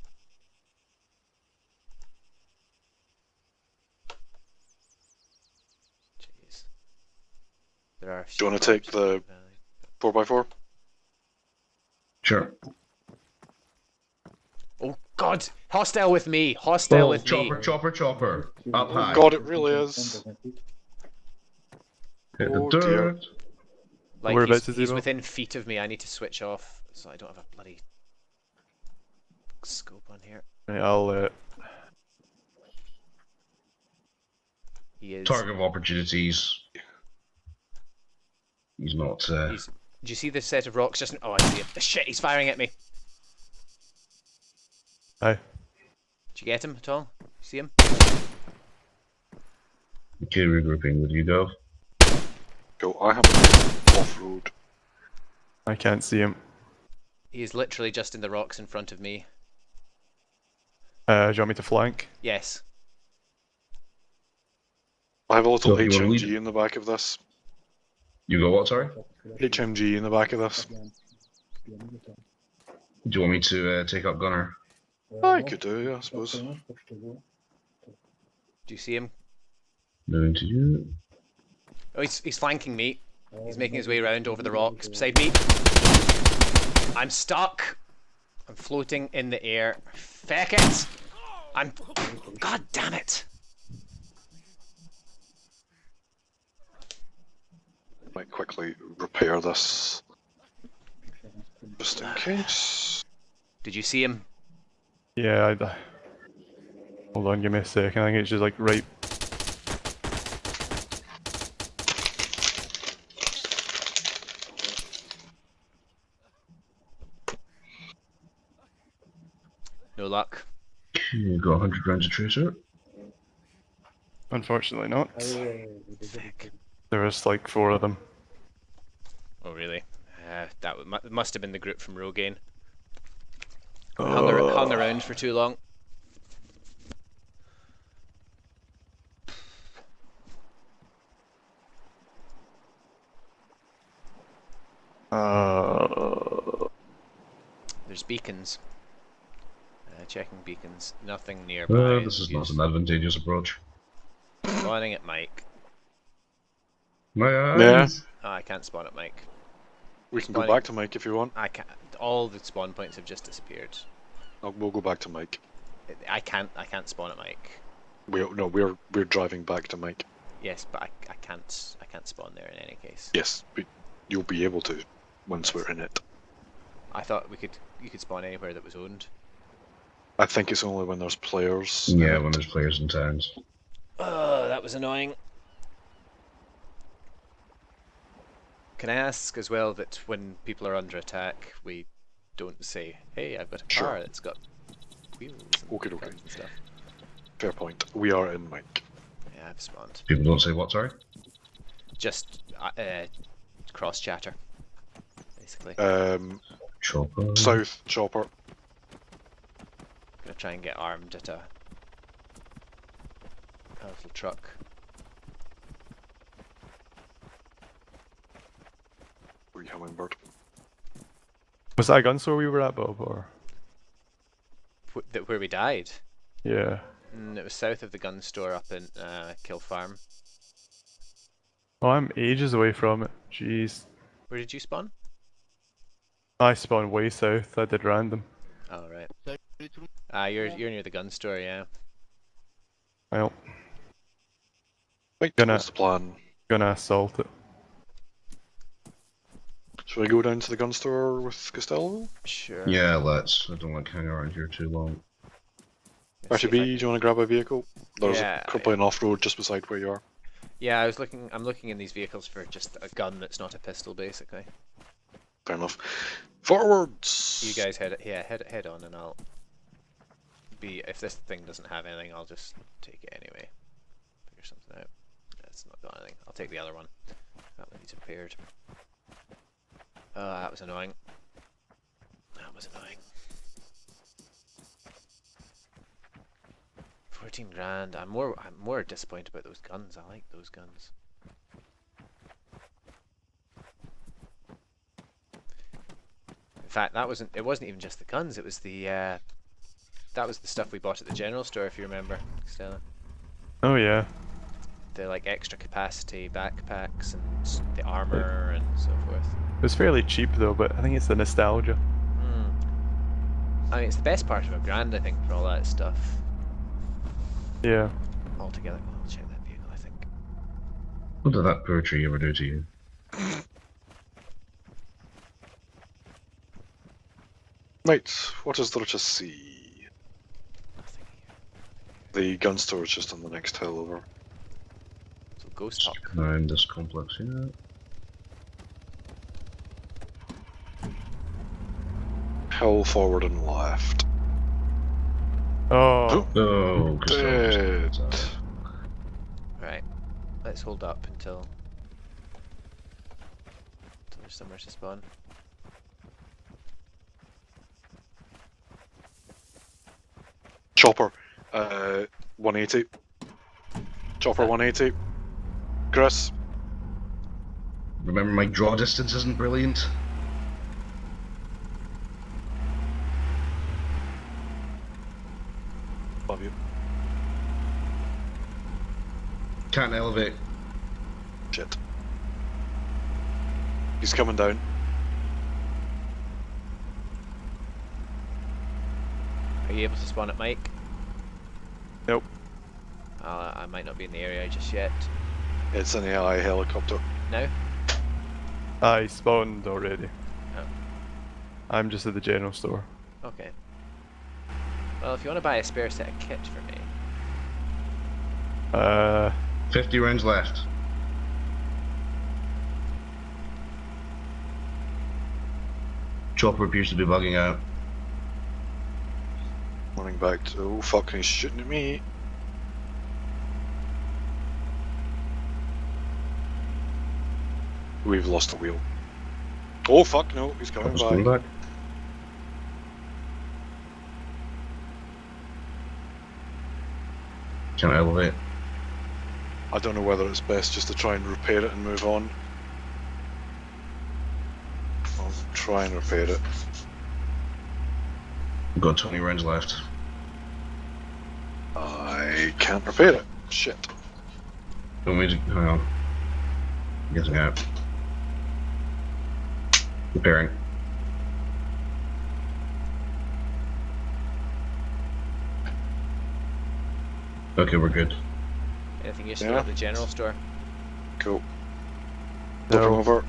Jeez. There are. Do you want to take the 4x4? Sure. Oh God! Hostile with me! Hostile with chopper, me! chopper. Up high. God, it really is. Hit the Oh, dear. dirt. Like Whereabouts he's is he, Will? within feet of me. I need to switch off so I don't have a bloody scope on here. Right, I'll He is. Target of opportunities. He's not. Do you see this set of rocks? Just oh, I see it. Shit! He's firing at me. Hi. Did you get him at all? See him? Okay, regrouping with you, Dove. Go, I have an off-road. I can't see him. He is literally just in the rocks in front of me. Do you want me to flank? Yes. I have a little So if you wanna HMG lead- in the back of this. You go what, sorry? HMG in the back of this. Do you want me to take up Gunner? I could do, yeah, I suppose. Do you see him? Moving to you. Oh, he's flanking me. He's making his way around over the rocks beside me. I'm stuck. I'm floating in the air. Feck it! I'm. God damn it! Might quickly repair this. Just in case. Did you see him? Yeah, hold on, give me a second. I think it's just like right. No luck. You got 100 rounds of tracer. Unfortunately not. Feck. There was like 4 of them. Oh really? Must have been the group from Rogaine. Hung around for too long. There's beacons. Checking beacons. Nothing nearby. This is not an advantageous approach. Spawning at Mike. My Yeah. eyes. Oh, I can't spawn at Mike. We can go Spawning. back to Mike if you want. I can't. All the spawn points have just disappeared. We'll go back to Mike. I can't spawn at Mike. We're driving back to Mike. Yes, but I can't spawn there in any case. Yes, but you'll be able to once we're in it. I thought you could spawn anywhere that was owned. I think it's only when there's players. Yeah, when there's players in towns. Oh, that was annoying. Can I ask as well that when people are under attack, we don't say, "Hey, I've got a car Sure. that's got wheels and Okay. guns and stuff." Fair point. We are in Mike. Yeah, I've spawned. People don't say what, sorry? Just cross chatter, basically. Chopper. South, chopper. Gonna try and get armed at a little truck. Wee hummingbird. Was that a gun store we were at, Bob? Or Where we died. yeah. It was south of the gun store up in Kill Farm. Oh, I'm ages away from it. Jeez. Where did you spawn? I spawned way south. I did random. Oh right. Salut tout le You're near the gun store, yeah. Well, Right, Gonna- what's the plan? gonna assault it. Should we go down to the gun store with Costello? Sure. Yeah, let's. I don't like hanging around here too long. Let's see if RTB, I do you want to grab a vehicle? There's Yeah, a couple in off-road just beside where you are. Yeah, I'm looking in these vehicles for just a gun that's not a pistol, basically. Fair enough. Forwards! You guys head on, and I'll be. If this thing doesn't have anything, I'll just take it anyway. Figure something out. It's not got anything. I'll take the other one. That one disappeared. Oh, that was annoying. That was annoying. 14 grand. I'm more disappointed about those guns. I like those guns. In fact, it wasn't even just the guns. It was the that was the stuff we bought at the general store, if you remember, Stella. Oh yeah. The like extra capacity backpacks and the armor and so forth. It was fairly cheap though, but I think it's the nostalgia. I mean, it's the best part of $1,000, I think, for all that stuff Yeah. altogether. Well, I'll check that vehicle, I think. What did that poor tree ever do to you? Right, what is there to see? Nothing here. The gun store is just on the next hill over. So ghost talk. Around this complex here. Hill forward and left. Oh. Oh, Dead. Right. Let's hold up until there's somewhere to spawn. Chopper, 180. Chopper 180. Chris, Remember, my draw distance isn't brilliant. love you. Can't elevate. Shit. He's coming down. Are you able to spawn at Mike? Nope. I might not be in the area just yet. It's an AI helicopter. No? I spawned already. Oh. I'm just at the general store. Okay. Well, if you want to buy a spare set of kit for me. 50 rounds left. Chopper appears to be bugging out. Running back to. Oh fuck, he's shooting at me. We've lost the wheel. Oh fuck, no, he's coming Chopper's coming back. back. Can't elevate. I don't know whether it's best just to try and repair it and move on. I'll try and repair it. We've got 20 rounds left. I can't repair it. Shit. Don't need to. Hang on. Getting out. Repairing. Okay, we're good. Anything useful Yeah. at the general store? Cool. No. Looking over.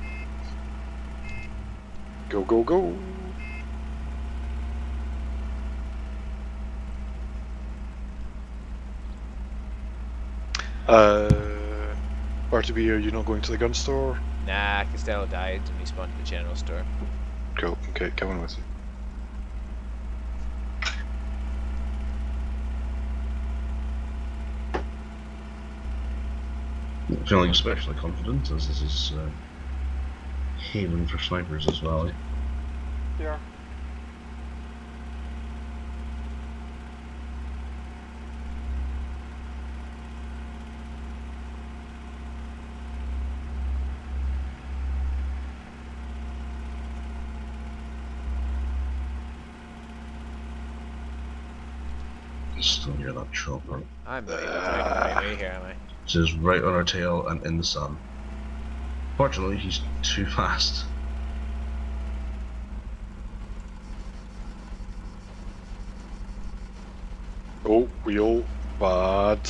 Go, go, go. RTB, are you not going to the gun store? Nah, Costello died and we spawned at the general store. Cool, okay, coming with you. Feeling especially confident as this is haven for snipers as well. Eh? Yeah. Still near that chopper. I'm not even driving the right way here, am I? This is right on our tail and in the sun. Fortunately, he's too fast. Oh, wheel. Bad.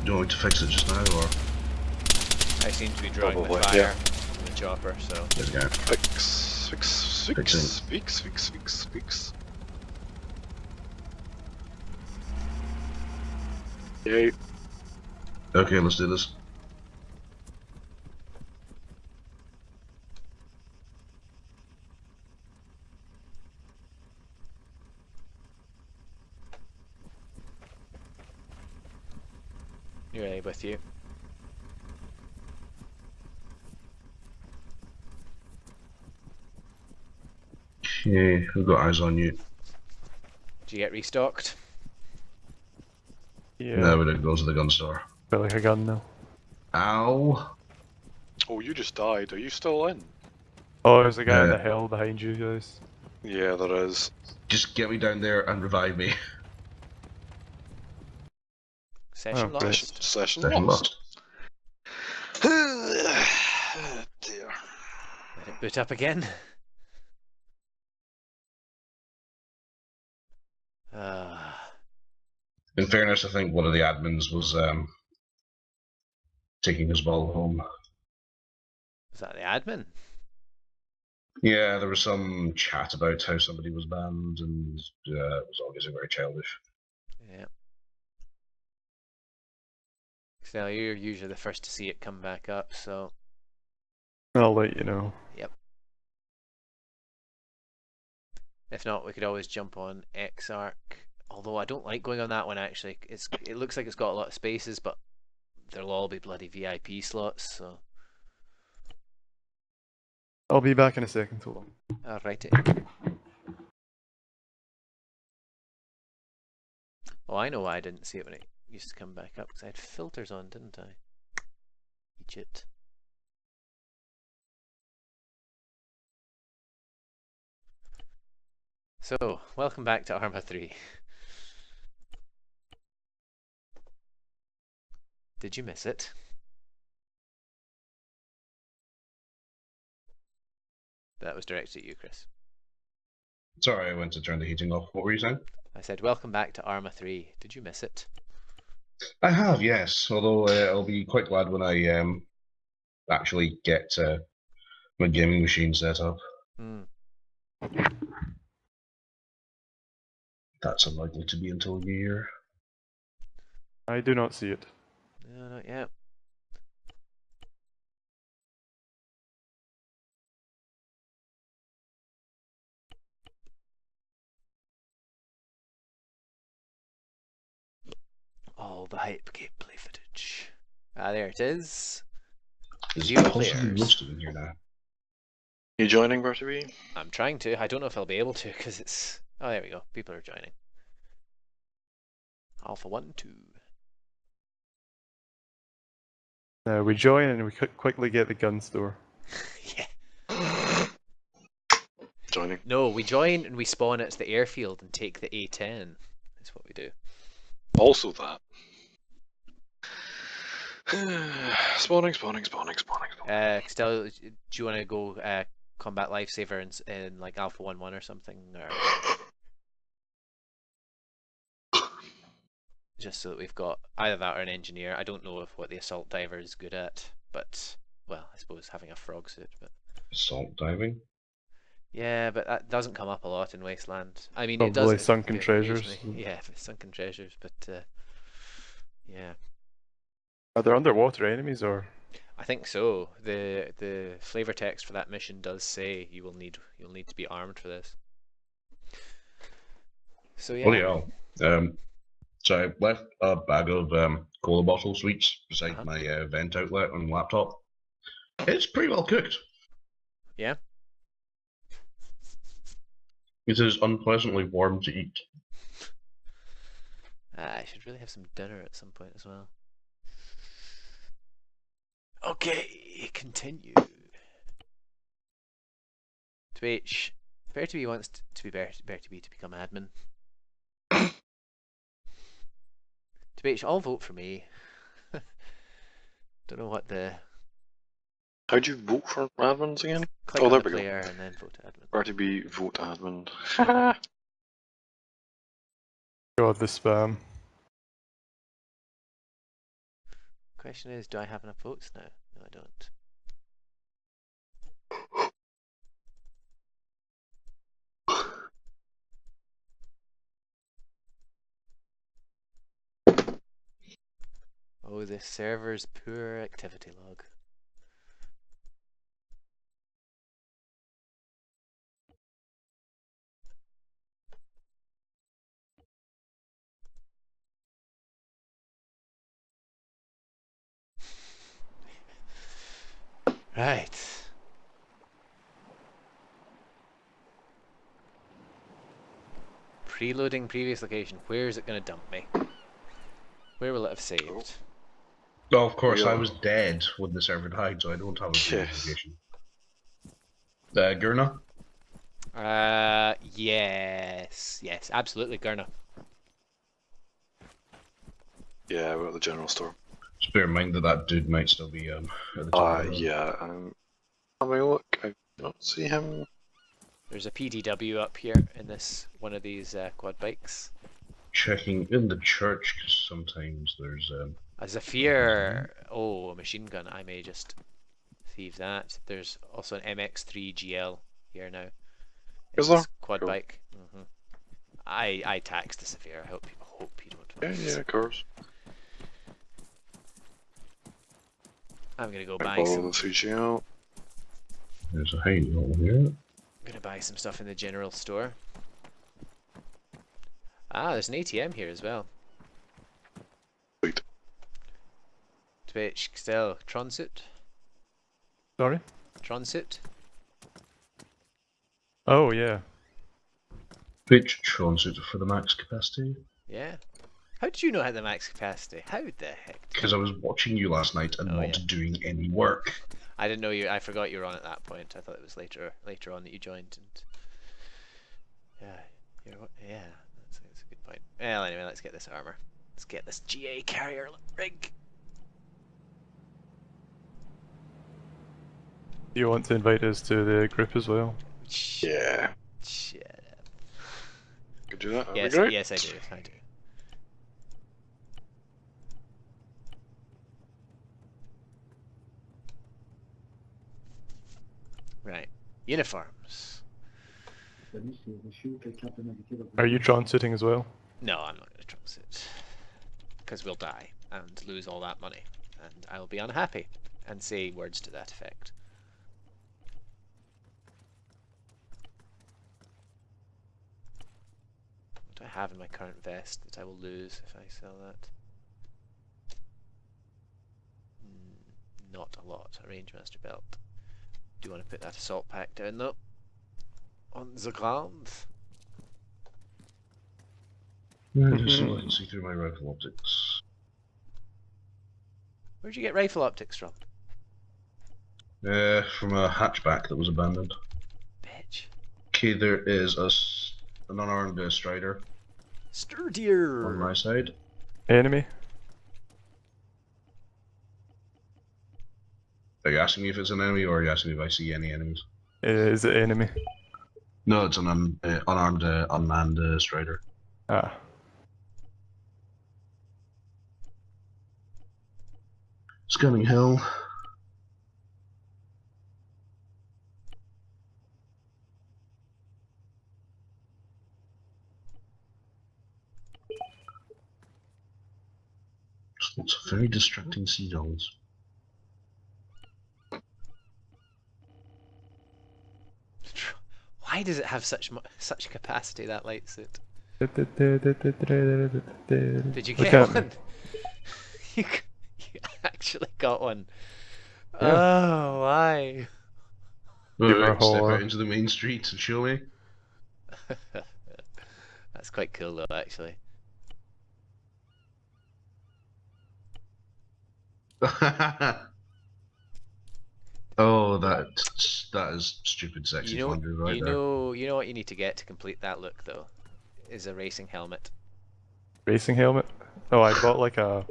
Do you want me to fix it just now, or? I seem to be drawing Probably, the fire yeah. from the chopper, so There we go. Fix. Yay. Okay, let's do this. you're really with you. Okay, we've got eyes on you. Did you get restocked? Yeah. Now we don't go to the gun store. Feel like a gun now. Ow! Oh, you just died. Are you still in? Oh, there's a guy on Yeah. the hill behind you guys. Yeah, there is. Just get me down there and revive me. Session Oh, great. lost. Session Session lost. lost. Oh, dear. Let it boot up again. In fairness, I think one of the admins was taking his ball home. Was that the admin? Yeah, there was some chat about how somebody was banned, and it was obviously very childish. Yeah. So you're usually the first to see it come back up, so I'll let you know. if not, we could always jump on Xarc. Although I don't like going on that one actually. It looks like it's got a lot of spaces, but there'll all be bloody VIP slots. So I'll be back in a second. Hold on. alrighty. Oh, I know why I didn't see it when it used to come back up, because I had filters on, didn't I? Egypt. So, welcome back to Arma 3. Did you miss it? That was directed at you, Chris. Sorry, I went to turn the heating off. What were you saying? I said, welcome back to Arma 3. Did you miss it? I have, yes. Although I'll be quite glad when I actually get my gaming machine set up. Hmm. That's unlikely to be until New Year. I do not see it. No, not yet. All the hype gameplay footage. Ah, there it is. Is Zero it possibly players. roasted in here now? You joining, bertieb? I'm trying to. I don't know if I'll be able to because it's. Oh, there we go. People are joining. Alpha 1, 2. We join and we quickly get the gun store. Yeah. Joining. No, we join and we spawn at the airfield and take the A10. That's what we do. Also that. Spawning. Costello, do you want to go combat lifesaver in like Alpha 1-1 or something? Or just so that we've got either that or an engineer. I don't know if what the assault diver is good at, but well, I suppose having a frog suit. But Assault diving? yeah, but that doesn't come up a lot in Wasteland. I mean, it Probably does sunken treasures. occasionally. Yeah, sunken treasures, but yeah. Are there underwater enemies or? I think so. The flavor text for that mission does say you'll need to be armed for this. So yeah. Bloody hell. So I left a bag of cola bottle sweets beside my vent outlet on laptop. It's pretty well cooked. Yeah. It is unpleasantly warm to eat. I should really have some dinner at some point as well. Okay, continue. Twitch. Bertieb wants to be Bertieb to become admin. Twitch, I'll vote for me. Don't know what the. How'd you vote for admins again? Click Oh, on there the we go. player and then vote to admin. RTB vote admin. God, the spam. Question is, do I have enough votes now? No, I don't. Oh, the server's poor activity log. Right. Preloading previous location. Where is it going to dump me? Where will it have saved? Well, of course, Yeah. I was dead when the server died, so I don't have a Yes. notification. Gurna? Yes, absolutely, Gurna. Yeah, we're at the general store. Just bear in mind that dude might still be at the top. Yeah, having a look, I don't see him. There's a PDW up here in this one of these quad bikes. Checking in the church, because sometimes there's A Zafir, oh, a machine gun. I may just thieve that. There's also an MX3 GL here now. Is It's there? this quad Cool. bike. I taxed the Zafir. I hope you don't. Yeah, of course. I'm gonna go I buy follow some. the CGL. there's a hidey hole here. I'm gonna buy some stuff in the general store. Ah, there's an ATM here as well. Sweet. Twitch, Costello, Tronsuit, Sorry? Tronsuit. Oh, yeah. Which transit for the max capacity? Yeah. How did you know I had the max capacity? How the heck? Because I was watching you last night and Oh, not yeah. doing any work. I didn't know you. I forgot you were on at that point. I thought it was later on that you joined. And yeah, that's a good point. Well, anyway, let's get this armor. Let's get this GA carrier rig. Do you want to invite us to the group as well? Yeah. Shut up. Could do that. That'd Yes, be great. yes, I do. Right. Uniforms. Are you transiting as well? No, I'm not going to transit. Because we'll die and lose all that money. And I will be unhappy and say words to that effect. What do I have in my current vest that I will lose if I sell that? Not a lot. A Rangemaster belt. Do you want to put that assault pack down though? On the ground? Just so I can see through my rifle optics. Where'd you get rifle optics from? From a hatchback that was abandoned. Bitch. Okay, there is an unarmed strider Sturdier! on my side. Enemy? Are you asking me if it's an enemy, or are you asking me if I see any enemies? Is it enemy? No, it's an unarmed, unmanned strider. Ah. Scanning hill. It's very distracting seagulls. Why does it have such capacity, that light suit? Did you Look get at me. one? you actually got one. Yeah. Oh, why? Give her a Step whore. out into the main street and show me. That's quite cool though, actually. Oh, that is stupid sexy You know, flandery right you there. know what you need to get to complete that look though, is a racing helmet. Racing helmet? Oh, I got like a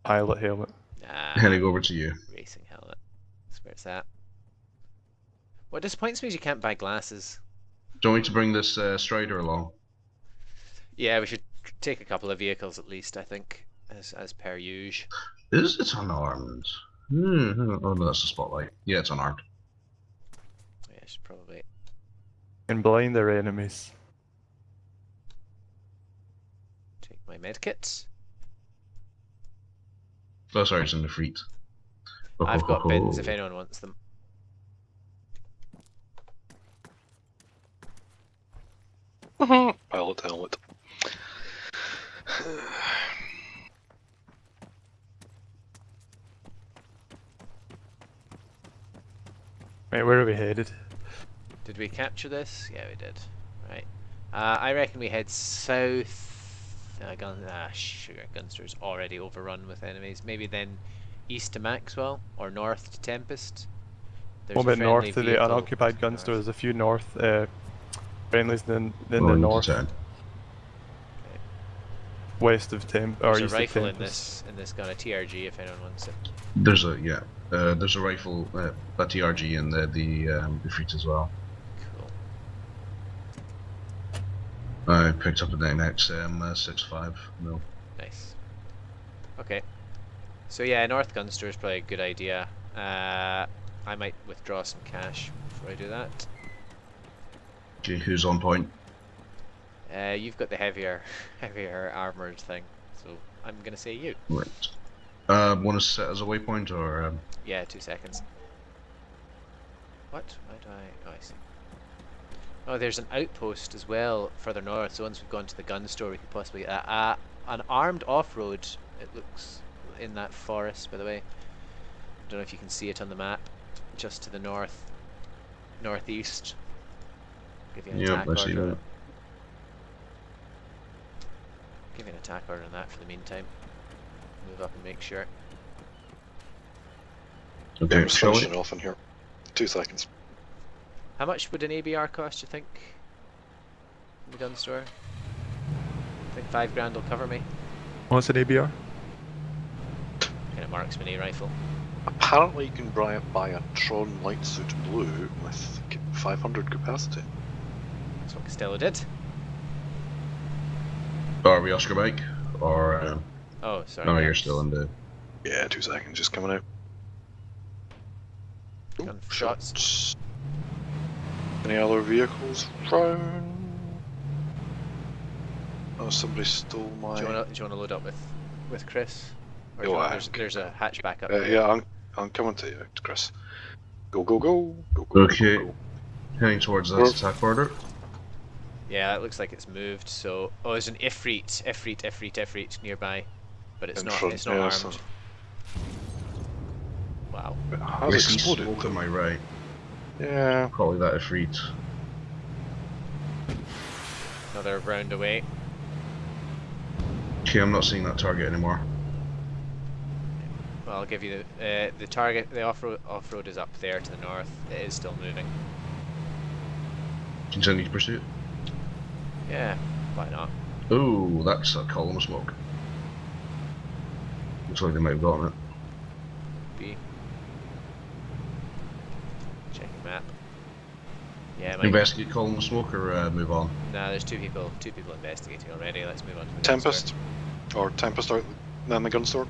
pilot helmet. Nah, Heading over to you. racing helmet. That's where it's at. What disappoints me is you can't buy glasses. Do you want me to bring this Strider along? Yeah, we should take a couple of vehicles at least, I think, as per usual. Is it unarmed? Oh no, that's a spotlight. Yeah, it's unarmed. Yeah, I should probably. And blind their enemies. Take my medkits. Oh, sorry, it's in the fleet. Oh, I've got bins if oh. anyone wants them. Pilot helmet. Right, where are we headed? Did we capture this? Yeah, we did. Right. I reckon we head south. Sugar Gunster's already overrun with enemies. Maybe then east to Maxwell or north to Tempest. There's What a about friendly north to the vehicle unoccupied to the gun north. store? There's a few north friendlies in the Oh, north, into town. west of Temp or There's a east rifle of in Tempest. this gun, a TRG if anyone wants it. There's a there's a rifle, a TRG in the fleet as well. Cool. I picked up an NX-65 mil. Nice. Okay. So yeah, North Gun Store is probably a good idea. I might withdraw some cash before I do that. Okay, who's on point? You've got the heavier armored thing, so I'm gonna say you. Right. Want to set as a waypoint or? Yeah, 2 seconds. What? Why do I? Oh, I see. Oh, there's an outpost as well further north. So once we've gone to the gun store, we could possibly an armed off-road. It looks in that forest, by the way. I don't know if you can see it on the map, just to the northeast. Give you an Yeah, attack I see order. that. Give you an attack order on that for the meantime. Move up and make sure. Okay, I'm shall we? finishing off in here. 2 seconds. How much would an ABR cost, you think? In the gun store? I think 5 grand will cover me. What's an ABR? Kind of marksman rifle. Apparently you can buy a Tron light suit blue with 500 capacity. That's what Costello did. Are we Oscar bike or? Oh, sorry. No, yeah. you're still in the. Yeah, 2 seconds, just coming out. Ooh, Gunshots. Any other vehicles round? Oh, somebody stole my. Do you want to load up with Chris? Or do Oh, you want- I- there's a hatchback up there. Yeah, I'm coming to you, Chris. Go, go, go, go, go. Okay. Go, go. Heading towards that Where- attack order. Yeah, it looks like it's moved. So, oh, there's an Ifrit nearby, but it's In not. front, It's not yeah, armed. so- Wow. It I has see exploded. smoke on my right. Yeah. Probably that Ifrit. Another round away. Okay, I'm not seeing that target anymore. Well, I'll give you the target. The off-road is up there to the north. It is still moving. Continue to pursue. Yeah, why not? Oh, that's a column of smoke. Looks like they might have gotten it. B. Checking map. Yeah, it might. Investigate column of smoke or move on? Nah, there's two people investigating already. Let's move on to the Tempest. Or Tempest out in the gun store.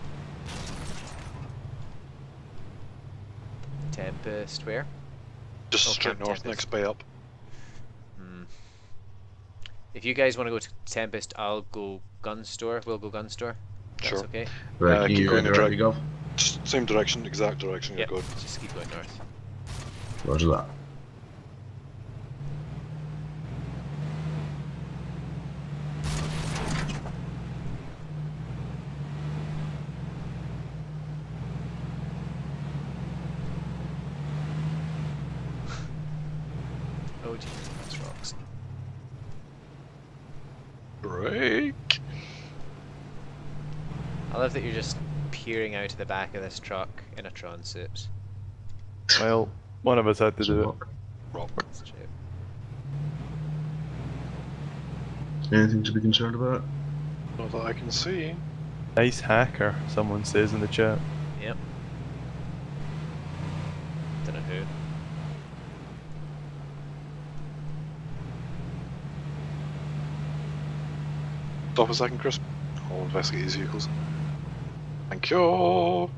Tempest, where? Just Oh, straight Camp north, Tempest. next bay up. Hmm. If you guys want to go to Tempest, I'll go gun store. We'll go gun store. That's Sure. okay. Right, keep you going the direct direct- you go. Just same direction, exact direction Yep, you're going. just keep going north. Roger that. Oh geez, that's rocks. Break. I love that you're just peering out of the back of this truck in a Tron suit. Well, one of us had to So do it. look, Rock. That's true. anything to be concerned about? Not that I can see. Nice hacker, someone says in the chat. Yep. Don't know who. Stop a second, Chris. I'll investigate these vehicles. Thank you.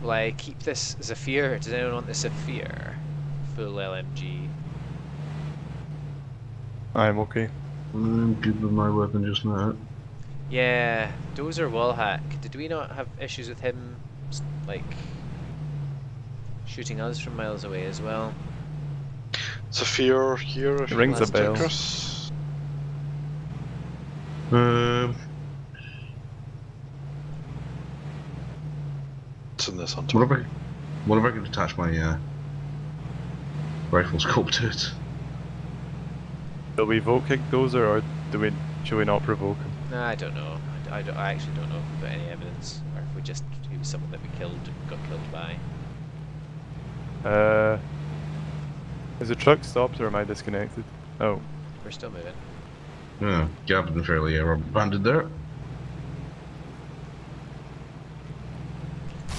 Will I keep this Zephyr? Does anyone want the Zephyr? Full LMG. I'm okay. I'm good with my weapon just now. Yeah, Dozer Wallhack. Did we not have issues with him, like, shooting us from miles away as well? Zephyr here. If It rings you a bell. Chris. It's in this hunter. What if I could attach my rifle scope to it? Will we vote kick Dozer or should we not provoke him? Nah, I don't know. I actually don't know if we've got any evidence, or if he was someone that we got killed by. Is the truck stopped or am I disconnected? Oh. We're still moving. Yeah, Gav's been fairly rubber-banded there.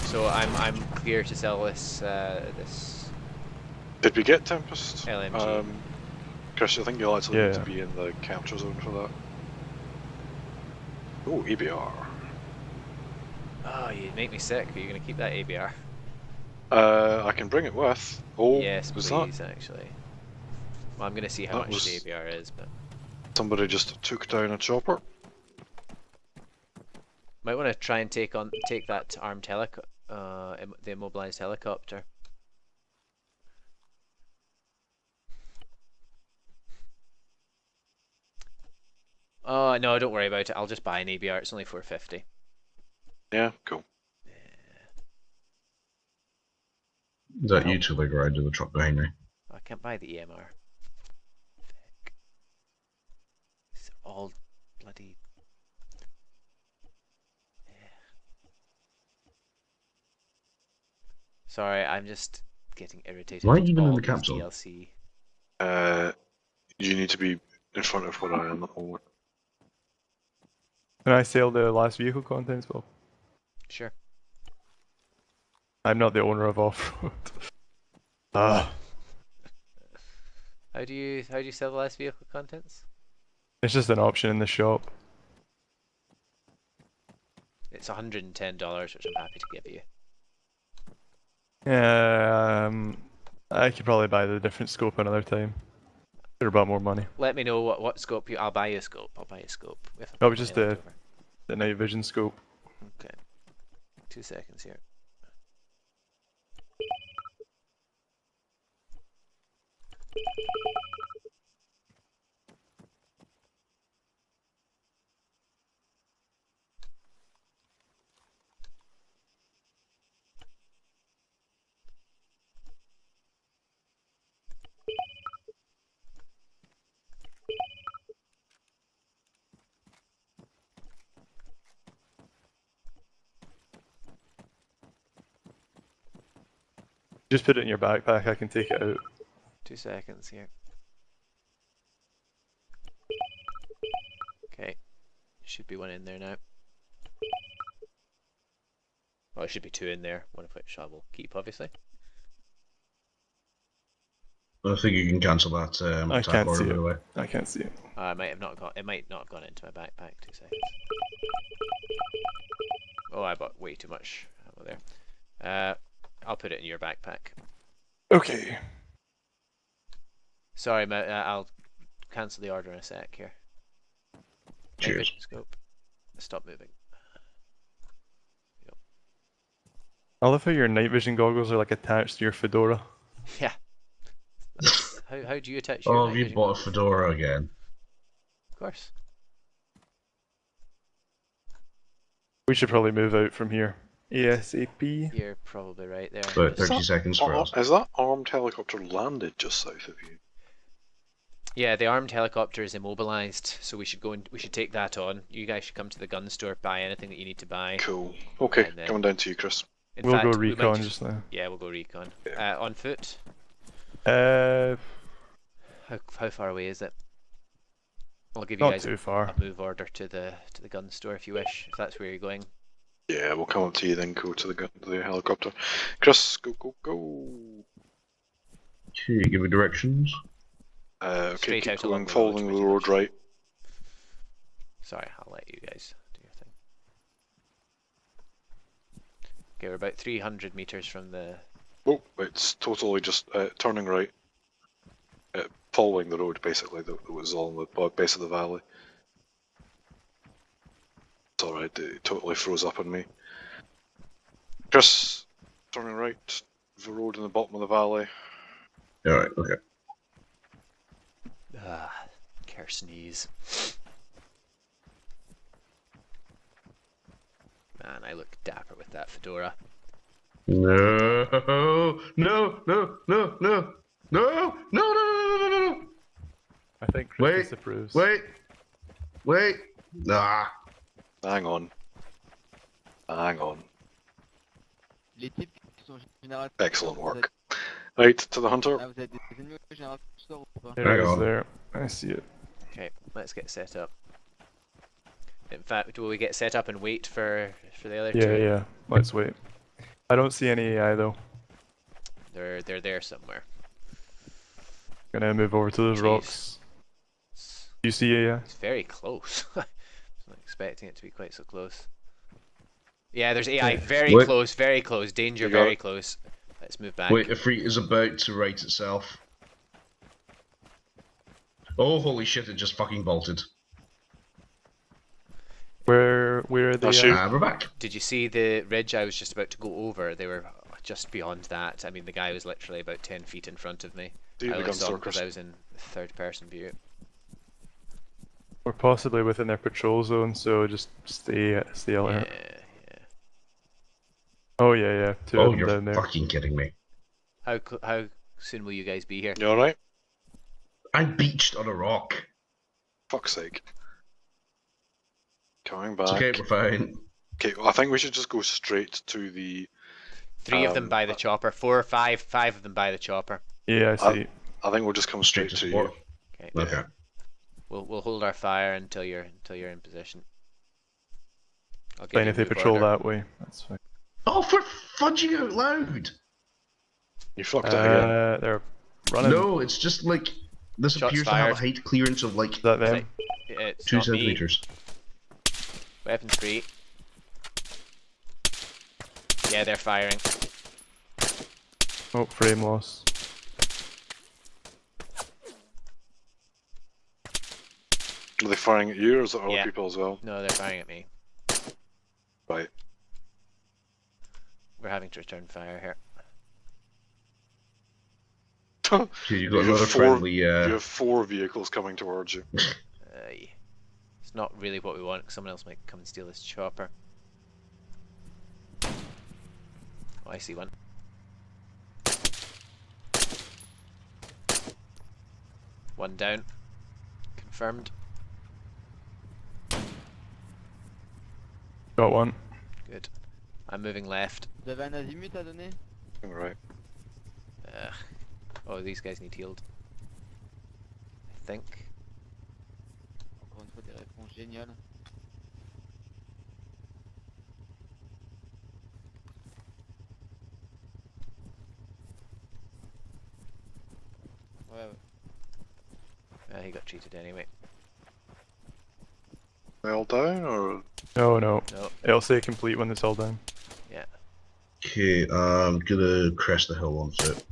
So I'm clear to sell this this Did we get Tempest? LMG. Chris, I think you'll actually need to Yeah. be in the capture zone for that. Oh, EBR. Oh, you make me sick. Are you gonna keep that ABR? I can bring it with. Oh, Yes, was please. Actually. Well, I'm gonna see how That much the was- ABR is, but that somebody just took down a chopper? might want to try and take that armed the immobilized helicopter. Oh no, don't worry about it. I'll just buy an ABR. It's only 450. Yeah, cool. Is that you to the garage of the truck behind me? I can't buy the EMR. Fuck. It's all bloody. Sorry, I'm just getting irritated. Why with even in all the these capsule? DLC. You need to be in front of what I am at the moment. Can I sell the last vehicle contents, Bob? Sure. I'm not the owner of off-road. How do you sell the last vehicle contents? It's just an option in the shop. It's $110, which I'm happy to give you. I could probably buy the different scope another time. They're about more money. Let me know what scope you. I'll buy you a scope. I'll buy you a scope. If I've Oh, got it's just money the left over. night vision scope. Okay. 2 seconds here. Just put it in your backpack, I can take it out. 2 seconds here. Okay. Should be one in there now. Well, there should be 2 in there, one of which I will keep, obviously. I think you can cancel that I attack can't order, see by the way. it. I can't see it. I might have not got. It might not have gone into my backpack. 2 seconds. Oh, I bought way too much ammo there. I'll put it in your backpack. Okay. Sorry, I'll cancel the order in a sec here. Night Cheers. vision scope. Stop moving. I love how your night vision goggles are like attached to your fedora. Yeah. How do you attach your Oh, night have you vision bought a goggles? fedora again? Of course. We should probably move out from here. ASAP. You're probably right there. About Just- 30 seconds for us. Is that armed helicopter landed just south of you? Yeah, the armed helicopter is immobilized, so we should go and we should take that on. You guys should come to the gun store, buy anything that you need to buy. Cool. Okay, And then- coming down to you, Chris. In We'll fact, go we might recon just now. Yeah, we'll go recon. Yeah. On foot. Uh, How far away is it? I'll give you not guys too a far. move order to the gun store if you wish, if that's where you're going. Yeah, we'll come up to you then. Go to the helicopter. Chris, go go go. Okay, give me directions. Okay, Straight keep out along going, the road, following the pretty road much. right. Sorry, I'll let you guys do your thing. Okay, we're about 300 meters from the. Oh, it's totally just turning right. Following the road, basically, that was on the base of the valley. It's alright, it totally froze up on me. Chris, turning right, the road in the bottom of the valley. Alright, okay. Care sneeze. Man, I look dapper with that fedora. No, no, no, no, no, no, no, no, no, no. I think Chris Wait, disapproves. Wait. Nah. Hang on. Les types qui sont généralement... Excellent work. Right, to the hunter. Ah, vous avez des ennemis au général ou pas? There Hang it is on. there. I see it. Okay, let's get set up. In fact, will we get set up and wait for the other two? Yeah. Let's wait. I don't see any AI though. They're there somewhere. Gonna move over to those Jeez. rocks. It's, Do you see AI? it's very close. I was not expecting it to be quite so close. Yeah, there's AI very Wait. close, very close. Danger You got very it. close. Let's move back. Wait, Ifrit is about to right itself. Oh, holy shit, it just fucking bolted. Where are they? I'll shoot. At? We're back. Did you see the ridge I was just about to go over? They were just beyond that. I mean, the guy was literally about 10 feet in front of me. Do I the only gun saw store, him because Chris. I was in third person view. We're possibly within their patrol zone, so just stay Yeah, alert. yeah. Oh yeah. Two Oh, of them you're down there. fucking kidding me. How soon will you guys be here? You alright? I'm beached on a rock. Fuck's sake. Coming It's back. okay, we're fine. Okay, well, I think we should just go straight to the... 3 of them by the uh, chopper. 4 or 5. 5 of them by the chopper. Yeah, I see. I think we'll just come straight to you. support. Okay. Okay. We'll hold our fire until you're in position. I'll give Fine you if they move patrol order. that way. That's fine. Oh, for fudging out loud! You fucked it again. They're running. No, it's just like this Shots appears to have a fired. height clearance of like Is that them? Like, it's 2 not me. centimeters. Weapon 3. Yeah, they're firing. Oh, frame loss. Are they firing at you or is it other Yeah. people as well? No, they're firing at me. Right. We're having to return fire here. So you've got You have another four- friendly. You have 4 vehicles coming towards you. It's not really what we want, 'cause someone else might come and steal this chopper. Oh, I see one. One down. Confirmed. Got one. Good. I'm moving left. Vous avez un azimut à donner? Right. Oh, these guys need healed. I think. Encore une fois des réponses géniales. Ouais. He got cheated anyway. They all down or? No. No. It'll say complete when it's all done. Yeah. Okay, I'm gonna crest the hill on foot.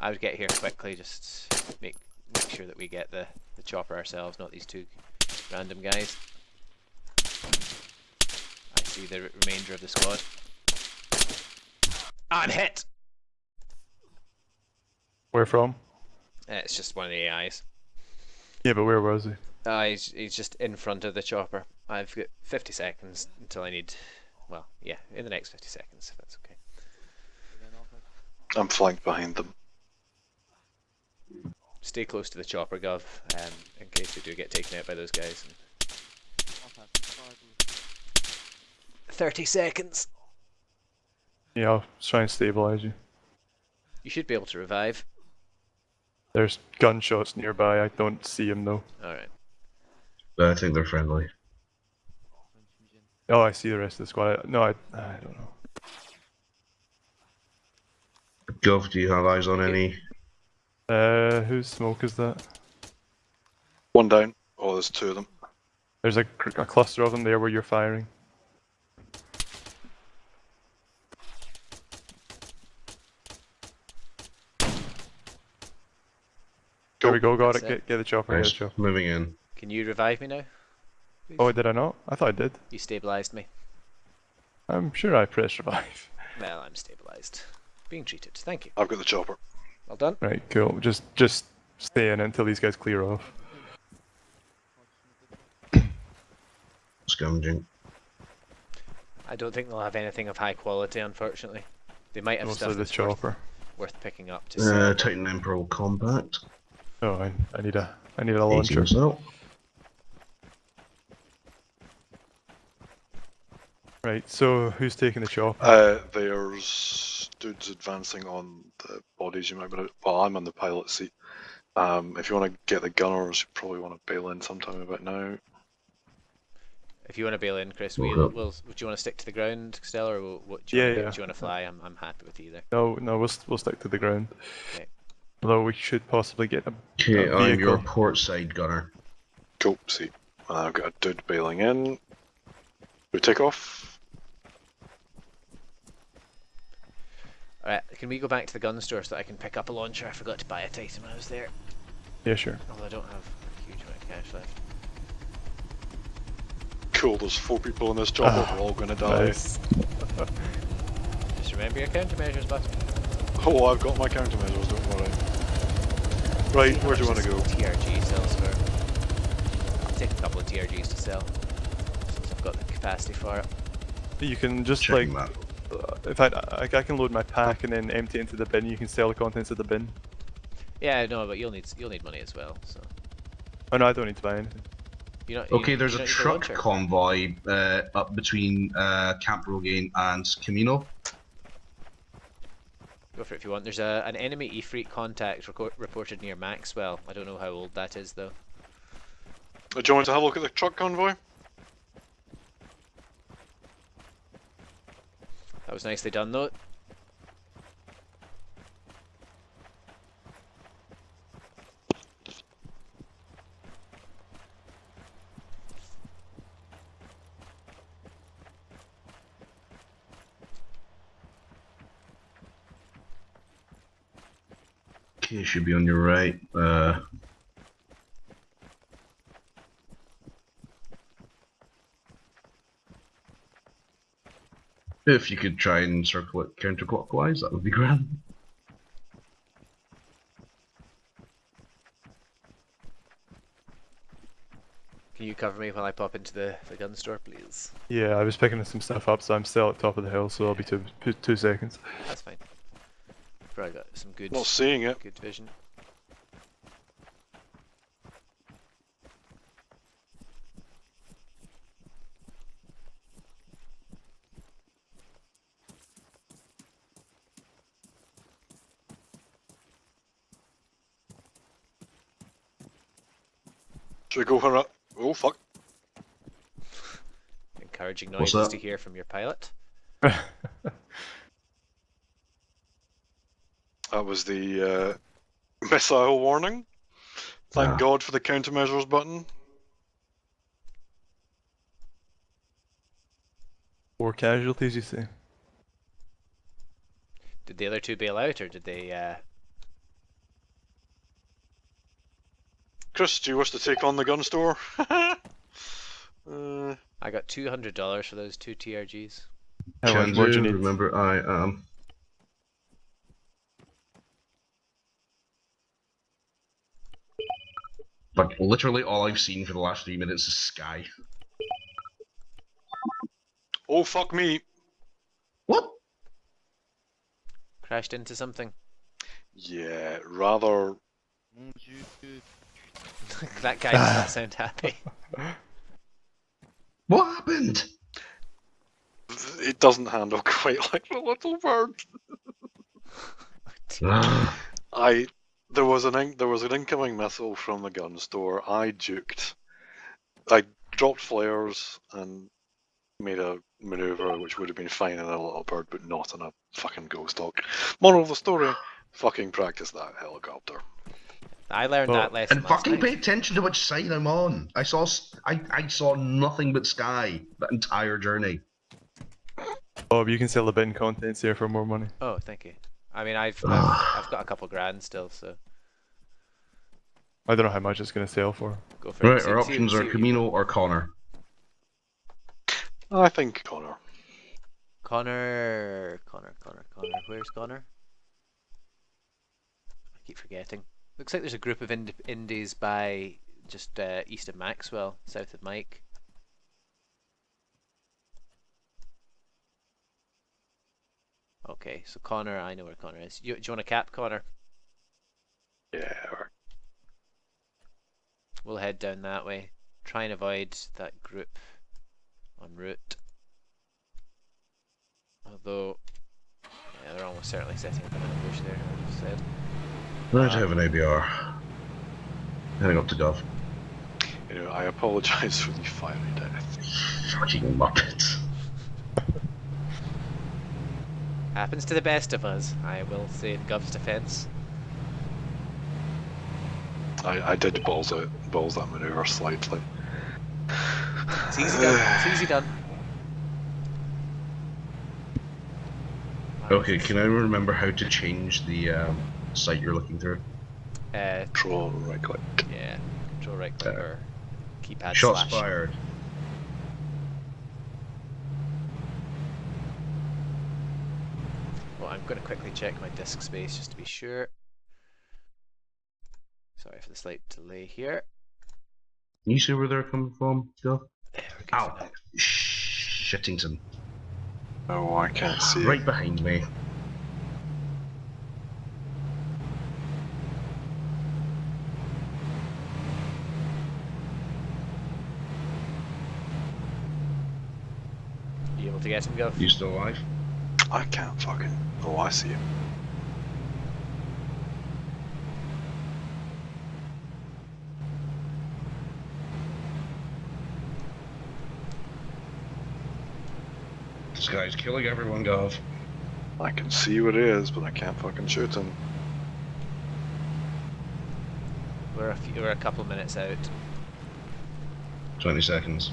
I would get here quickly, just make sure that we get the chopper ourselves, not these two random guys. I see the remainder of the squad. I'm hit! Where from? It's just one of the AIs. Yeah, but where was he? He's just in front of the chopper. I've got 50 seconds until I need... Well, yeah, in the next 50 seconds, if that's okay. I'm flanked behind them. Stay close to the chopper, Gov, in case we do get taken out by those guys. 30 seconds! Yeah, I'll try and stabilize you. You should be able to revive. There's gunshots nearby. I don't see him though. Alright. I think they're friendly. Oh, I see the rest of the squad. No, I don't know. Gov, do you have eyes on any? Whose smoke is that? One down. Oh, there's two of them. There's a cluster of them there where you're firing. There we go, got it. That's it. Get the chopper, Nice. get the chopper. Moving in. Can you revive me now? Please? Oh, did I not? I thought I did. You stabilized me. I'm sure I pressed revive. Well, I'm stabilized. Being treated. Thank you. I've got the chopper. Well done. Right, cool. Just stay in until these guys clear off. Scavenging. I don't think they'll have anything of high quality, unfortunately. They might have Mostly stuff the that's chopper. worth picking up to sell. Titan Emperor Compact. Oh, I need a launcher. 18 cell. Right, so who's taking the chopper? There's dudes advancing on the bodies. You might be. Well, I'm on the pilot seat. If you want to get the gunners, you probably want to bail in sometime about now. If you want to bail in, Chris, Okay. would you want to stick to the ground, Costello, or what do you Yeah, want, yeah. do you want to fly? I'm happy with either. No, we'll stick to the ground. Okay. Although we should possibly get a Okay, a I'm your vehicle. port side gunner. Cool. See, and I've got a dude bailing in. We take off. Alright, can we go back to the gun store so that I can pick up a launcher? I forgot to buy a Titan when I was there. Yeah, sure. Although I don't have a huge amount of cash left. Cool. There's 4 people in this chopper. We're all gonna die. Nice. Just remember your countermeasures button. Oh, I've got my countermeasures. Don't worry. Right, where do you want to go? TRG sells for. I'll take a couple of TRGs to sell. Since I've got the capacity for it. You can just Checking like, that. in fact, I can load my pack and then empty it into the bin. You can sell the contents of the bin. Yeah, no, but you'll need money as well. So Oh no, I don't need to buy anything. you don't. Okay, you, there's you a don't need truck launcher. convoy up between Camp Rogaine and Camino. Go for it if you want. There's an enemy Ifrit contact reported near Maxwell. I don't know how old that is though. Do you want to have a look at the truck convoy? That was nicely done though. Okay, should be on your right. If you could try and circle it counterclockwise, that would be grand. Can you cover me while I pop into the gun store, please? Yeah, I was picking some stuff up, so I'm still at the top of the hill, so I'll be 2 seconds. That's fine. Probably got some good Not seeing it. good vision. Should we go for it? Oh fuck. Encouraging What's noises that? to hear from your pilot. That was the missile warning. Thank Ah. God for the countermeasures button. 4 casualties, you say? Did the other two bail out, or did they Chris, do you wish to take on the gun store? I got $200 for those 2 TRGs. How Can much more do you do. need? Remember, I am. But literally all I've seen for the last 3 minutes is sky. Oh fuck me! What? Crashed into something. Yeah, rather. Mon dieu. That guy does not sound happy. What happened? It doesn't handle quite like the little bird. There was an incoming missile from the gun store. I juked. I dropped flares and made a maneuver which would have been fine in a little bird, but not in a fucking ghost dog. Moral of the story: fucking practice that helicopter. I learned Well, that lesson And last fucking night. pay attention to which side I'm on. I saw nothing but sky that entire journey. Bob, you can sell the bin contents here for more money. Oh, thank you. I mean, I've got a couple grand still, so I don't know how much it's going to sell for. go for Right, it. our options see are what you- Camino or Connor. I think Connor. Connor. Where's Connor? I keep forgetting. Looks like there's a group of indies by just east of Maxwell, south of Mike. Okay, so Connor, I know where Connor is. Do you want a cap, Connor? Yeah. Right. We'll head down that way. Try and avoid that group en route. Although, yeah, they're almost certainly setting up an ambush there, I just said. Right, I have an ABR. Heading up to Gov. You know, I apologise for the fiery death. Fucking Muppets. Happens to the best of us, I will say in Gov's defence. I did balls that manoeuvre slightly. It's easy done. It's easy done. Okay, can I remember how to change the site you're looking through? Control right click. Yeah, control right click or keypad Shots slash. fired. Well, I'm going to quickly check my disk space just to be sure. Sorry for the slight delay here. Can you see where they're coming from, Gov? There we go. Ow! Shittington. No, I can't see. Right behind me. You able to get him, Gov? You still alive? I can't fucking. Oh, I see him. This guy's killing everyone, Gov. I can see what it is, but I can't fucking shoot him. We're a couple of minutes out. 20 seconds.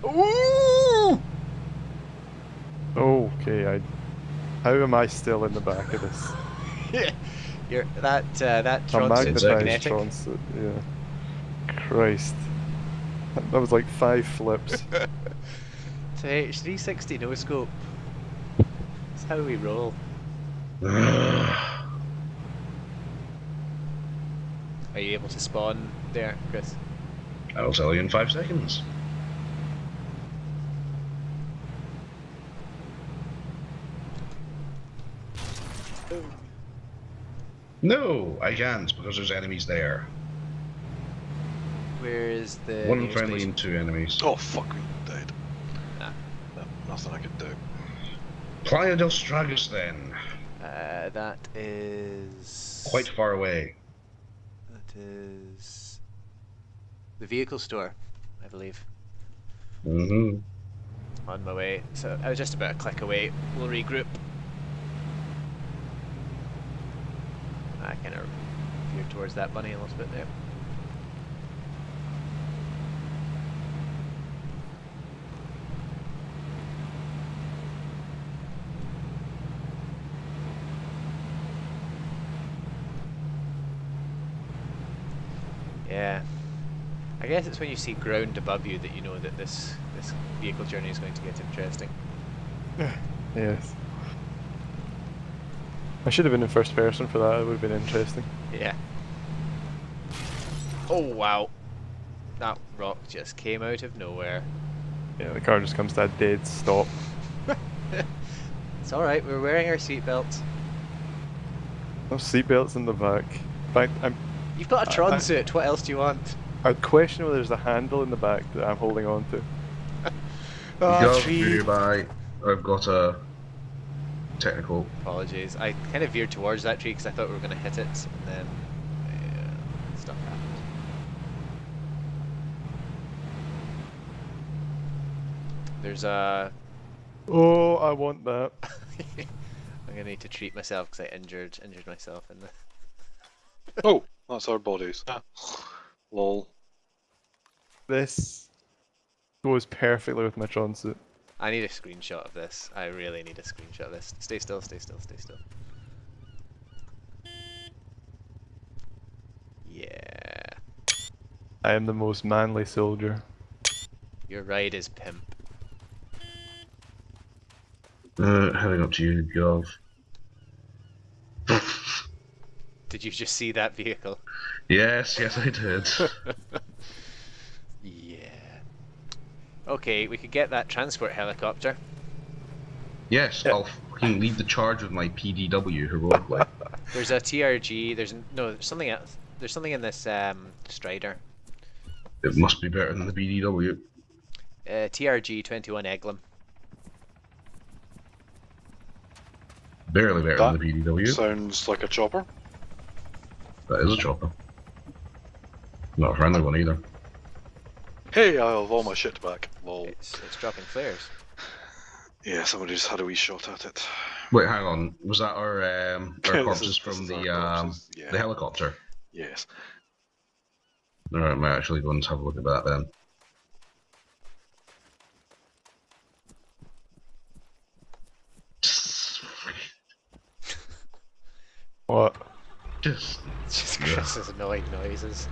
Ooh! Okay, how am I still in the back of this? You're that A Tron suit's magnetized magnetic. Tron suit, yeah. Christ. That was like 5 flips. It's a H360 no scope. That's how we roll. I'll Are you able to spawn there, Chris? tell you in 5 seconds. No, I can't because there's enemies there. Where is the One nearest friendly station? and 2 enemies. Oh fuck me, dead. Ah. No, nothing I could do. Playa del Stragus then. That is Quite far away. That is the vehicle store, I believe. Mm-hmm. On my way. So I was just about a click away. We'll regroup. I kind of veered towards that bunny a little bit there. Yeah. I guess it's when you see ground above you that you know that this vehicle journey is going to get interesting. Yes. I should have been in first person for that, it would have been interesting. Yeah. Oh wow. That rock just came out of nowhere. Yeah, the car just comes to a dead stop. It's alright, we're wearing our seatbelts. No seatbelts in the back. In fact, You've got a Tron suit, what else do you want? I'd question whether there's a handle in the back that I'm holding on to. Oh, I've got a technical. Apologies. I kind of veered towards that tree because I thought we were going to hit it, and then stuff happened. There's a... Oh, I want that. I'm going to need to treat myself because I injured myself in the... Oh, that's our bodies. Lol. This goes perfectly with my Tron suit. I need a screenshot of this. I really need a screenshot of this. Stay still, stay still, stay still. Yeah. I am the most manly soldier. Your ride is Pimp. Heading up to you, Gov. Did you just see that vehicle? Yes, I did. Yeah. Okay, we could get that transport helicopter. Yes, Yeah. I'll fucking lead the charge with my PDW heroically. There's a TRG. There's something else. There's something in this Strider. It must be better than the BDW. TRG 21 Eglum. Barely better than the BDW. Sounds like a chopper. That is a chopper. Not a friendly one either. Hey, I have all my shit back. Lol. It's dropping flares. Yeah, somebody just had a wee shot at it. Wait, hang on. Was that our This corpses is from our the corpses, yeah. the helicopter? Yes. Alright, I might actually go and have a look at that then. What? Just It's just Chris's annoying noises.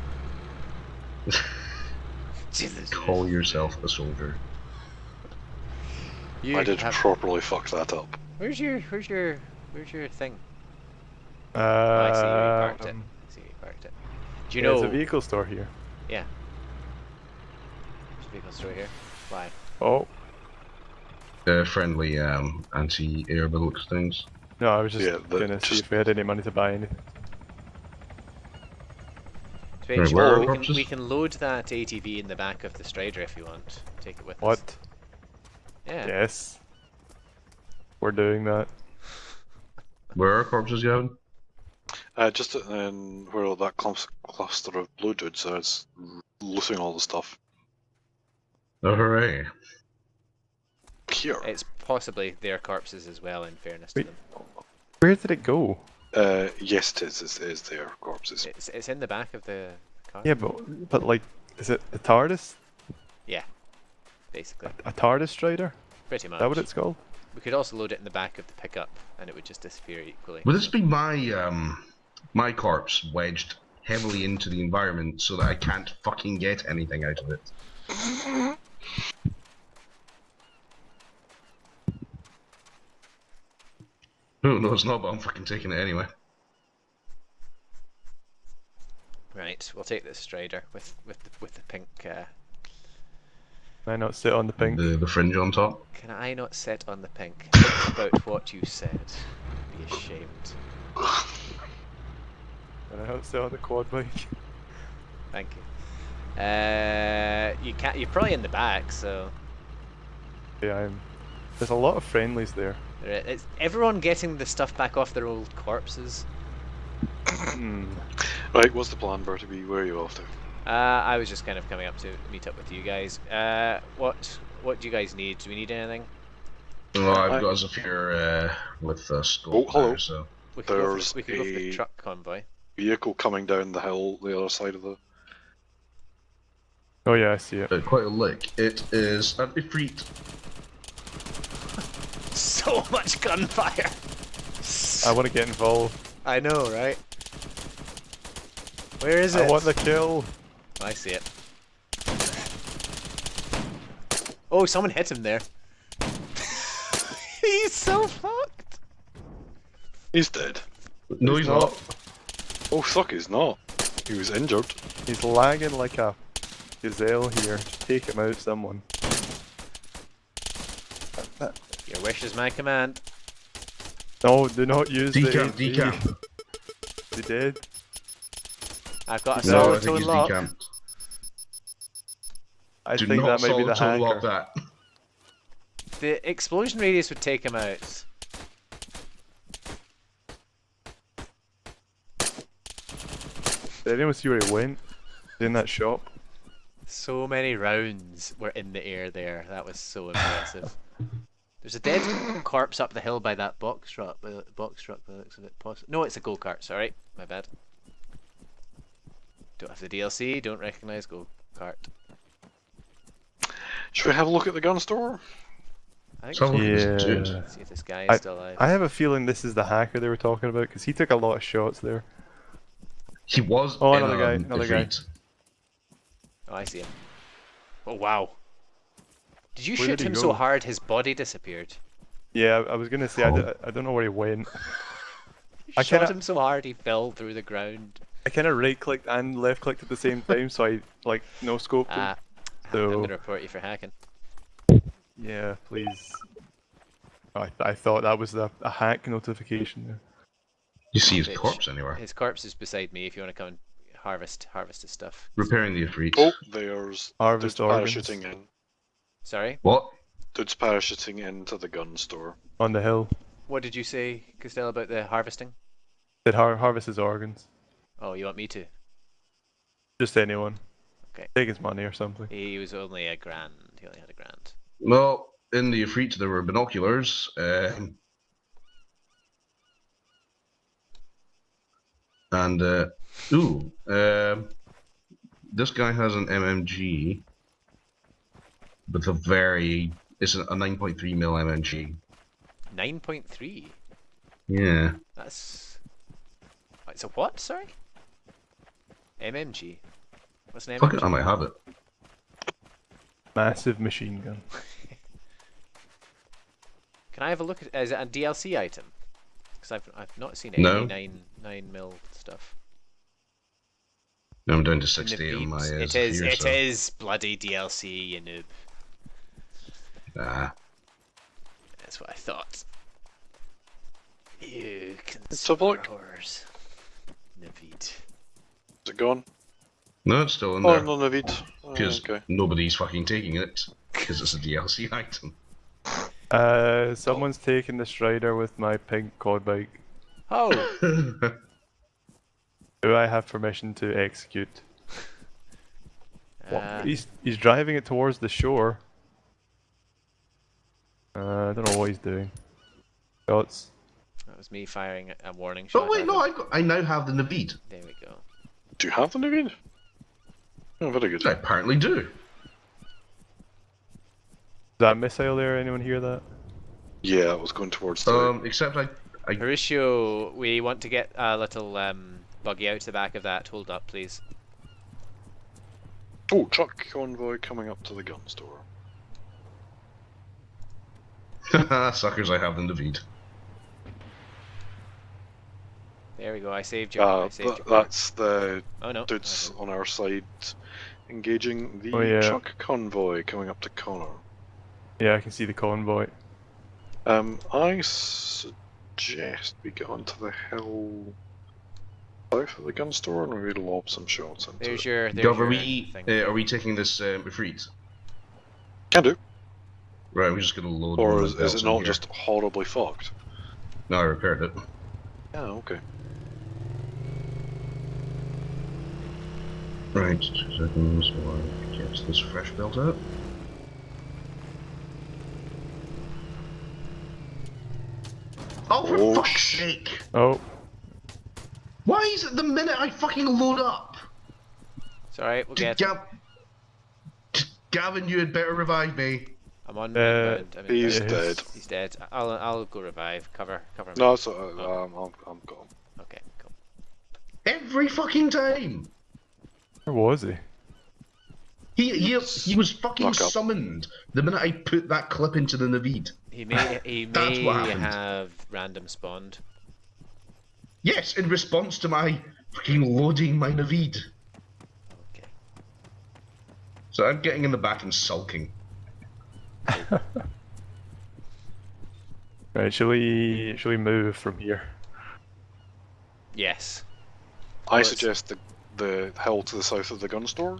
Jesus. call yourself a soldier. You I did have- properly fuck that up. Where's your thing? Oh, I see you parked it. I see you parked it. Do you There's know? a vehicle store here. Yeah. There's a vehicle store here. Why? Oh, Friendly anti-air bullets things. no, I was just Yeah, gonna see if we had any money to buy anything. So Right, where are we corpses? can load that ATV in the back of the Strider if you want. Take it with us. What? Yeah. Yes. We're doing that. Where are corpses you having? Just in where that cluster of blue dudes is, looting all the stuff. Oh, hooray. Here. It's possibly their corpses as well, in fairness to Wait. them. Where did it go? Yes, it is their corpses. It's in the back of the car. Yeah, but like, is it a TARDIS? Basically. A TARDIS Strider? Pretty Is much. that what it's called? We could also load it in the back of the pickup, and it would just disappear equally. Would this be my my corpse wedged heavily into the environment so that I can't fucking get anything out of it? No, it's not, but I'm fucking taking it anyway. Right, we'll take this Strider with the pink. Can I not sit on the pink? The fringe on top. Can I not sit on the pink? Think about what you said. Be ashamed. Can I not sit on the quad bike? Thank you. You can't. You're probably in the back, so Yeah, there's a lot of friendlies there. it's everyone getting the stuff back off their old corpses. Hmm. Right, what's the plan, Bertieb? Where are you off to? I was just kind of coming up to meet up with you guys. What do you guys need? Do we need anything? Well, I've got a Zephyr with a scope Oh, hello. there, so We could go There's for, we could go for the a- truck convoy. Vehicle coming down the hill, the other side of the. Oh yeah, I see it. quite a lick. It is at the feet. So much gunfire. I want to get involved. I know, right? Where is I it? want the kill. I see it. Oh, someone hit him there. He's so fucked. He's dead. No, he's not. Oh fuck, he's not. He was injured. He's lagging like a gazelle here. Take him out, someone. Your wish is my command. No, do not use Decamp, the decamp. They did. I've got a No, I solid think tone he's lock. decamped. I Do think not that might be the solid lock hacker. that. The explosion radius would take him out. Did anyone see where he went? In that shop? So many rounds were in the air there. That was so impressive. There's a dead corpse up the hill by that box truck. Box truck, by the looks of it. No, it's a go kart. Sorry, my bad. Don't have the DLC. Don't recognize go kart. Should we have a look at the gun store? I think So so. look at this dude. See if this guy is still alive. I have a feeling this is the hacker they were talking about because he took a lot of shots there. He was. Oh, in another guy, a another guy. defeat. Oh, I see him. Oh wow! Did you Where shoot did he him so go? hard his body disappeared? Yeah, I was gonna say Oh. I don't know where he went. You I shot kinda- him so hard he fell through the ground. I kind of right clicked and left clicked at the same time, so I like no scoped him. Ah, So- I'm gonna report you for hacking. Yeah, please. Oh, I thought that was a hack notification there. You see his Bitch. corpse anywhere. His corpse is beside me. If you want to come and harvest his stuff. Repairing the Ifrit. Oh, there's Harvest dudes organs parachuting in. Sorry. What? Dudes parachuting into the gun store. on the hill. What did you say, Costello, about the harvesting? Did harvest his organs. Oh, you want me to? Just anyone. Okay. Take his money or something. He was only a grand. He only had a grand. Well, in the Ifrit there were binoculars. And this guy has an MMG with a it's a 9.3 mil MMG. 9.3. Yeah. That's. It's a what? Sorry. MMG. What's an Fuck MMG? it, I might have it. Massive machine gun. Can I have a look at? Is it a DLC item? Because I've not seen any No. 9mm stuff. No, I'm down to In the 68 on my Veeps. It Zephyr, is. It so- is bloody DLC, you noob. Nah. That's what I thought. You can Let's have a look. horrors. Navid. Is it gone? No, it's still in Oh, there. no, Navid. Oh, Because okay. nobody's fucking taking it. Because it's a DLC item. Someone's taking the Strider with my pink quad bike. Oh, Do I have permission to execute? uh, He's driving it towards the shore. I don't know what he's doing. Shots. that was me firing a warning shot. Oh wait, at no, him. I now have the Navid. There we go. Do you have the Navid? Oh, very good. I apparently do. Is that a missile there? Anyone hear that? Yeah, I was going towards the... Except I Horatio, we want to get a little buggy out to the back of that. Hold up, please. Oh, truck convoy coming up to the gun store. suckers, I have the Navid. There we go. I saved you. I saved you. That's the Oh no. dudes on our side engaging the Oh, yeah. truck convoy coming up to Connor. Yeah, I can see the convoy. I suggest we get onto the hill south of the gun store and we lob some shots into There's it. your. There's Gov, your are thing. we taking this Ifrit? Can do. Right, we're just gonna load one Or of is those it in not here. just horribly fucked? No, I repaired it. Yeah, okay. Right, 2 seconds while I get this fresh built out. Oh, for Oh, fuck's sake! Oh, Why is it the minute I fucking load up? It's alright. We'll get. Gavin, you had better revive me. I'm on. Uh, I'm He's inbound. dead. He's dead. I'll go revive. Cover him. No, it's, I'm gone. Okay. Cool. Every fucking time! where was he? He was fucking Fuck up. summoned the minute I put that clip into the Navid. He may That's what happened. have random spawned. Yes, in response to my fucking loading my Navid. Okay. So I'm getting in the back and sulking. Right, shall we move from here? Yes. I Well, suggest the hill to the south of the gun store.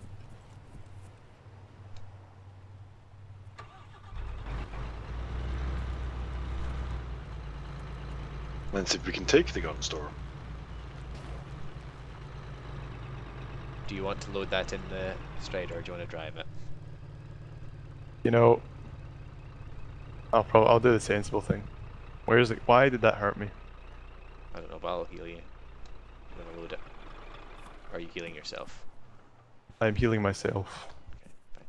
Then see if we can take the gun store. Do you want to load that in the Strider, or do you want to drive it? You know, I'll do the sensible thing. Where's it? Why did that hurt me? I don't know, but I'll heal you. I'm gonna load it. Or are you healing yourself? I'm healing myself. Okay, fine.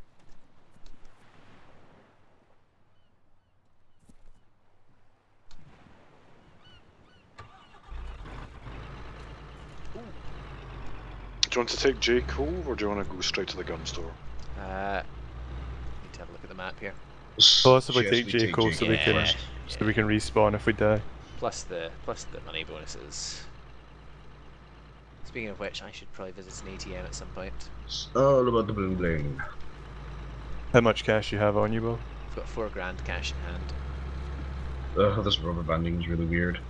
Do you want to take J Cove or do you want to go straight to the gun store? Need to have a look at the map here. Possibly Suggest take we Jacob so we can Yeah. so we can respawn if we die. Plus the money bonuses. Speaking of which, I should probably visit an ATM at some point. It's all about the bling bling. How much cash you have on you, Will? I've got 4 grand cash in hand. Ugh, this rubber banding is really weird.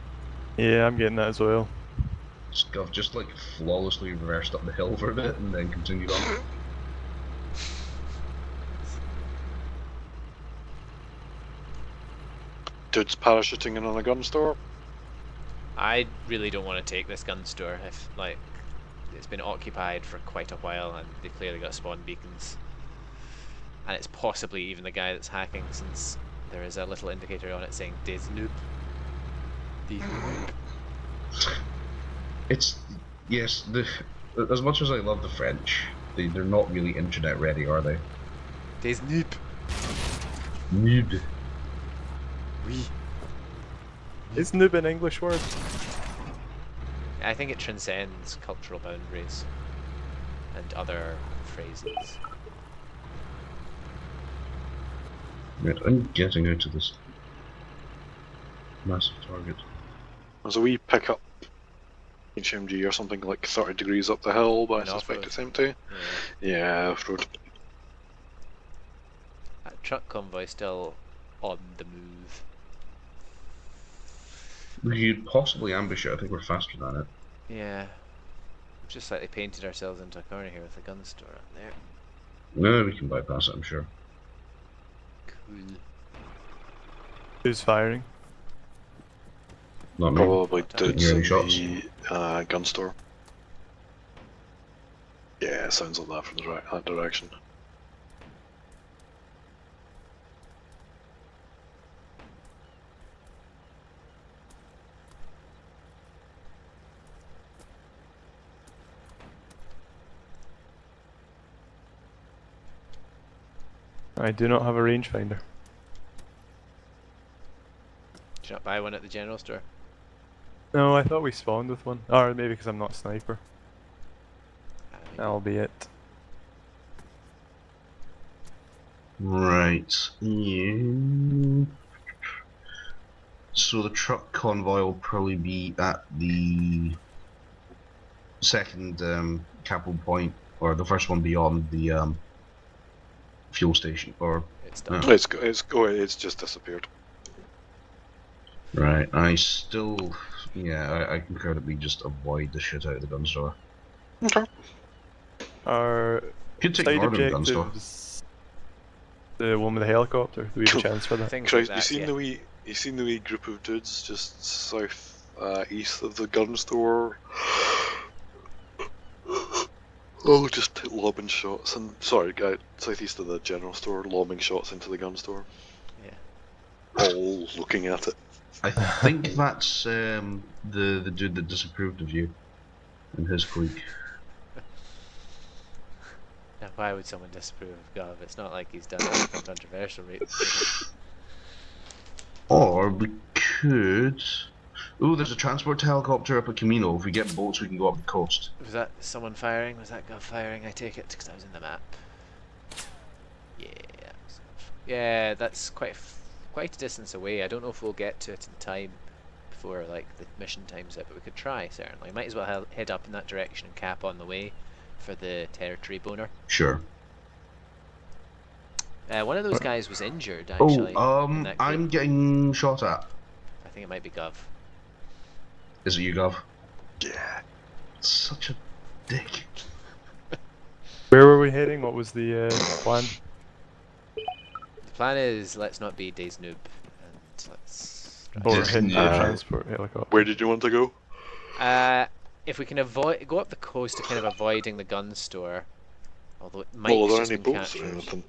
Yeah, I'm getting that as well. I've just like flawlessly reversed up the hill for a bit and then continued on. Dudes parachuting in on a gun store? I really don't want to take this gun store if, like, it's been occupied for quite a while and they've clearly got spawn beacons. And it's possibly even the guy that's hacking, since there is a little indicator on it saying Des Noob. Des Noob. It's yes. As much as I love the French, they're not really internet ready, are they? Des Noob. Noob. Oui. Is noob an English word? I think it transcends cultural boundaries and other phrases. Right, I'm getting out of this massive target. There's a wee pickup HMG or something like 30 degrees up the hill, but I An suspect off-road. it's empty. Yeah. Yeah, off-road. That truck convoy still on the move. We could possibly ambush it. I think we're faster than it. Yeah. We've just slightly painted ourselves into a corner here with a gun store up there. No, we can bypass it, I'm sure. Cool. Who's firing? Not me. Probably Not dudes hearing in shots. the gun store. Yeah, sounds like that from that direction. I do not have a rangefinder. Did you not buy one at the general store? No, I thought we spawned with one. Or maybe because I'm not a sniper. That'll be it. Right. Yeah. So the truck convoy will probably be at the second capital point, or the first one beyond the fuel station, or It's done. It's just disappeared. right. I still, yeah, I concur that we just avoid the shit out of the gun store. Okay. Our Could take side northern gun store. objectives. The one with the helicopter. Do we have a chance for that? Things Christ, like you that, seen yeah. you seen the wee group of dudes just south east of the gun store? Oh, just lobbing shots and sorry, guy, southeast of the general store, lobbing shots into the gun store. Yeah. All looking at it. I think that's the dude that disapproved of you and his clique. Now, why would someone disapprove of Gov? It's not like he's done anything controversial, right? Or we could. Ooh, there's a transport helicopter up at Camino. If we get boats, we can go up the coast. Was that someone firing? Was that Gov firing? I take it because I was in the map. Yeah. Yeah, that's quite a distance away. I don't know if we'll get to it in time before like the mission time's up, but we could try certainly. Might as well head up in that direction and cap on the way for the territory boner. Sure. One of those guys was injured actually. in that I'm group. getting shot at. I think it might be Gov. Is it you, Gov? Yeah. Such a dick. Where were we heading? What was the plan? The plan is let's not be Days Noob and let's. Overhead Yeah. transport helicopter. Where did you want to go? If we can go up the coast to kind of avoiding the gun store, although it might Well, are there just any been boats or captured. anything?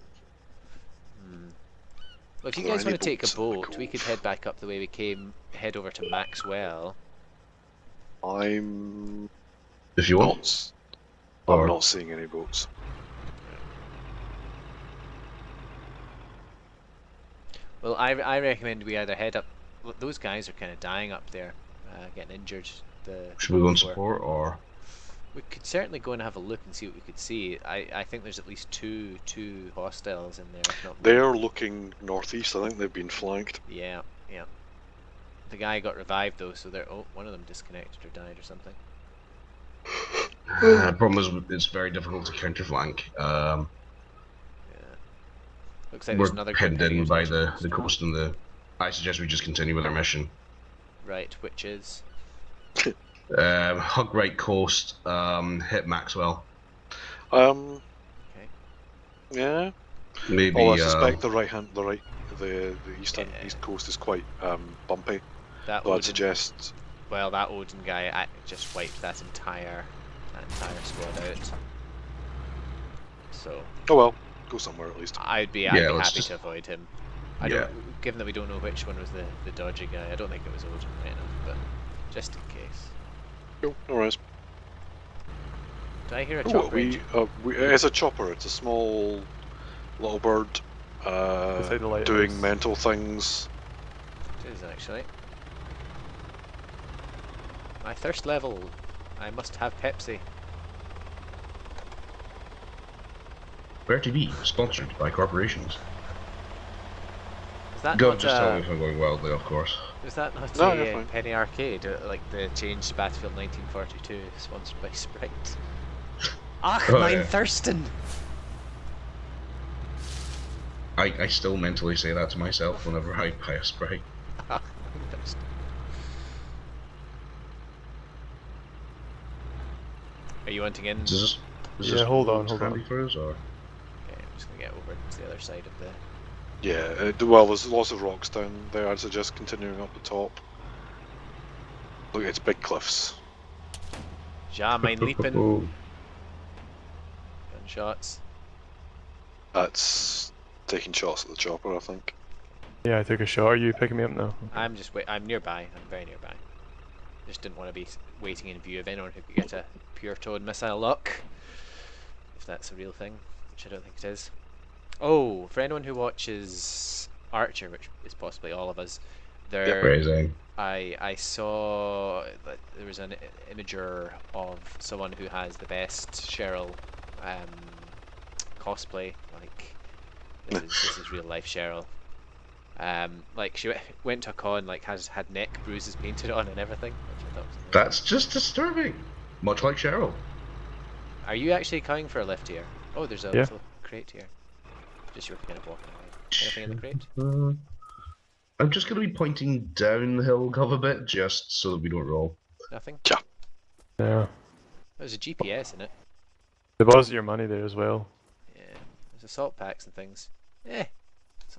Well, if you Are there guys any want to take a boats in the boat, we could cove? head back up the way we came, head over to Maxwell. I'm If you want. not. Or- I'm not seeing any boats. Well, I recommend we either head up. Those guys are kind of dying up there, getting injured. Should we go and before. support, or We could certainly go and have a look and see what we could see. I think there's at least two hostiles in there, if not more. They're looking northeast. I think they've been flanked. Yeah. The guy got revived though, so one of them disconnected or died or something. the problem is it's very difficult to counterflank. Yeah. Looks like We're there's another group pinned heading in into by the the coast and the. I suggest we just continue with our mission. right, which is Hug right coast. Hit Maxwell. Okay. okay. Yeah. Maybe. Oh, I suspect the east Yeah. east coast is quite bumpy. That So I'd Odin, suggest. well, that Odin guy just wiped that entire squad out. So Oh well, go somewhere at least. I'd be Yeah, let's happy just- to avoid him. Yeah. Given that we don't know which one was the dodgy guy, I don't think it was Odin right enough, but just in case. Cool. No worries. Did I hear a Oh, chopper? it's a chopper. It's a small little bird Beside the lighthouse. doing mental things. It is actually. My thirst level. I must have Pepsi. bertieb, sponsored by corporations. Is that Go not just tell me if I'm going wildly, of course. is that not No, a you're fine. Penny Arcade, like the changed Battlefield 1942, sponsored by Sprite? Ach, Oh, mein yeah. Thirsten! I still mentally say that to myself whenever I buy a Sprite. Ach, mein Thirsten. Are you wanting in? Is Yeah, this hold on. handy for us, or? Okay, I'm just gonna get over to the other side of the. Yeah. Well, there's lots of rocks down there. I'd suggest continuing up the top. Look, it's big cliffs. Ja, mein Lieben. Oh. Gunshots. That's taking shots at the chopper, I think. Yeah, I took a shot. Are you picking me up now? I'm nearby. I'm very nearby. Just didn't want to be waiting in view of anyone who could get a pure tone missile lock. If that's a real thing, which I don't think it is. Oh, for anyone who watches Archer, which is possibly all of us, there Phrasing. I saw that there was an imager of someone who has the best Cheryl cosplay. Like this is real life Cheryl. Like she went to a con, like had neck bruises painted on and everything. Which I thought was amazing. That's just disturbing. Much like Cheryl. Are you actually coming for a lift here? Oh, there's a Yeah. little crate here. Just you were kind of walking away. Anything in the crate? I'm just going to be pointing down the hill Gov a bit, just so that we don't roll. Nothing? Yeah. There's a GPS in it. Deposit your money there as well. Yeah. There's assault packs and things. Let's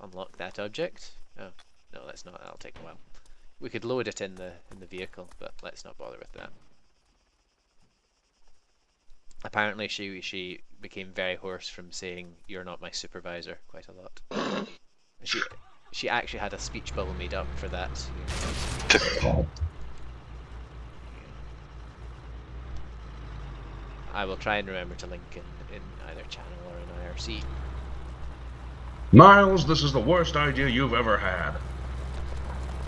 unlock that object. Oh, no, let's not. That'll take a while. We could load it in the vehicle, but let's not bother with that. Apparently, she became very hoarse from saying "You're not my supervisor" quite a lot. She actually had a speech bubble made up for that. I will try and remember to link in either channel or in IRC. Miles, this is the worst idea you've ever had.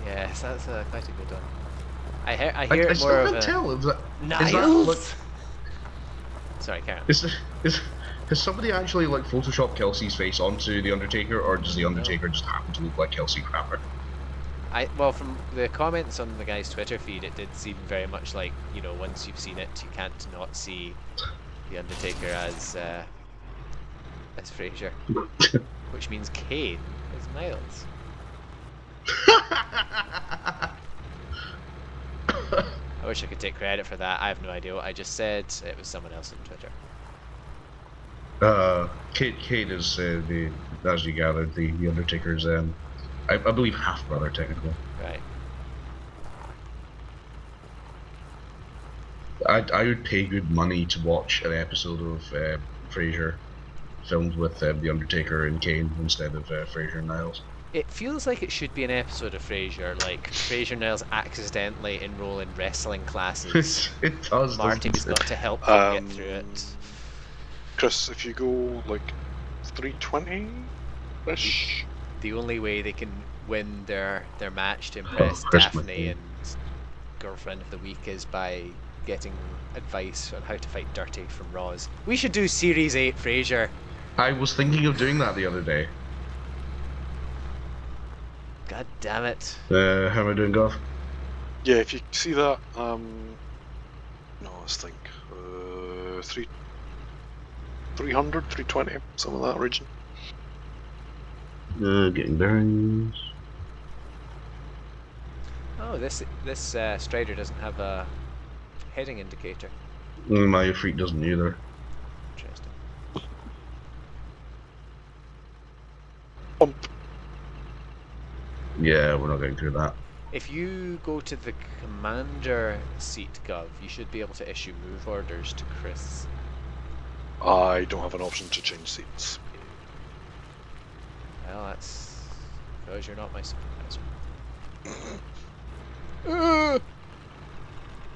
Yes, that's quite a good one. I hear I it more still of can't a tell. Is that Niles. like, Sorry, Karen. is Has somebody actually like Photoshop Kelsey's face onto the Undertaker, or does the Undertaker just happen to look like Kelsey Grammer? Well, from the comments on the guy's Twitter feed, it did seem very much like, you know, once you've seen it, you can't not see the Undertaker as Fraser, which means Kane is Miles. I wish I could take credit for that. I have no idea what I just said. It was someone else on Twitter. Kate is the, as you gathered, the Undertaker's I believe half brother technically. Right. I would pay good money to watch an episode of Frasier filmed with the Undertaker and Kane instead of Frasier and Niles. It feels like it should be an episode of Frasier, like Frasier and Niles accidentally enroll in wrestling classes. It does. Marty's got to help them get through it. Chris, if you go like 320-ish, The only way they can win their match to impress Chris Daphne McQueen. and Girlfriend of the Week is by getting advice on how to fight dirty from Roz. We should do Series 8 Frasier. I was thinking of doing that the other day. God damn it. How am I doing, Goff? yeah, if you see that, no, let's think, 300, 320, some of that region. Getting bearings. Oh, this Strider doesn't have a heading indicator. My freak doesn't either. Interesting. Pump. Yeah, we're not getting through that. If you go to the commander seat, Gov, you should be able to issue move orders to Chris. I don't have an option to change seats. Well, that's because you're not my supervisor. Oh,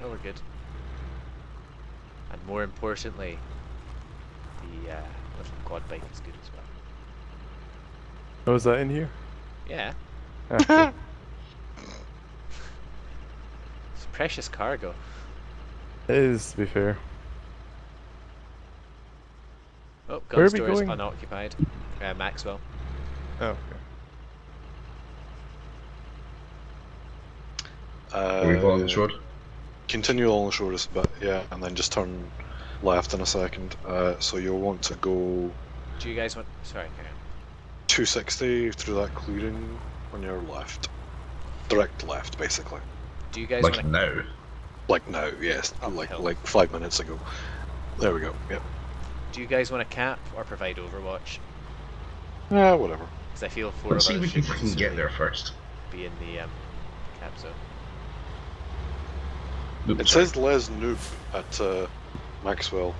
we're good. And more importantly, the little quad bike is good as well. Oh, is that in here? Yeah, Ah, it's precious cargo. it is, to be fair. Oh, Where gun are we store is going? unoccupied. Maxwell. Oh, okay. Are we following this road? Continue along the shore just a bit, yeah, and then just turn left in a second. So you'll want to go Do you guys want? Sorry, carry on. 260 through that clearing on your left. Direct left, basically. Do you guys Like want to? now? Like now, yes. Up Like hill. like 5 minutes ago. There we go. Yep. Do you guys want to cap or provide Overwatch? Yeah, whatever. Because I feel four Let's of see if us we can should fucking get necessarily there first. be in the cap zone. Oops, It sorry. says Les Noob at Maxwell.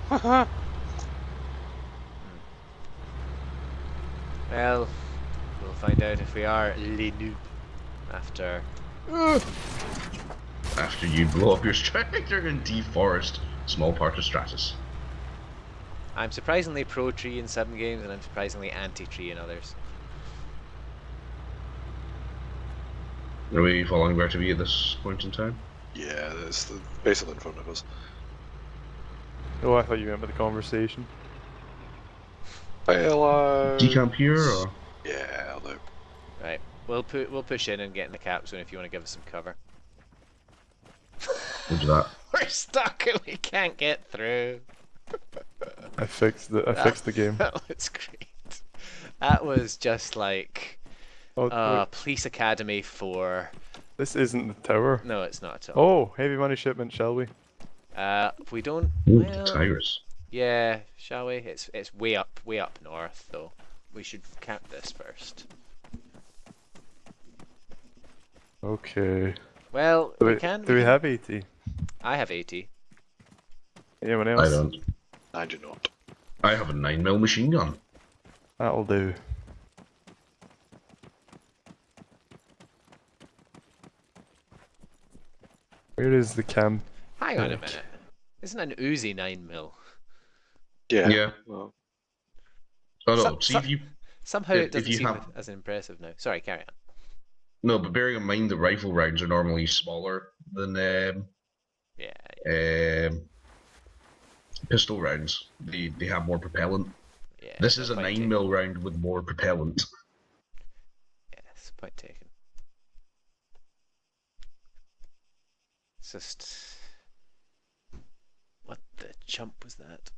Well, we'll find out if we are les noob after. After you blow up your Strider and deforest small part of Stratus. I'm surprisingly pro tree in some games, and I'm surprisingly anti tree in others. Are we following bertieb at this point in time? Yeah, it's basically in front of us. Oh, I thought you meant by the conversation. Well, Decamp here, or? yeah, I'll do. Right, we'll push in and get in the cap zone if you want to give us some cover. We'll do that. We're stuck and we can't get through. I fixed the game. That was great. That was just like Oh, wait, Police Academy 4. this isn't the tower. No, it's not at all. Oh, heavy money shipment, shall we? If we don't, Ooh, well, Tigers. yeah, shall we? It's way up north though. We should cap this first. Okay. Well, Do we we, can. do we have 80? I have 80. Anyone else? I don't. I do not. I have a 9mm machine gun. That'll do. Where is the cam? Hang on a Okay. minute. Isn't an Uzi 9mm? Yeah. Yeah. Well, Oh no, So- see so- if you... Somehow If it doesn't you seem have- as impressive now. Sorry, carry on. No, but bearing in mind the rifle rounds are normally smaller than Yeah. pistol rounds. They have more propellant, Yeah. This no, is a point 9 taken. mil round with more propellant. Yes, point taken. It's just... What the chump was that?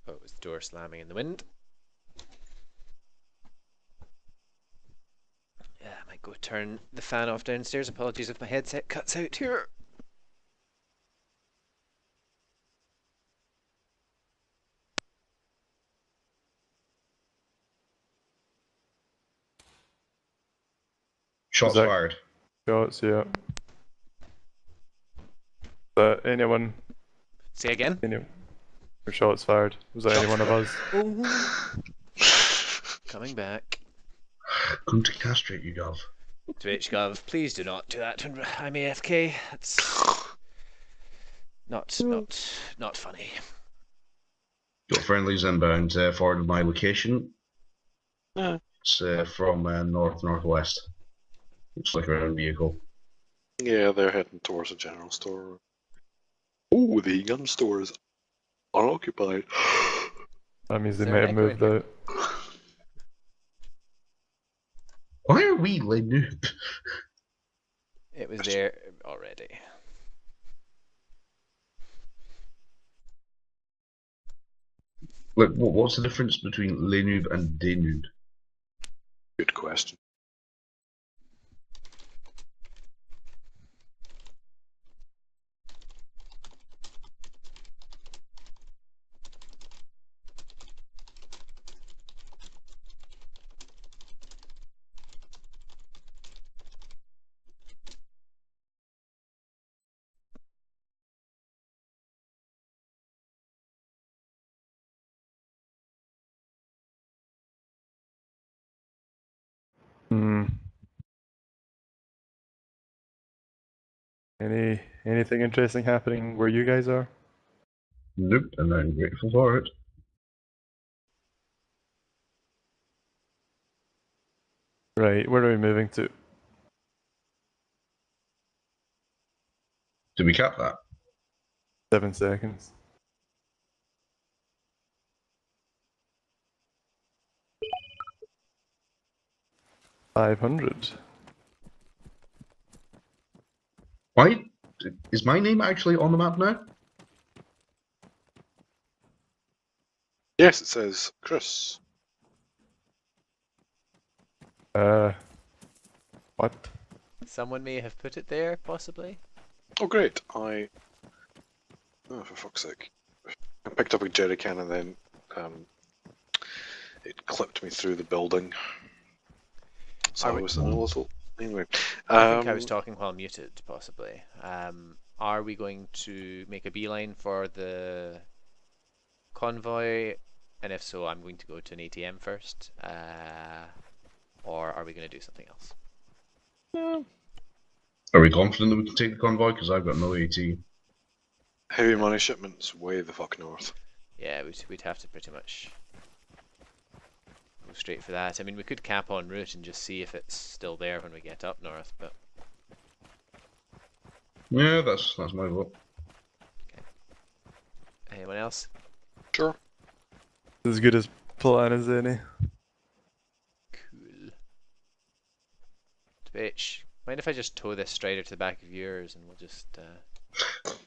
Oh, it was the door slamming in the wind. Yeah, I might go turn the fan off downstairs. Apologies if my headset cuts out here. Shots that- fired. Shots, yeah. Anyone? Say again? Any shots fired? Was that any one of us? Oh. Coming back. Going to castrate you, Gov. Twitch Gov, please do not do that when I'm AFK. That's not funny. Got friendlies inbound, forward of my location. Yeah. It's from northwest. Looks like our own vehicle. Yeah, they're heading towards the general store. Oh, the gun store is unoccupied. That means Is they there might an have echo in moved here? out. Why are we noob? It was there already. Like, what's the difference between Le Noob and De Noob? Good question. Hmm. Anything interesting happening where you guys are? Nope, and I'm grateful for it. Right, where are we moving to? Did we cap that? 7 seconds. $500. Why? Is my name actually on the map now? Yes, it says Chris. What? Someone may have put it there, possibly. Oh, great. Oh, for fuck's sake. I picked up a jerry can and then it clipped me through the building. So Are I we- was in a little... Anyway. I think I was talking while muted, possibly. Are we going to make a beeline for the convoy? And if so, I'm going to go to an ATM first. Or are we going to do something else? Are we confident that we can take the convoy? Because I've got no AT. Heavy money shipments way the fuck north. Yeah, we'd have to pretty much go straight for that. I mean, we could cap en route and just see if it's still there when we get up north, but Yeah, that's my vote. anyone else? Sure. As good as plan as any. Cool. Twitch, mind if I just tow this strider to the back of yours and we'll just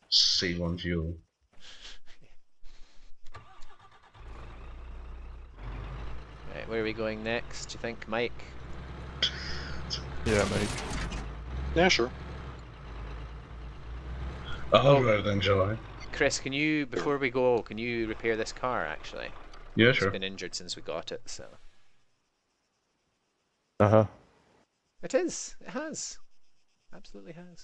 Save on fuel. Right, where are we going next, do you think, Mike? Yeah, Mike. Yeah, sure. I'll drive then, shall I? Chris, can you, before we go, can you repair this car, actually? Yeah, It's sure. been injured since we got it, so... Uh-huh. It is! It has! Absolutely has.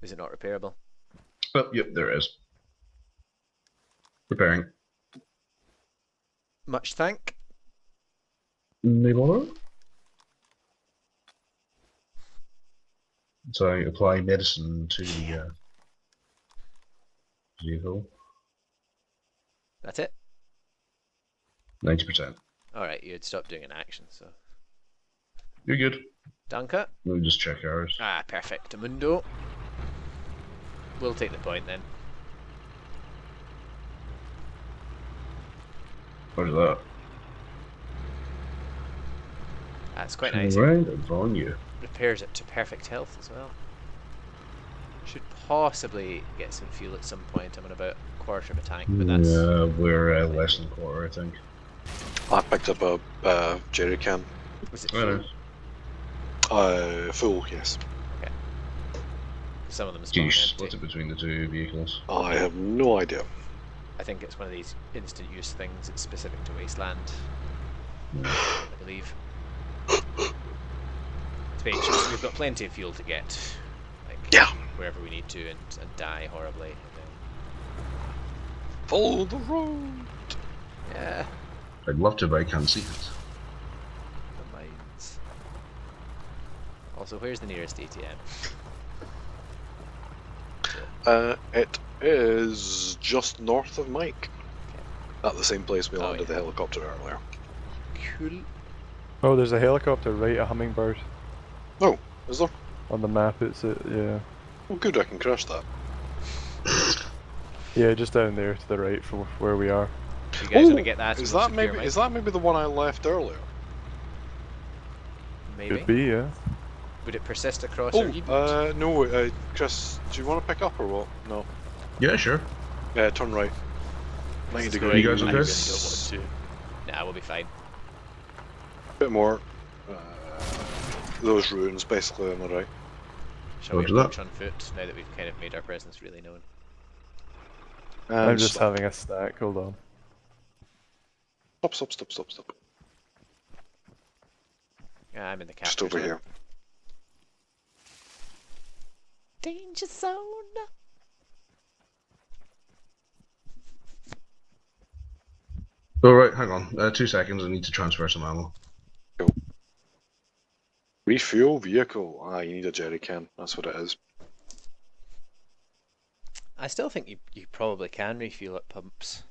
Is it not repairable? Oh, yep, there is. Repairing. Much thank. Nibble. So I apply medicine to the vehicle. That's it? 90%. Alright, you had stopped doing an action, so... You're good. Danke. Let me just check ours. Ah, perfectamundo. We'll take the point then. Where's that? That's quite nice. Right upon you. Repairs it to perfect health as well. Should possibly get some fuel at some point. I'm on about a quarter of a tank, but that's... Yeah, we're less than a quarter, I think. I picked up a jerry can. Was it Well, full? Full, yes. Some of them do spawn you empty. split it between the two vehicles? I have no idea. I think it's one of these instant use things. It's specific to Wasteland, Yeah. I believe. It's very cheap. We've got plenty of fuel to get, like, Yeah. wherever we need to, and die horribly. And Follow the road. then, yeah, I'd love to, but I can't see it. the mines. Also, where's the nearest ATM? It is just north of Mike. At the same place we Oh, landed yeah. the helicopter earlier. Cool. Oh, there's a helicopter right, a hummingbird. Oh, is there? On the map, it's yeah. Well, good, I can crash that. Yeah, just down there to the right from where we are. You guys want to get that? Is and we'll that secure maybe? Mike? Is that maybe the one I left earlier? Maybe. Could be, yeah. Would it persist across our Oh, no, Chris, do you want to pick up or what? No. Yeah, sure. Turn right. 90 This is degrees. You guys I okay? really don't want to. Nah, we'll be fine. Bit more. Those ruins basically on the right. Shall we Roger that. approach on foot now that we've kind of made our presence really known? And I'm just stop. having a snack, hold on. Stop. Yeah, I'm in the capture Just over zone. here. Danger zone. Alright, hang on. 2 seconds, I need to transfer some ammo. Refuel vehicle. Ah, you need a jerry can. That's what it is. I still think you probably can refuel at pumps,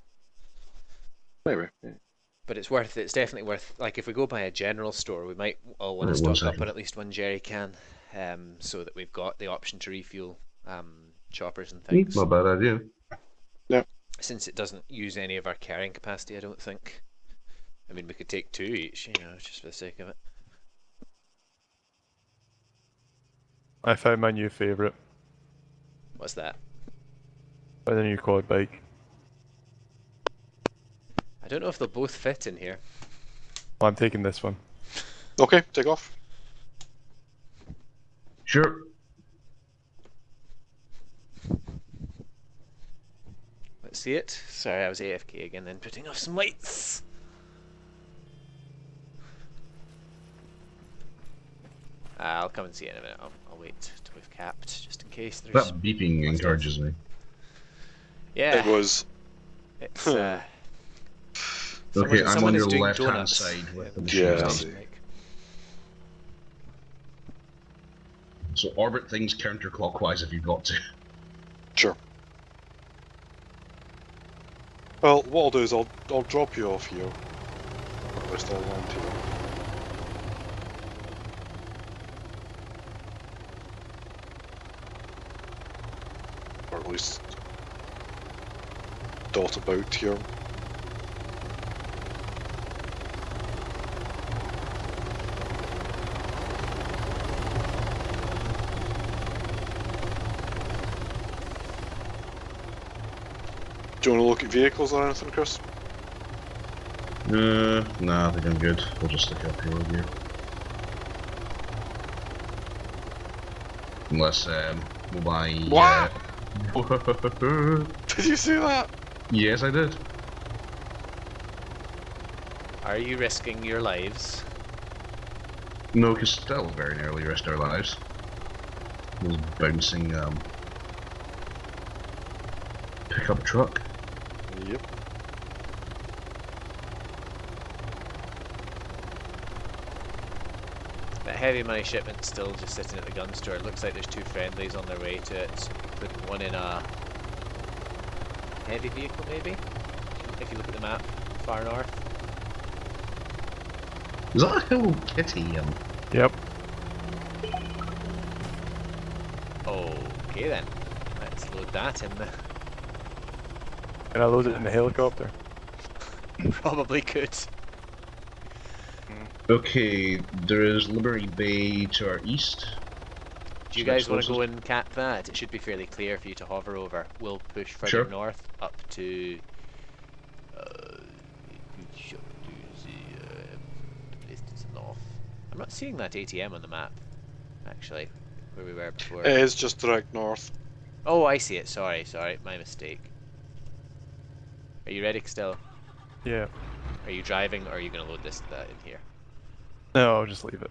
Maybe. Yeah. but it's worth. It's definitely worth. Like if we go by a general store, we might all want to Right, 1 stock up second. on at least one jerry can, so that we've got the option to refuel choppers and things. Not a bad idea. Since it doesn't use any of our carrying capacity, I don't think. I mean, we could take 2 each, just for the sake of it. I found my new favourite. What's that? The new quad bike. I don't know if they'll both fit in here. I'm taking this one. Okay, take off. Sure. Let's see it. Sorry, I was AFK again then, putting off some lights. I'll come and see it in a minute. I'll wait till we've capped, just in case there's... That beeping stuff. encourages me. Yeah, It was. it's... Okay, I'm someone on is your doing left-hand donuts side with the in machine Yeah, I gun. see. like, So orbit things counterclockwise if you've got to. Sure. Well, what I'll do is I'll drop you off here. Or at least I'll land here. Or at least dot about here. Do you want to look at vehicles or anything, Chris? Nah, I think I'm good. We'll just stick up here with you. Unless, we'll buy... What? Did you see that? Yes, I did. are you risking your lives? No, Costello very nearly risked our lives. Those bouncing, pickup truck. Yep. That heavy money shipment's still just sitting at the gun store. It looks like there's 2 friendlies on their way to it, including one in a heavy vehicle maybe, if you look at the map, far north. Is that a Hellcat? Yep. Okay then. Let's load that in the... Can I load it in the helicopter? Probably could. Okay, there is Liberty Bay to our east. Do you So guys want to closest? go and cap that? It should be fairly clear for you to hover over. We'll push further Sure. north up to... I'm not seeing that ATM on the map, actually, where we were before. It is just direct north. Oh, I see it. Sorry, my mistake. Are you ready, Costello? Yeah. Are you driving, or are you going to load this in here? No, I'll just leave it.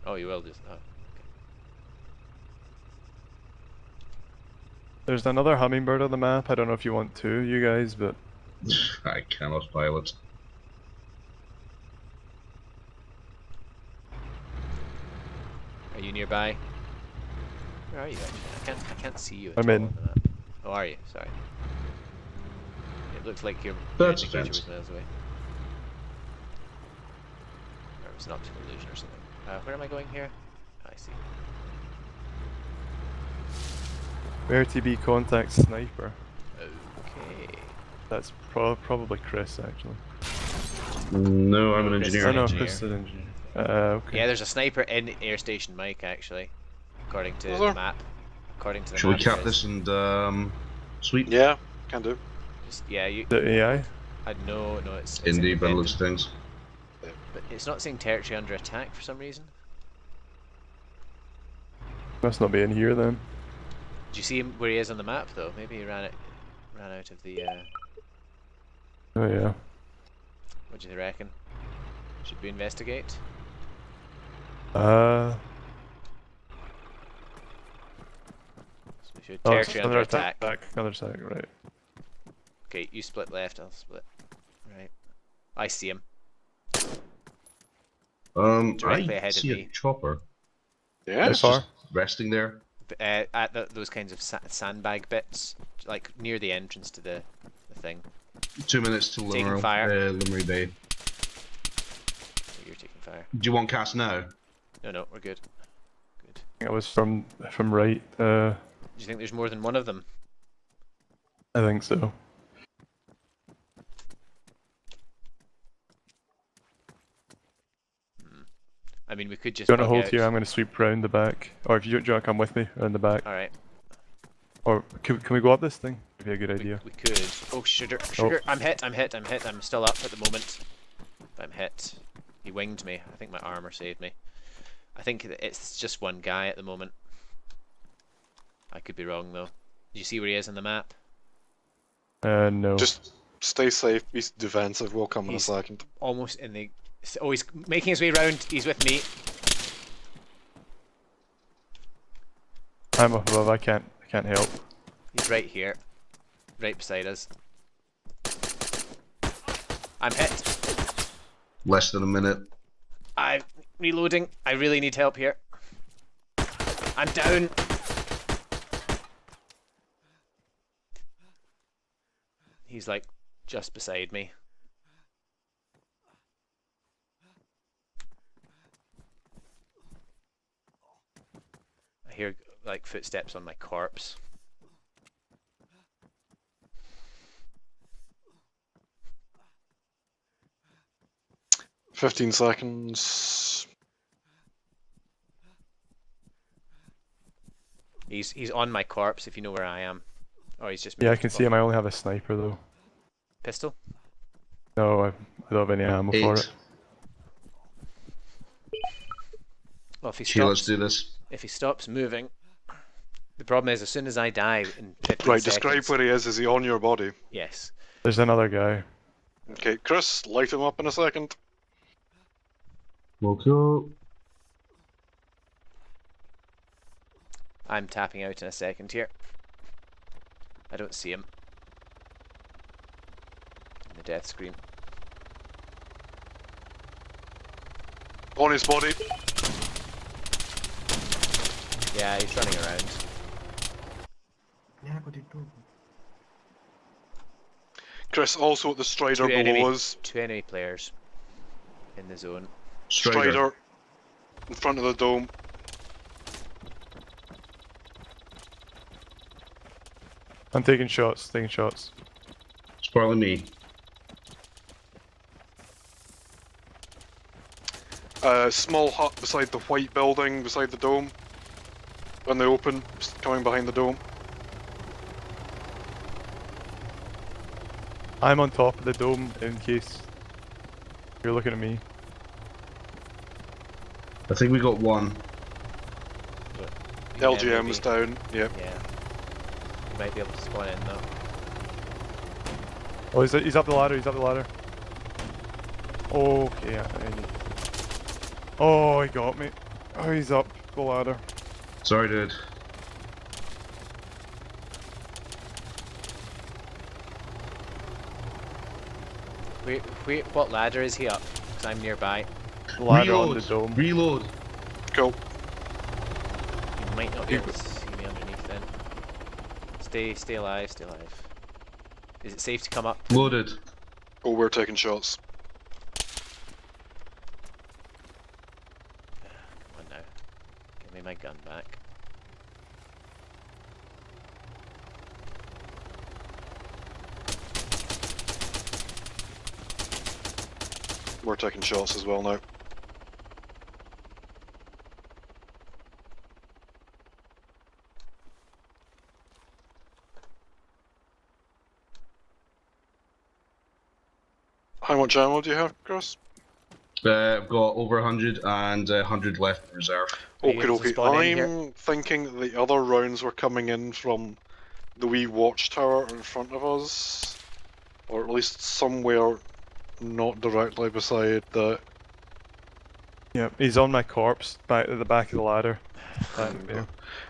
Oh, you will just. Oh. There's another hummingbird on the map. I don't know if you want to, you guys, but I cannot pilot. Are you nearby? Where are you actually? I can't see you. At I'm all in. on the map. Oh, are you? Sorry. It looks like your That's indicator fence. was miles away. Or it was an optical illusion or something. Where am I going here? I see. bertieb contact sniper. Okay. That's probably Chris, actually. No, I'm an Chris is engineer. Oh no, engineer. Chris is an engineer. Okay. Yeah, there's a sniper in Air Station Mike actually, according to Is the there? map. According to the Shall map. we cap there this is. and sweep? Yeah, can do. Just, yeah, you. The AI? No, it's Indie, by the looks independent, of things. but it's not saying territory under attack for some reason. Must not be in here then. Do you see him where he is on the map though? Maybe he ran out of the. Oh yeah. What do you reckon? Should we investigate? Uh. So we should Oh, it's territory under another attack. Another attack, right. Okay, you split left, I'll split right. I see him. Directly I ahead of see me. a chopper. Yeah. How It's far? just resting there. At those kinds of sandbag bits, like near the entrance to the thing. 2 minutes till Taking fire. Limerick Bay. So you're taking fire. Do you want cast now? No, we're good. Good. It was from right. Do you think there's more than one of them? I think so. I mean, we could just. Do you want to bug hold out. here? I'm going to sweep round the back. Or if you do you want to come with me around the back? All right. Or can we go up this thing? Would be a good idea. We could. Oh, sugar. I'm hit. I'm still up at the moment. I'm hit. He winged me. I think my armor saved me. I think it's just one guy at the moment. I could be wrong though. Do you see where he is on the map? No. Just stay safe, be defensive. We'll come in a He's- second. Almost in the. Oh, he's making his way around. He's with me. I'm up above. I can't help. He's right here, right beside us. I'm hit. Less than a minute. I'm reloading. I really need help here. I'm down. He's like just beside me. I hear like footsteps on my corpse. – 15 seconds. He's on my corpse if you know where I am. Oh, he's just Yeah, I moved can off. see him. I only have a sniper though. Pistol? No, I don't have any ammo for 8. it. Well, if he Okay, let's stops, do this. if he stops moving, the problem is as soon as I die in 15 Right, seconds. describe where he is. Is he on your body? Yes. There's another guy. Okay, Chris, light him up in a second. Okay. I'm tapping out in a second here. I don't see him. In the death screen. On his body. Yeah, he's running around. Chris, also at the Strider below us. Two enemy players in the zone. Strider. Strider in front of the dome. I'm taking shots, taking shots. It's probably me. Small hut beside the white building, beside the dome. In the open, coming behind the dome. I'm on top of the dome in case you're looking at me. I think we got one. Yeah, LGM maybe. is down, yep. Yeah. You might be able to spawn in though. Oh, he's up the ladder, he's up the ladder. Okay, oh, he got me. Oh, he's up the ladder. Sorry, dude. What ladder is he up? Because I'm nearby. Ladder on Reload! the dome. Reload! Cool. You might not be able to see me underneath then. Stay alive, stay alive. Is it safe to come up? Loaded. Oh, we're taking shots. Come on now. Give me my gun back. We're taking shots as well now. How much ammo do you have, Chris? I've got over 100 and 100 left in reserve. Are you able to Okay, spawn in here? I'm thinking the other rounds were coming in from the wee watchtower in front of us. Or at least somewhere not directly beside the... Yep, he's on my corpse, back at the back of the ladder. Yeah.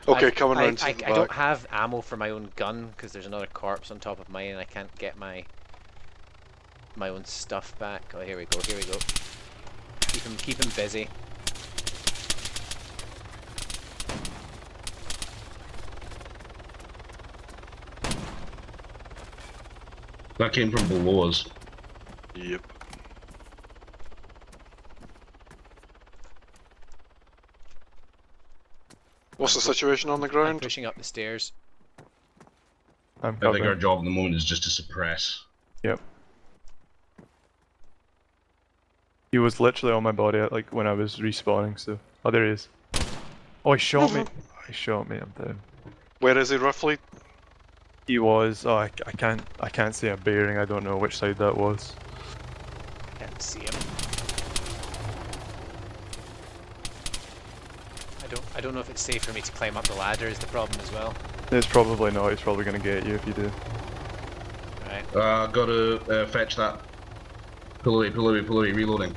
Okay, coming round to I the don't back. have ammo for my own gun because there's another corpse on top of mine and I can't get my own stuff back. Oh, here we go, here we go. Keep him busy. That came from below us. Yep. What's the situation on the I'm ground? pushing up the stairs. I'm I think our covered. job at the moment is just to suppress. Yep. He was literally on my body like when I was respawning, so... Oh, there he is. Oh, he shot me! He shot me, I'm down. Where is he roughly? He was... Oh, I can't see a bearing, I don't know which side that was. Can't see him. I don't know if it's safe for me to climb up the ladder is the problem as well. It's probably not, he's probably gonna get you if you do. Right. Gotta fetch that. Pull away, pull away, pull away, reloading.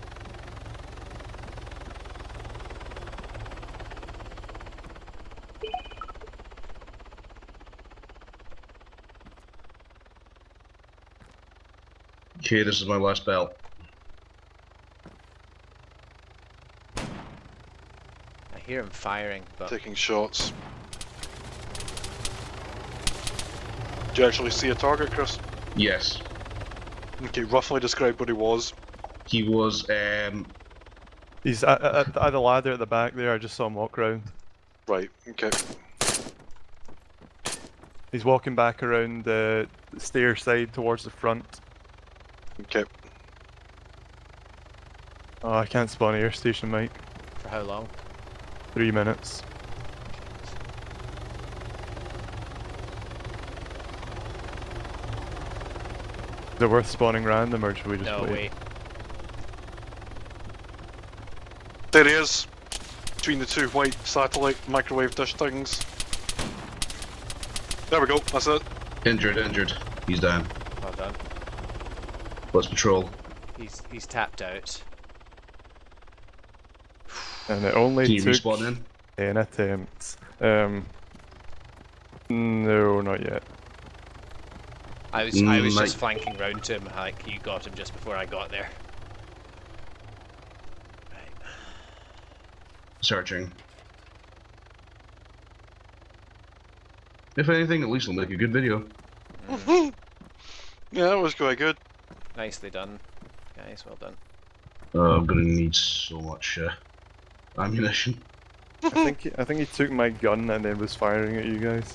Okay, this is my last belt. I hear him firing, but Taking shots. Do you actually see a target, Chris? Yes. Okay, roughly describe what he was. He was, He's at the ladder at the back there, I just saw him walk round. Right, okay. He's walking back around the stair side towards the front. Okay. Oh, I can't spawn air station, Mike. for how long? 3 minutes. Is it worth spawning random or should we just No, wait? wait. There he is. Between the two white satellite microwave dish things. There we go, that's it. injured, injured. He's down. Well done. Let's patrol. He's tapped out. And it only Can you took respawn in? 10 attempts. No, not yet. I was Like- just flanking round to him, like you got him just before I got there. Right. Searching. If anything, at least we'll make a good video. Yeah, that was quite good. Nicely done, guys. Well done. I'm gonna need so much ammunition. I think he took my gun and then was firing at you guys.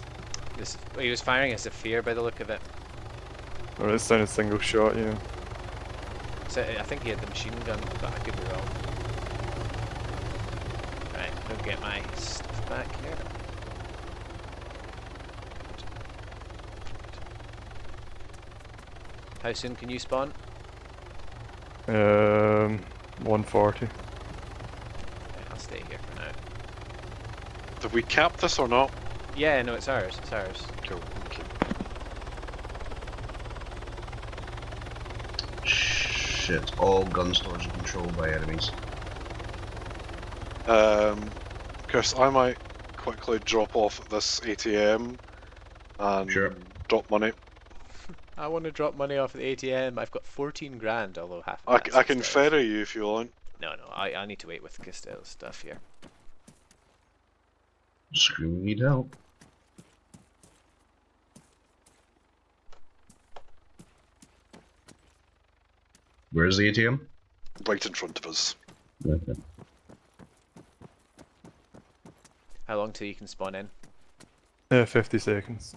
He was firing as a fear by the look of it. Or it sounded single shot, yeah. So I think he had the machine gun, but I could be wrong. Right, go get my stuff back here. How soon can you spawn? 140. Okay, I'll stay here for now. Did we cap this or not? Yeah, no, it's ours. It's ours. Cool. Okay. Shit, all gun stores are controlled by enemies. Chris, I might quickly drop off at this ATM and Sure. drop money. I want to drop money off the ATM. I've got 14 grand, although half of I that's can Costello's. ferry you if you want. No, I need to wait with Costello's stuff here. Screw need help. Where's the ATM? Right in front of us. Okay. How long till you can spawn in? 50 seconds.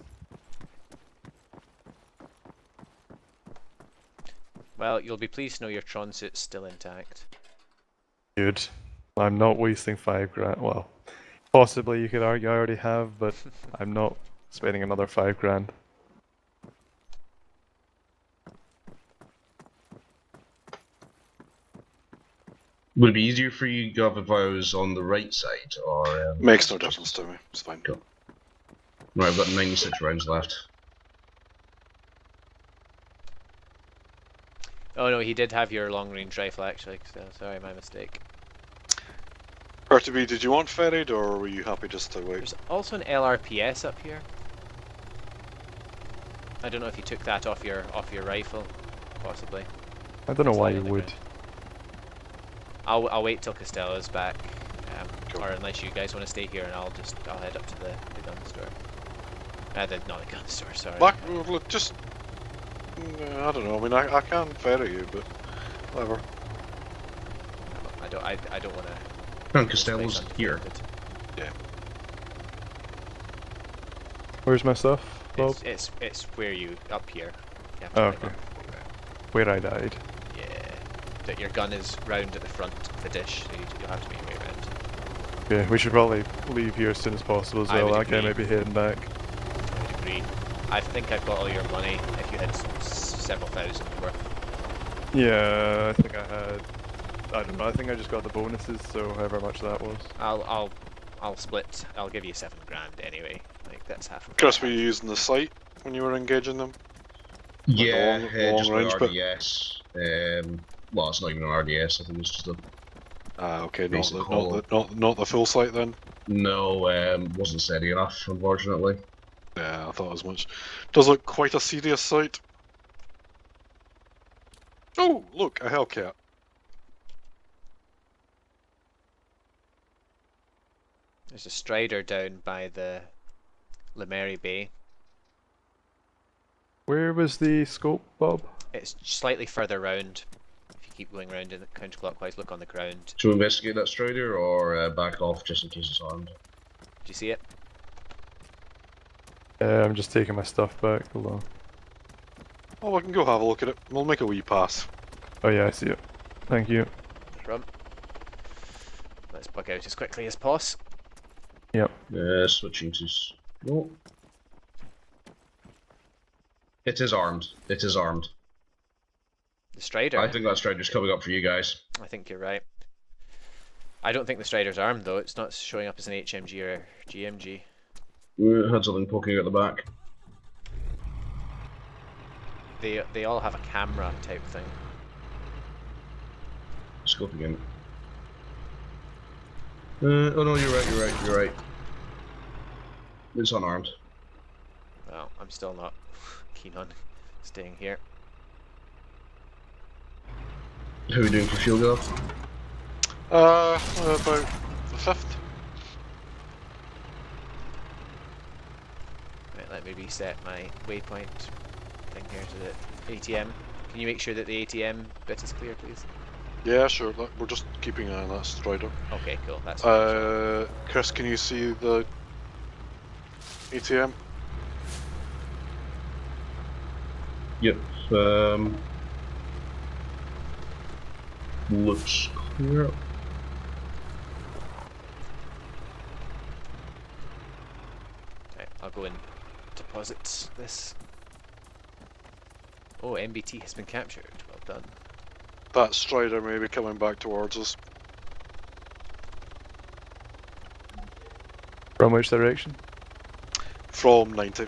Well, you'll be pleased to know your Tron suit's still intact. Good. I'm not wasting 5 grand. Well, possibly you could argue I already have, but I'm not spending another 5 grand. Would it be easier for you, Gov, if I was on the right side, or... Makes no difference to me. It's fine. Cool. Right, I've got 96 rounds left. Oh no, he did have your long-range rifle actually, so sorry, my mistake. Bertieb, did you want ferried or were you happy just to wait? There's also an LRPS up here. I don't know if you took that off your rifle, possibly. I don't know It's why lying you on the would. ground. I'll wait till Costello's back, Cool. or unless you guys want to stay here, and I'll head up to the gun store. Not the gun store, sorry. Back, look, just... I don't know, I mean, I can ferry you, but... Whatever. I don't want to. And Costello's here. Where's my stuff, Bob? It's where you up here. You have Oh, to climb okay. up. Where I died. Yeah. That your gun is round at the front of the dish, so you'll have to make your way around. Okay, we should probably leave here as soon as possible as I well. would That guy agree. might be heading back. I would agree. I think I've got all your money. If you had several thousand worth. Yeah, I think I had... I don't know, I think I just got the bonuses, so however much that was. I'll split. I'll give you 7 grand anyway. Like that's half of Chris, were you using the sight when you were engaging them? Yeah, long just an range, but- RDS. Well, it's not even an RDS, I think it's just a... Ah, okay, Basic hull. not the full sight then? No, wasn't steady enough, unfortunately. Yeah, I thought as much. Does look quite a serious sight. Oh, look, a Hellcat. There's a Strider down by the Lemeri Bay. Where was the scope, Bob? It's slightly further round. If you keep going round in counterclockwise, look on the ground. To investigate that Strider, or back off just in case it's armed? Do you see it? I'm just taking my stuff back, hold on. Oh, I can go have a look at it. We'll make a wee pass. Oh yeah, I see it. Thank you. From. Let's bug out as quickly as possible. Yep. Switching to... No. It is armed. It is armed. The Strider. I think that Strider's coming up for you guys. I think you're right. I don't think the Strider's armed though. It's not showing up as an HMG or a GMG. Had something poking out the back. They all have a camera type thing. Scoping in. Oh no, you're right. It's unarmed. Well, I'm still not keen on staying here. How are we doing for field up? About the 5th. Right, let me reset my waypoint thing here to the ATM. Can you make sure that the ATM bit is clear, please? Yeah, sure. Look, we're just keeping an eye on that Strider. Okay, cool. That's fine. Chris, can you see the ATM? Yep. Looks clear. Right, I'll go and deposit this. Oh, MBT has been captured. Well done. That Strider may be coming back towards us. From which direction? From 90.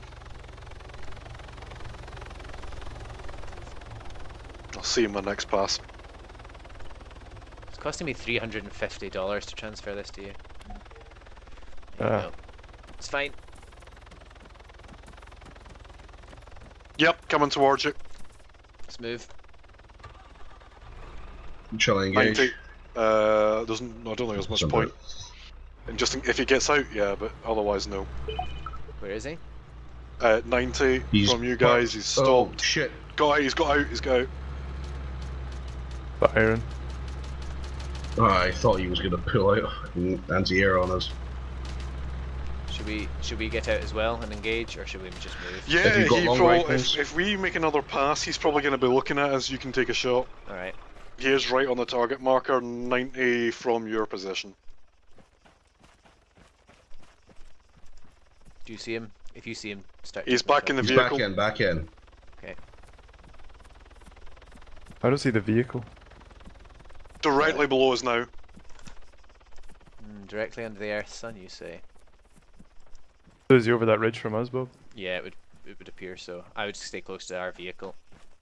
I'll see you in my next pass. It's costing me $350 to transfer this to you. Ah. No, it's fine. Yep, coming towards you. Let's move. Shall I engage? 90. I don't think there's much point. And just if he gets out, yeah, but otherwise no. Where is he? 90 He's from you guys. He's stopped. Oh shit! He's got out. He's got out. Firing. Oh, I thought he was going to pull out anti-air on us. Should we get out as well and engage, or should we just move? Yeah, Have you got long rifles? if we make another pass, he's probably going to be looking at us. You can take a shot. All right. He is right on the target marker, 90 from your position. Do you see him? If you see him, start. He's taking back in the shots. He's vehicle. back in. Okay. I don't see the vehicle. Directly below us now. Directly under the Earth's sun, you say? So is he over that ridge from us, Bob? Yeah, it would appear so. I would stay close to our vehicle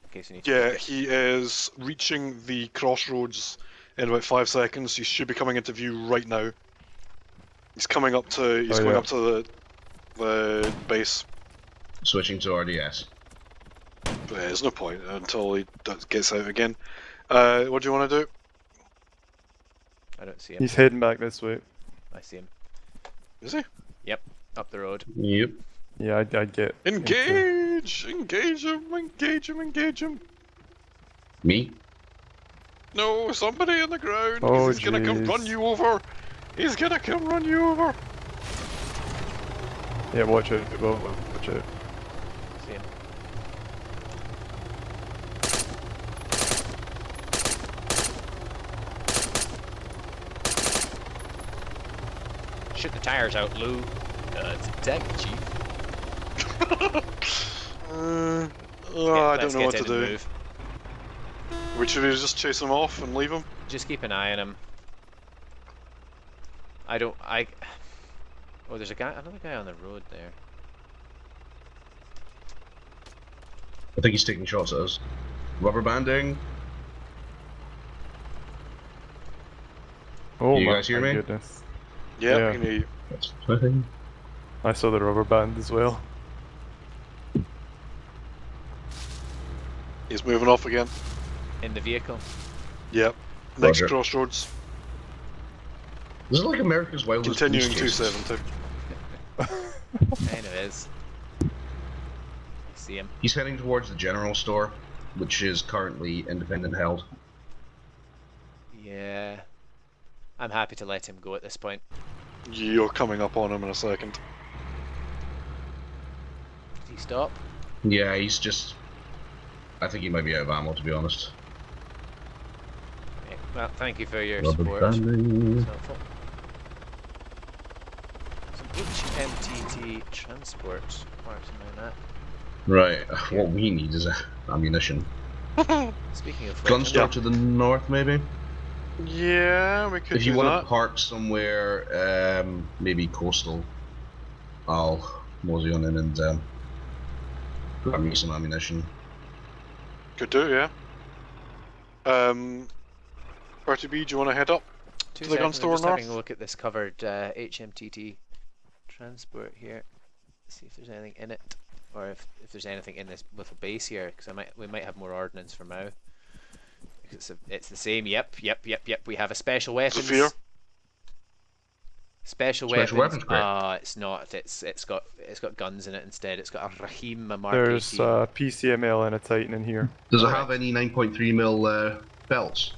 in case we need to. Yeah, take it. he is reaching the crossroads in about 5 seconds. He should be coming into view right now. He's coming up to. He's Oh, going yeah. up to the base. Switching to RDS. But there's no point until he gets out again. What do you want to do? I don't see him. He's heading back this way. I see him. Is he? Up the road. Yep. Yeah, I'd get... into- Engage! Engage him! Engage him! Engage him! Me? No, somebody on the ground! Oh, He's gonna come jeez. run you over! He's gonna come run you over! Yeah, watch out, Bob. Watch out. See him. Shoot the tires out, Lou. It's a deck, Chief. I Let's don't know what get to in and do. move. Should we just chase him off and leave him? Just keep an eye on him. Oh, there's another guy on the road there. I think he's taking shots at us. Rubber banding. Oh You my guys hear me? goodness. Yeah, Yeah. we can hear you. That's fine. I saw the rubber band as well. He's moving off again. In the vehicle. Yep. Next Roger. crossroads. This is like America's Wildest Continuing Goose Chase. 270. Kind of is. See him. He's heading towards the general store, which is currently independent held. Yeah. I'm happy to let him go at this point. You're coming up on him in a second. Did he stop? Yeah, he's just... I think he might be out of ammo, to be honest. Okay. Well, thank you for your Rubber support. banding. It's helpful. Some HMTT transport parts in that. Right, what we need is ammunition. Speaking of Gun which, store to the north, maybe? Yeah, we could If you do want that. to park somewhere, maybe coastal, I'll mosey on in and grab me some ammunition. Could do, yeah. Bertieb, do you want to head up? 2 to the gun seconds, I'm store just having a north? look at this covered HMTT transport here. See if there's anything in it, or if there's anything in this with a base here, because we might have more ordnance for Mao. It's the same. Yep. We have a special weapons. Zephyr? Special Special weapons. weapons crate. It's not. It's got guns in it instead. It's got a Rahim, a Mark There's 18. a PCML and a Titan in here. Does it Alright. have any 9.3mm belts?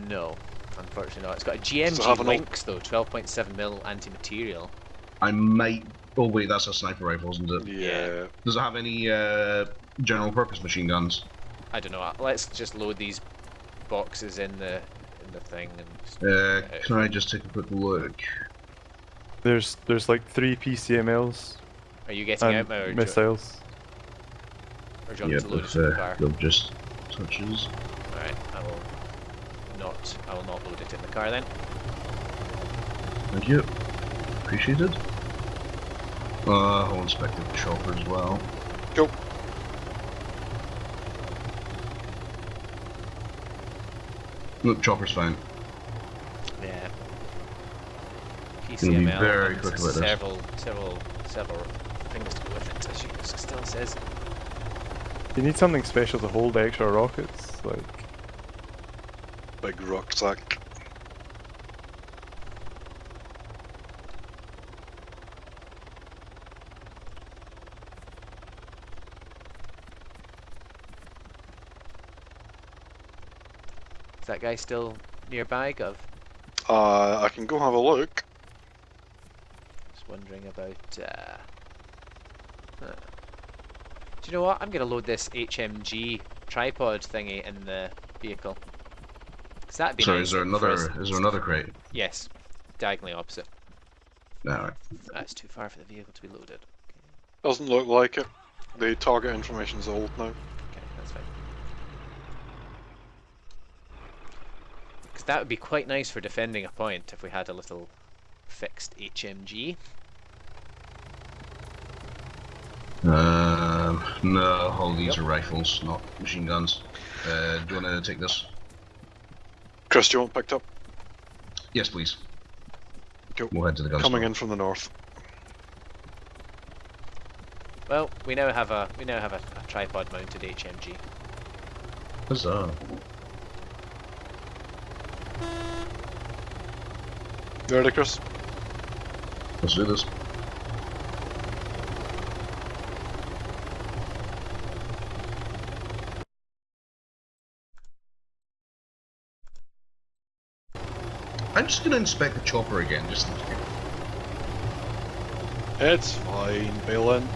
No, unfortunately not. It's got a Does it have GMG an Lynx though, 12.7mm anti-material. I might... Oh wait, that's a sniper rifle, isn't it? Yeah. Does it have any General purpose machine guns. I don't know. Let's just load these boxes in the thing and. Can I just take a quick look? There's like 3 PCMLs Are you getting and out, Mao, or missiles. or do you want me Yep, to load it if in the car? Gov just touches. Alright, I will not load it in the car then. Thank you. Appreciated. I'll inspect the chopper as well. Go. Look, chopper's fine. Yeah. Gonna be PCML very and quick about this. several things to go with it, as she still says. You need something special to hold extra rockets, like... Big rucksack. Is that guy still nearby, Gov? I can go have a look. Just wondering about. Huh. Do you know what? I'm gonna load this HMG tripod thingy in the vehicle. Cause that'd be Sorry, nice is there for us- another crate? Yes, diagonally opposite. Alright. That's too far for the vehicle to be loaded. Doesn't look like it. The target information's old now. Okay, that's fine. Because that would be quite nice for defending a point if we had a little fixed HMG. No, all these are rifles, not machine guns. Do you want to take this? Chris, do you want picked up? Yes, please. Go. We'll head to the gun Coming store. in from the north. Well, we now have a tripod mounted HMG. Huzzah. You ready, Chris? Let's do this. I'm just gonna inspect the chopper again, just in case. It's fine, bail in.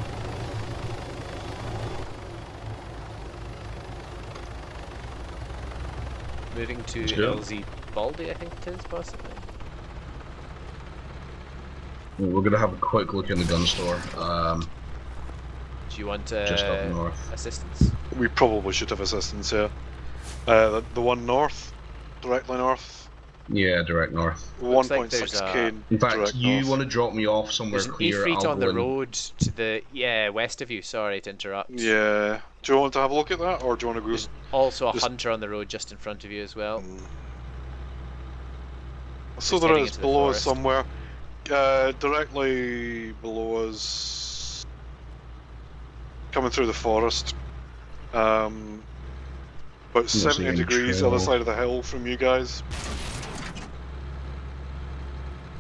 Moving to Let's go. LZ Baldy, I think it is, possibly. We're gonna have a quick look in the gun store. Do you want Just up north. assistance? We probably should have assistance here. The one north, directly north. Yeah, direct north. Looks like there's 1.6k In fact, direct you north. want to drop me off somewhere There's an clear. Ifrit I'll on go the in. road to the west of you. Sorry to interrupt. Yeah. Do you want to have a look at that, or do you want to go? There's also a just- hunter on the road just in front of you as well. So Just there heading is into the below us forest. somewhere. Directly below us. Coming through the forest. About 70 any degrees trail. other side of the hill from you guys.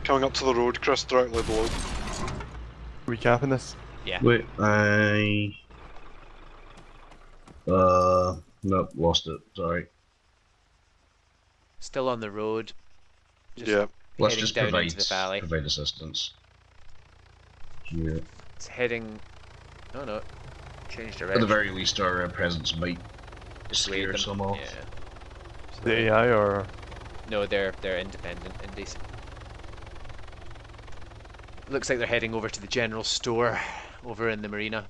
Coming up to the road, Chris, directly below. We capping this? Yeah. Wait, nope, lost it. Sorry. Still on the road. Just Yeah. Let's heading just down provide into the valley. assistance. Yeah. It's heading. Oh no, changed At direction. the very least, our presence might Dissuade scare them. some off. Yeah. So The AI or... no, they're independent indies. Looks like they're heading over to the general store over in the marina.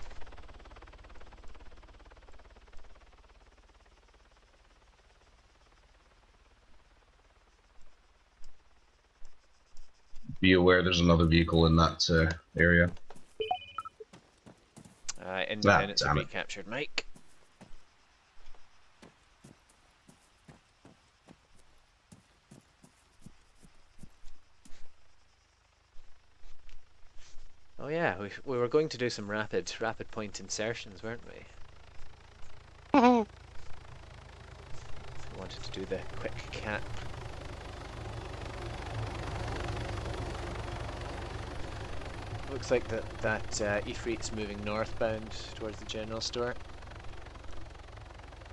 Be aware there's another vehicle in that area. Independents have damn it. recaptured Mike. Oh yeah, we were going to do some rapid point insertions, weren't we? We wanted to do the quick cap. Looks like that Ifrit's moving northbound towards the general store.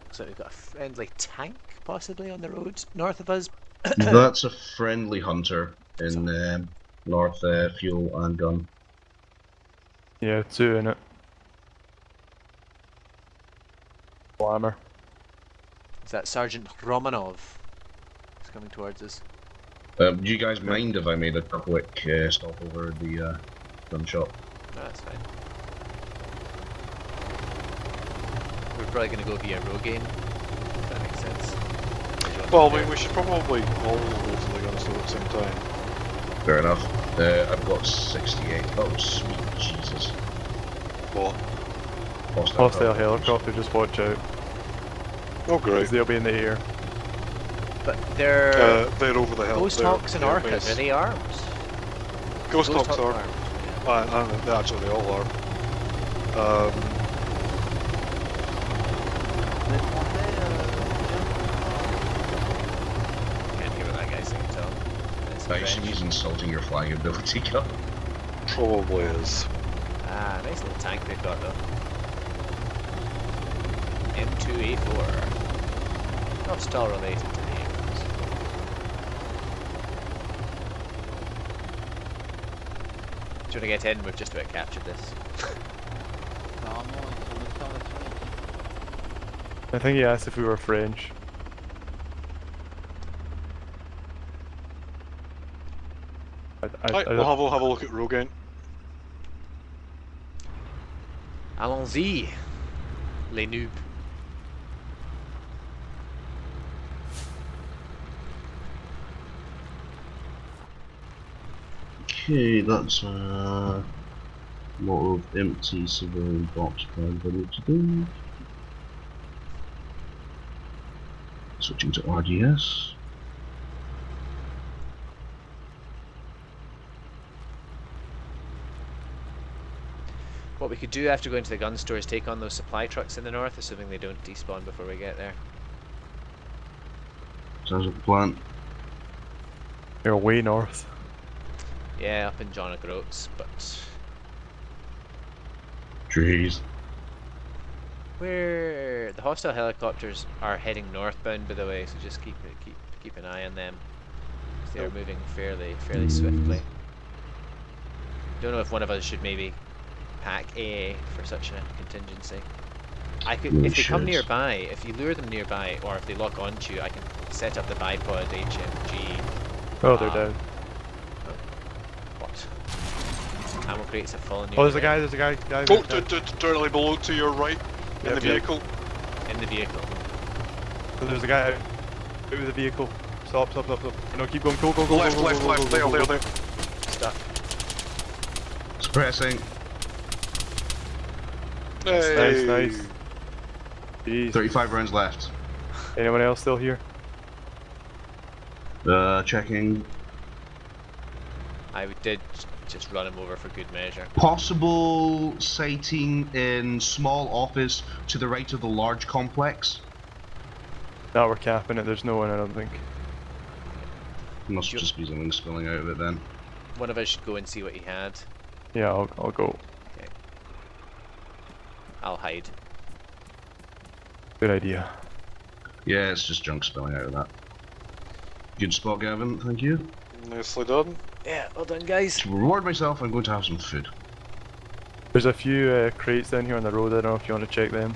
Looks like we've got a friendly tank possibly on the road north of us. That's a friendly hunter in north fuel and gun. Yeah, 2 in it. Slammer. Is that Sergeant Romanov? He's coming towards us. Do you guys mind if I made a quick stop over the gun shop? No, that's fine. We're probably going to go via Rogaine, if that makes sense. Well, we should probably all go to the gun store at the same time. Fair enough. I've got 68. Oh, sweet Jesus. What? Hostile helicopter, just watch out. Oh, Because great. they'll be in the air. But they're... They're over the hill. Ghost they're- Hawks and they're Orcas, base. are they armed? Ghost Hawks Hawk are. armed. And they actually they all are. Vous êtes français, Can't hear what that guy's saying, so... It's I assume French. he's insulting your flying ability, Cup. Probably is. Ah, nice little tank they've got though. M2A4. Not still related to the Abrams. Do you want to get in? We've just about captured this. apparemment, ils sont en observation ici. I think he asked if we were French. Right, we'll have a look at Rogaine. Allons-y, les noobs. Okay, that's a lot of empty civilian box plans ready to do. Switching to RDS. What we could do after going to the gun store is take on those supply trucks in the north, assuming they don't despawn before we get there. Sounds like a plan. You're way north. Yeah, up in John O'Groats, but Jeez. we're the hostile helicopters are heading northbound, by the way, so just keep an eye on them. 'Cause they are moving fairly swiftly. Don't know if one of us should maybe pack AA for such a contingency. I could, You if they come should. nearby, if you lure them nearby, or if they lock onto you, I can set up the bipod HMG. Oh, they're Ah. down. What? Ammo crates have fallen. Oh, there's a near guy, there's a guy. Oh, directly below to your right, in the vehicle. in the vehicle. There's a guy out of the vehicle. Stop. No, keep going. Go. Left, go, left, go, left, go, go, there. Stuck. Suppressing. Hey. Nice. Jeez. 35 rounds left. Anyone else still here? Checking. Did just run him over for good measure. Possible sighting in small office to the right of the large complex. No, we're capping it. There's no one, I don't think. Must just be something spilling out of it then. One of us should go and see what he had. Yeah, I'll go. Okay. I'll hide. Good idea. Yeah, it's just junk spilling out of that. Good spot, Gavin. Thank you. Nicely done. Yeah, well done, guys. To reward myself, I'm going to have some food. There's a few crates down here on the road. I don't know if you want to check them.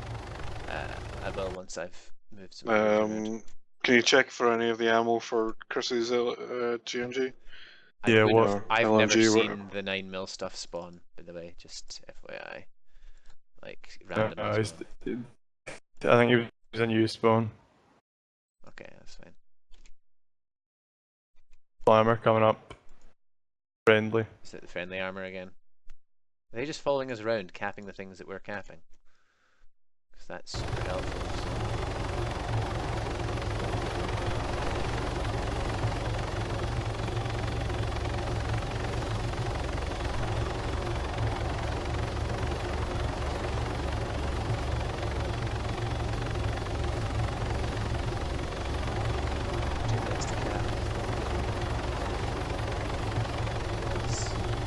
I will once I've moved some. Can you check for any of the ammo for Chris's GMG? Yeah, what? Or I've LMG, never seen whatever. the 9mm stuff spawn, by the way, just FYI. Like, I random as well. think he was in use spawn. Okay, that's fine. Slammer coming up. Friendly. Is it the friendly armor again? Are they just following us around, capping the things that we're capping? Because that's super helpful.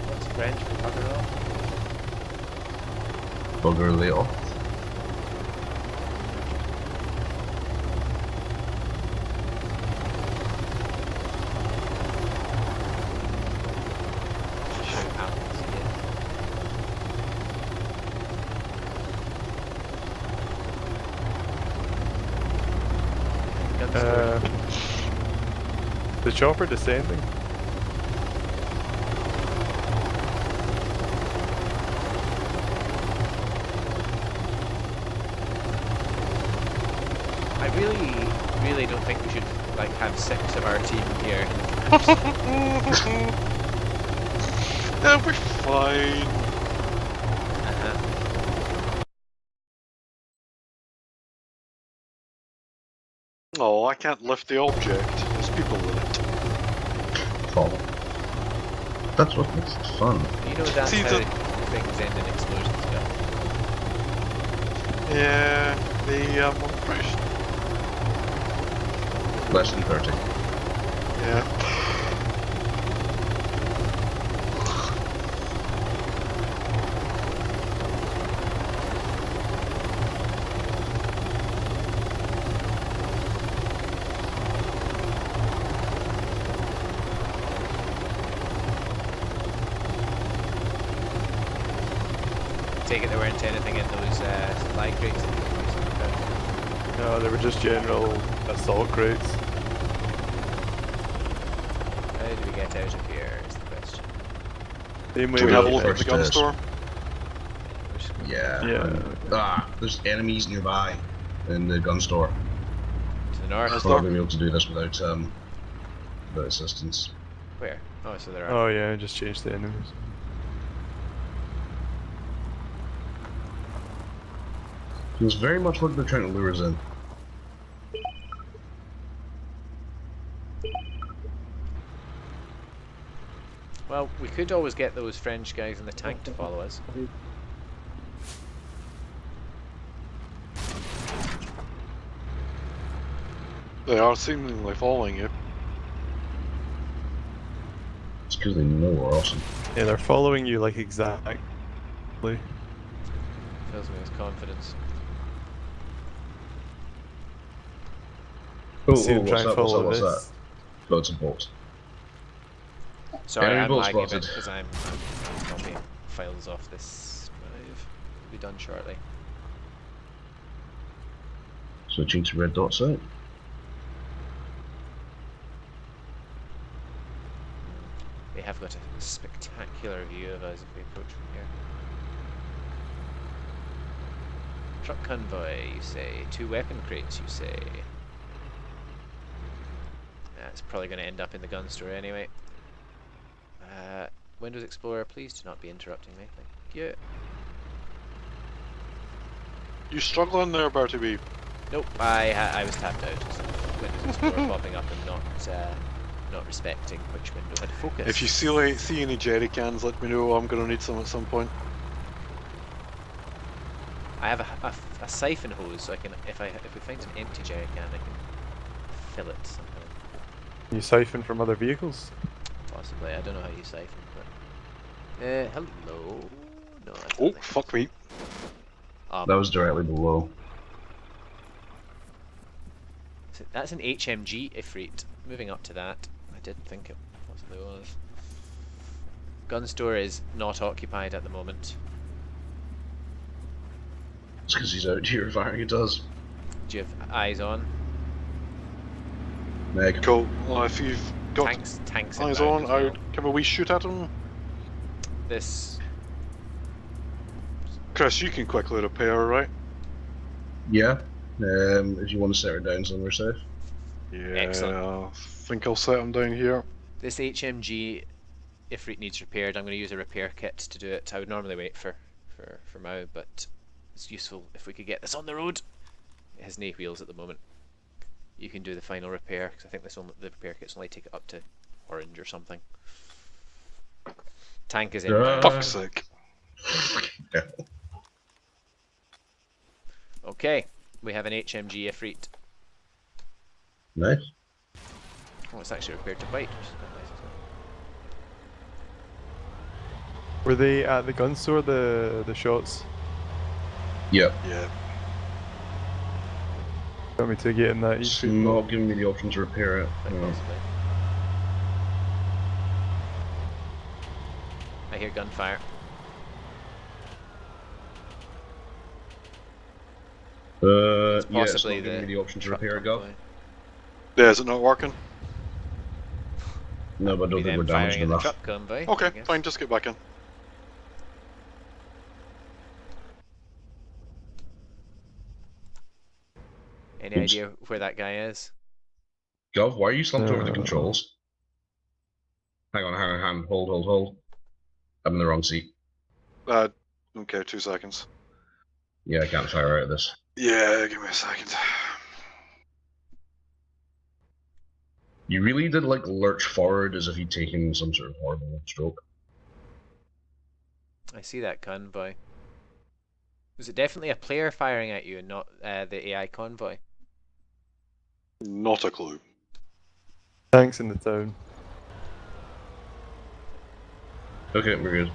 What's French for bugger off? Bugger lay off. The chopper descending. I really don't think we should like have 6 of our team here. Yeah, we're fine. Oh, I can't lift the object. There's people in it. Fall. That's what makes it fun. You know that's See, how the- things end in explosions, Bill. Yeah, I'm pretty sure. Less than 30. Yeah. Take it there weren't anything in those supply crates that you were using about. No, they were just general assault crates. How do we get out of here is the question. Same way Do we we have a go look at the first, gun yes. store? We're just gonna Yeah. Yeah. Ah, there's enemies nearby in the gun store. to the north. Is We're not there? going to be able to do this without assistance. Where? Oh, so there are. Oh yeah, just change the enemies. Feels very much like they're trying to lure us in. Well, we could always get those French guys in the tank to follow us. They are seemingly following you. It's because they know we're awesome. Yeah, they're following you like exactly. Fills me with confidence. See them try and follow What's that? this. Loads of bolts. Sorry, Enemy I'm boat lagging a bit spotted. because I'm copying files off this drive. Will be done shortly. Switching to red dots out. They have got a spectacular view of us if we approach from here. Truck convoy, you say. 2 weapon crates, you say. That's probably going to end up in the gun store anyway. Windows Explorer, please do not be interrupting me. Thank you. You struggling there, bertieb? Nope, I was tapped out. So Windows Explorer popping up and not respecting which window had focus. If you see any jerry cans, let me know. I'm gonna need some at some point. I have a siphon hose, so I can if we find an empty jerry can, I can fill it somehow. You siphon from other vehicles? Possibly, I don't know how you siphon, but hello. No, I don't Oh, think fuck me. That was directly below. so that's an HMG Ifrit. Moving up to that, I did think it possibly was. Gun store is not occupied at the moment. It's because he's out here firing at us. Do you have eyes on? Meg. Cool. Well, if you've got Tanks eyes inbound on, as well. can we shoot at them? This Chris, you can quickly repair, right? Yeah. If you want to set her down somewhere safe. Yeah. Excellent. I think I'll set them down here. this HMG Ifrit needs repaired. I'm going to use a repair kit to do it. I would normally wait for Mao, but it's useful if we could get this on the road. It has no wheels at the moment. You can do the final repair because I think the repair kits only take it up to orange or something. Tank is in. Fuck's sake. Okay, we have an HMG Ifrit. Nice. Oh, it's actually repaired to white, which is quite nice as well. Were they at the gun store, the shots? Yep. Yeah. Want me to get in that It's E-Street? not giving me the option to repair it. Quite No. possibly. I hear gunfire. Yeah, it's not Possibly giving me the the option to truck repair it, Gov. convoy. Yeah, is it not working? No, but I don't Be think them we're damaged firing at the enough. truck convoy. I Okay, guess. fine, just get back in. Any Oops. idea where that guy is? Gov, why are you slumped over the Uh, controls? Hang on. Hold. I'm in the wrong seat. Okay, 2 seconds. Yeah, I can't fire out of this. Yeah, give me a second. You really did like lurch forward as if you'd taken some sort of horrible stroke. I see that convoy. Was it definitely a player firing at you and not the AI convoy? Not a clue. Tanks in the town. Okay, we're good.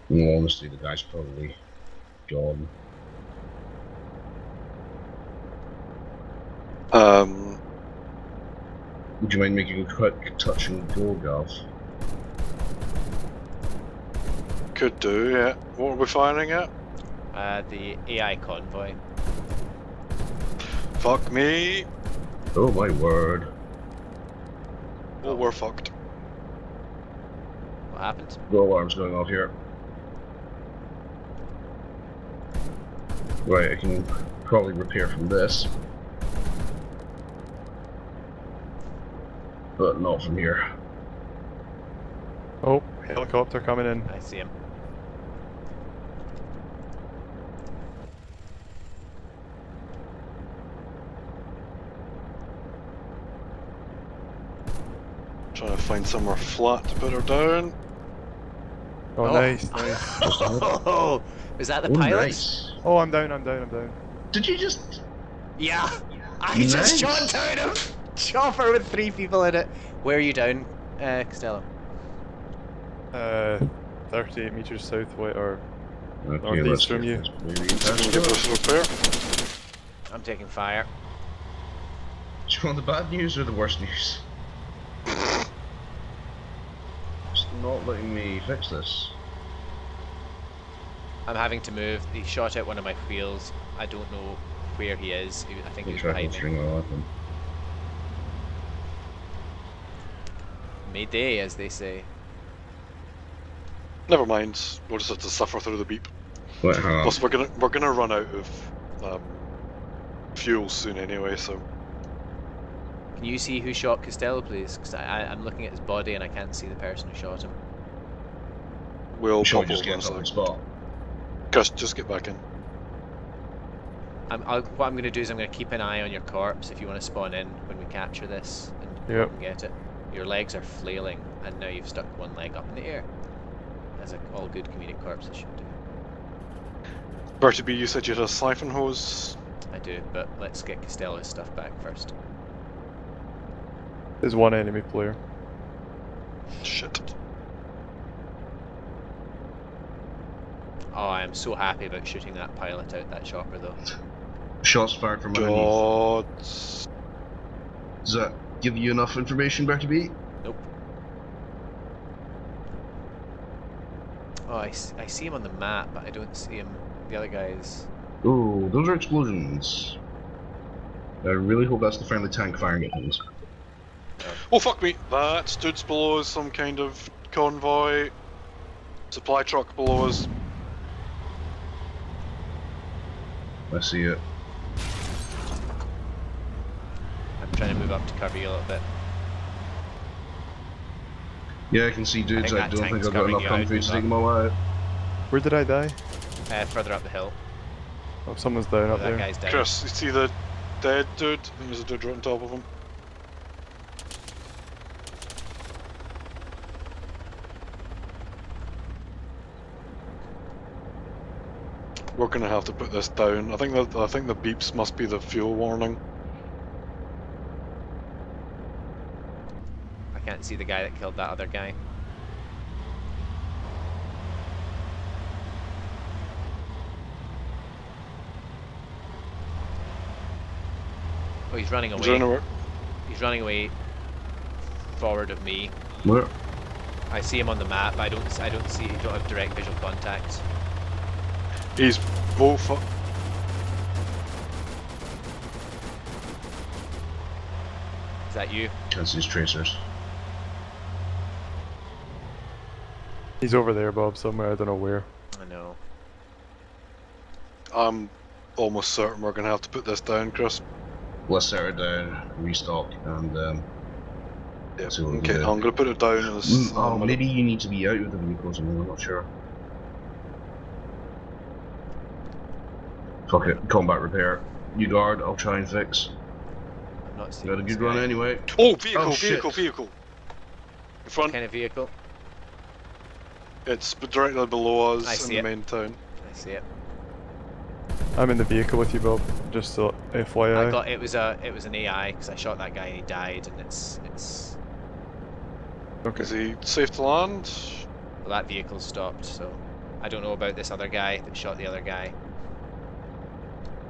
In all honesty, the guy's probably gone. Would you mind making a quick touch and go, Gav? Could do, yeah. What are we firing at? The AI convoy. Fuck me. Oh my word. Oh, we're fucked. What happened? No alarms going off here. Right, I can probably repair from this. But not from here. Oh, helicopter coming in. I see him. Trying to find somewhere flat to put her down. Oh, Oh. nice. Oh, is that the Oh, pilot? nice. Oh, I'm down. Did you just... Yeah, I just Nice. shot down him. Chopper with 3 people in it. Where are you down, Costello? 38 meters southwest or Okay, northeast let's from get you. this baby Give passed us up. a repair. I'm taking fire. Do you want the bad news or the worst news? It's not letting me fix this. I'm having to move. He shot out one of my wheels. I don't know where he is. I think he was Track and behind me. string will happen. Mayday, as they say. Never mind. We'll just have to suffer through the beep. Wait, hang on. Plus, we're gonna run out of fuel soon anyway. So Can you see who shot Costello, please? Because I'm looking at his body and I can't see the person who shot him. we'll Shall we pop just over get in a up on sec. spot? Gus, just get back in. What I'm going to do is I'm going to keep an eye on your corpse if you want to spawn in when we capture this and Yep. go and get it. Your legs are flailing and now you've stuck one leg up in the air. As all good comedic corpses should do. Bertieb, you said you had a siphon hose. I do, but let's get Costello's stuff back first. There's one enemy player. Shit. Oh, I am so happy about shooting that pilot out that chopper though. Shots fired from underneath. God. Does that give you enough information, Bertie? Nope. Oh, I see him on the map, but I don't see him. The other guys. Ooh, those are explosions. I really hope that's the friendly tank firing at things. Oh fuck me! That dude's below us, some kind of convoy. Supply truck below us. I see it. I'm trying to move up to cover you a little bit. Yeah, I can see dudes. think I that don't think tank's I've got covering enough you out, confidence to but- take them all out. Where did I die? Further up the hill. Oh, someone's down up that there. guy's down. Chris, you see the dead dude? I think there's a dude right on top of him. We're gonna have to put this down. I think the beeps must be the fuel warning. I can't see the guy that killed that other guy. Oh, he's running Is there away. anywhere? He's running away forward of me. Where? I see him on the map. I don't have direct visual contact. He's both up. Is that you? Can't see his tracers. He's over there, Bob, somewhere. I don't know where. I know. I'm almost certain we're gonna have to put this down, Chris. Let's set her down, restock, and Yeah. see what we Okay, can do. I'm gonna put it down as. Oh, maybe you need to be out with the vehicles. I'm not sure. Fuck it, combat repair. You guard, I'll try and fix. I'm not seeing Got a this good run guy. anyway. Oh, vehicle, Oh, shit. vehicle. In What front. kind of vehicle? It's directly below us I in see the it. main town. I see it. I'm in the vehicle with you, Bob. Just so FYI. I got it was an AI because I shot that guy and he died, and it's Okay. Is he safe to land? well, that vehicle stopped. So I don't know about this other guy that shot the other guy.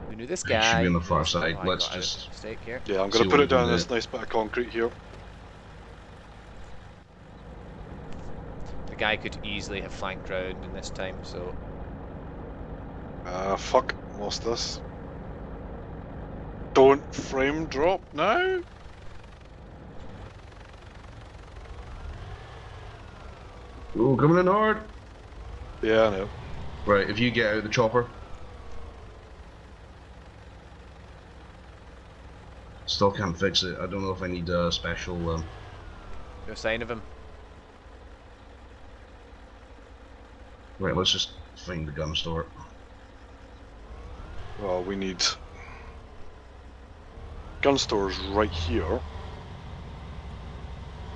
Who knew this Should guy? be on the far side. I Let's got out of just- mistake here. Yeah, I'm See gonna what put we it down can on this do. nice bit of concrete here. The guy could easily have flanked round in this time, so Fuck, lost this. Don't frame drop now? Oh, coming in hard. Yeah, I know. Right, if you get out of the chopper. Still can't fix it. I don't know if I need a special. no sign of him. Right, let's just find the gun store. Well, we need... Gun store's right here.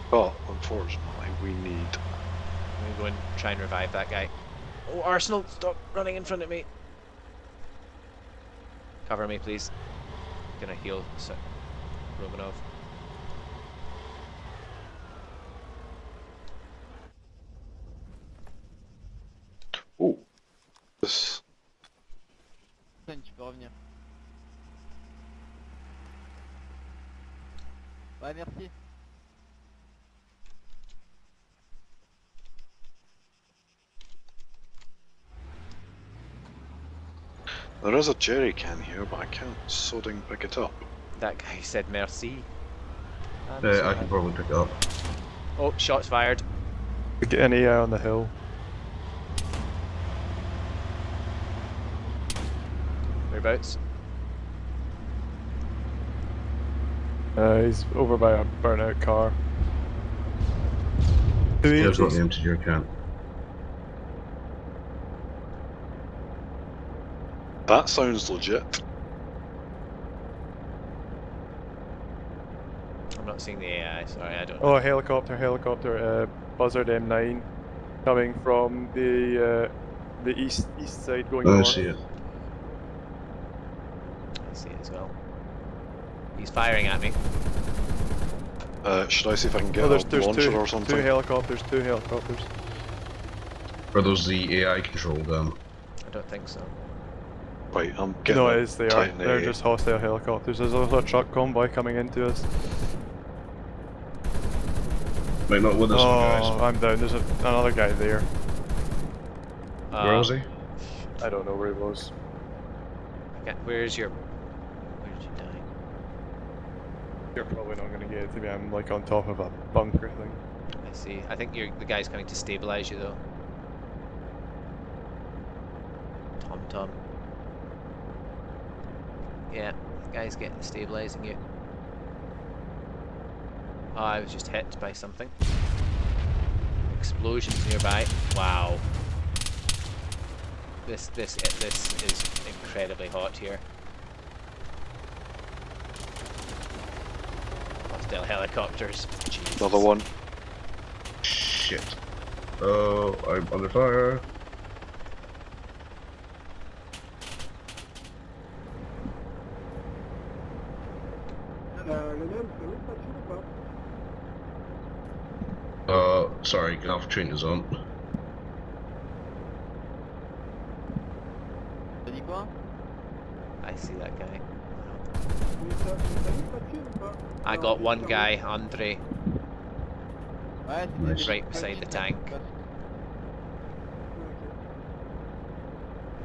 But, unfortunately, we need... I'm gonna go and try and revive that guy. Oh, Arsenal, stop running in front of me. Cover me, please. Gonna heal Romanov. Oh! This... Tu peux revenir. Ouais, merci. There is a jerry can here, but I can't sodding pick it up. That guy said merci. I'm I sorry. can probably pick it up. Oh, shots fired. Get an AI on the hill. Whereabouts? He's over by a burnout car. Two Yeah, I've got EMTs. the empty jerry can. That sounds legit. I'm not seeing the AI, sorry, I don't know. Oh, helicopter. Buzzard M9 coming from the east side going I north. see it. I see it as well. He's firing at me. Should I see if I can get Oh, a there's launcher two or something? two helicopters. Are those the AI controlled? I don't think so. Right, I'm getting No, a it is. They are. Titan They're AA. just hostile helicopters. There's also a truck convoy coming into us. Might not with us, Oh, guys. I'm down. There's another guy there. Where was he? I don't know where he was. Okay, where did you die? You're probably not going to get it to me. I'm like on top of a bunker thing. I see. I think the guy's coming to stabilize you though. Tom. Yeah, the guy's getting stabilizing you. Oh, I was just hit by something. Explosions nearby. Wow. This is incredibly hot here. Hostile helicopters. Jeez. Another one. Shit. Oh, I'm under fire. Sorry, Alpha Train is on. T'as dit quoi? I see that guy. I got one guy, Andre. Ouais, c'était Nice. des Right petits beside the punch, tank. là,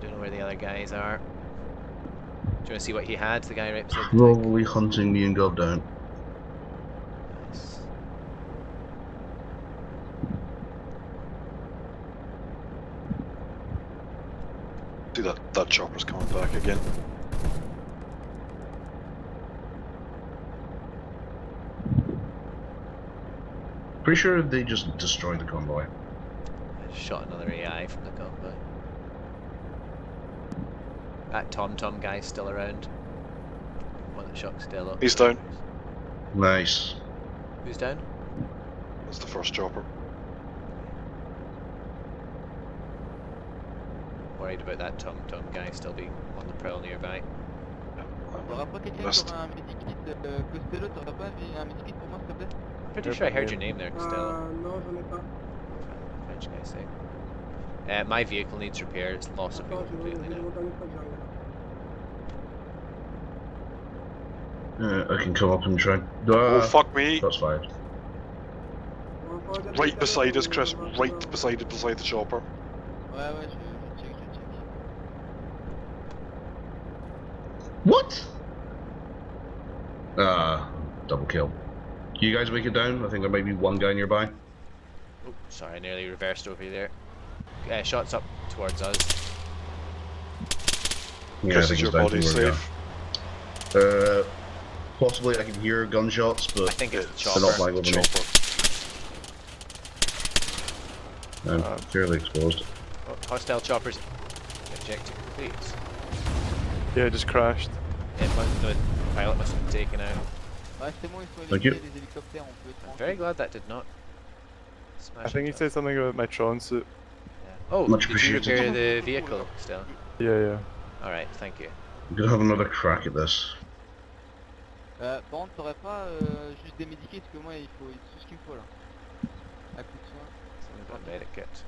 Don't know where the other guys are. Do you want to see what he had, the guy right beside the tank? Probably hunting me and Gov down. Nice. See that chopper's coming back again. Pretty sure they just destroyed the convoy. I shot another AI from the convoy. That Tom guy's still around. One that shot Costello. He's down. Nice. Who's down? That's the first chopper. Worried about that Tom guy still being on the prowl nearby. T'auras pas quelqu'un qui Reste. aura un medikit Costello, t'auras pas un medikit pour moi s'il te plaît? Pretty sure I heard your name there, Costello. Non, j'en ai pas. French guy saying. My vehicle needs repair, it's lost of fuel Attends, je completely vais now. remonter une fois que j'arrive. I can come up and try. Oh fuck me! That's fired. Right beside us, Chris. Right beside the chopper. Ouais, ouais, je check. What? Double kill. Can you guys make it down? I think there might be one guy nearby. Oh, sorry, I nearly reversed over there. Shots up towards us. Yeah, Chris, I think is he's your down body from where we safe? are. Possibly I can hear gunshots, but I think it's the they're not chopper. flying over me. Chopper. I'm fairly exposed. Oh, hostile choppers. Objective complete. Yeah, it just crashed. The pilot must have been taken out. Ouais, c'est bon, ils sont Thank you. éliminés, les hélicoptères, on peut être I'm very glad that did not smash I think he into us. said something about my Tron suit. Yeah. Oh, Much did you appreciated. repair the vehicle still? Yeah. Alright, thank you. I'm gonna have another crack at this. Par contre, t'aurais pas juste des medikits, parce que moi, il faut tout ce qu'il me faut là. À coup de soin. Something about MaoTheCat.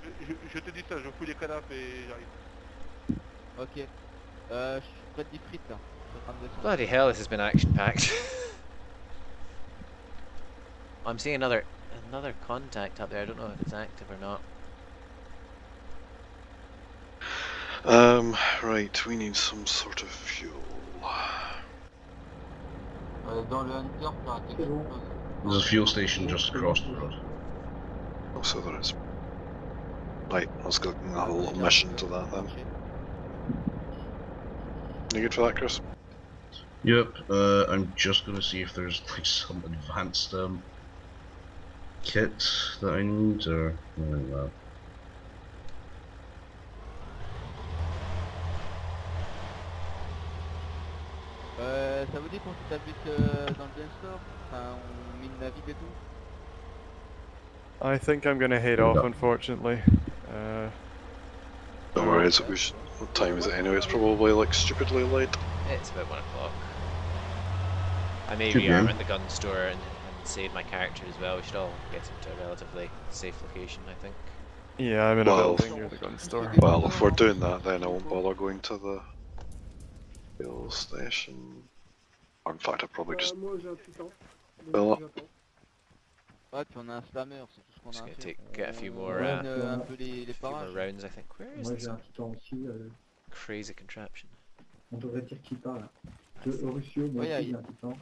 Je te dis ça, je fouille les cadavres et j'arrive. Ok. Je suis près de 10 frites là. Je suis en train de descendre. Bloody hell, this has been action-packed. I'm seeing another contact up there. I don't know if it's active or not. Right, we need some sort of fuel. Dans le Hunter, tu as quelque chose. There's a fuel station just across the road. Oh, so there is. Right, let's go a little mission to that then. You good for that, Chris? Yep, I'm just gonna see if there's like some advanced kit that I need or anything like that. Ça vous dit qu'on s'établisse dans le bien store? Enfin, on mine la ville et tout? I think I'm gonna head off, unfortunately. Don't worry, what time is it anyway? It's probably like stupidly late. It's about 1 o'clock. I may Good rearm game. at the gun store and save my character as well. We should all get him to a relatively safe location, I think. Yeah, I'm in a Well- building near the gun store. Well, if we're doing that, then I won't bother going to the fuel station. Or in fact, I'll probably just Moi j'ai un petit temps. Donc, Well, j'attends. Ouais, puis on a un slammer, c'est tout ce qu'on Just a à gonna faire. get a few On more, mine, un peu les few more parages. rounds, I think. Where is Moi this j'ai un petit temps aussi, crazy contraption? on devrait dire qui parle. Ruscio, moi Ouais, aussi y a- j'ai un petit temps.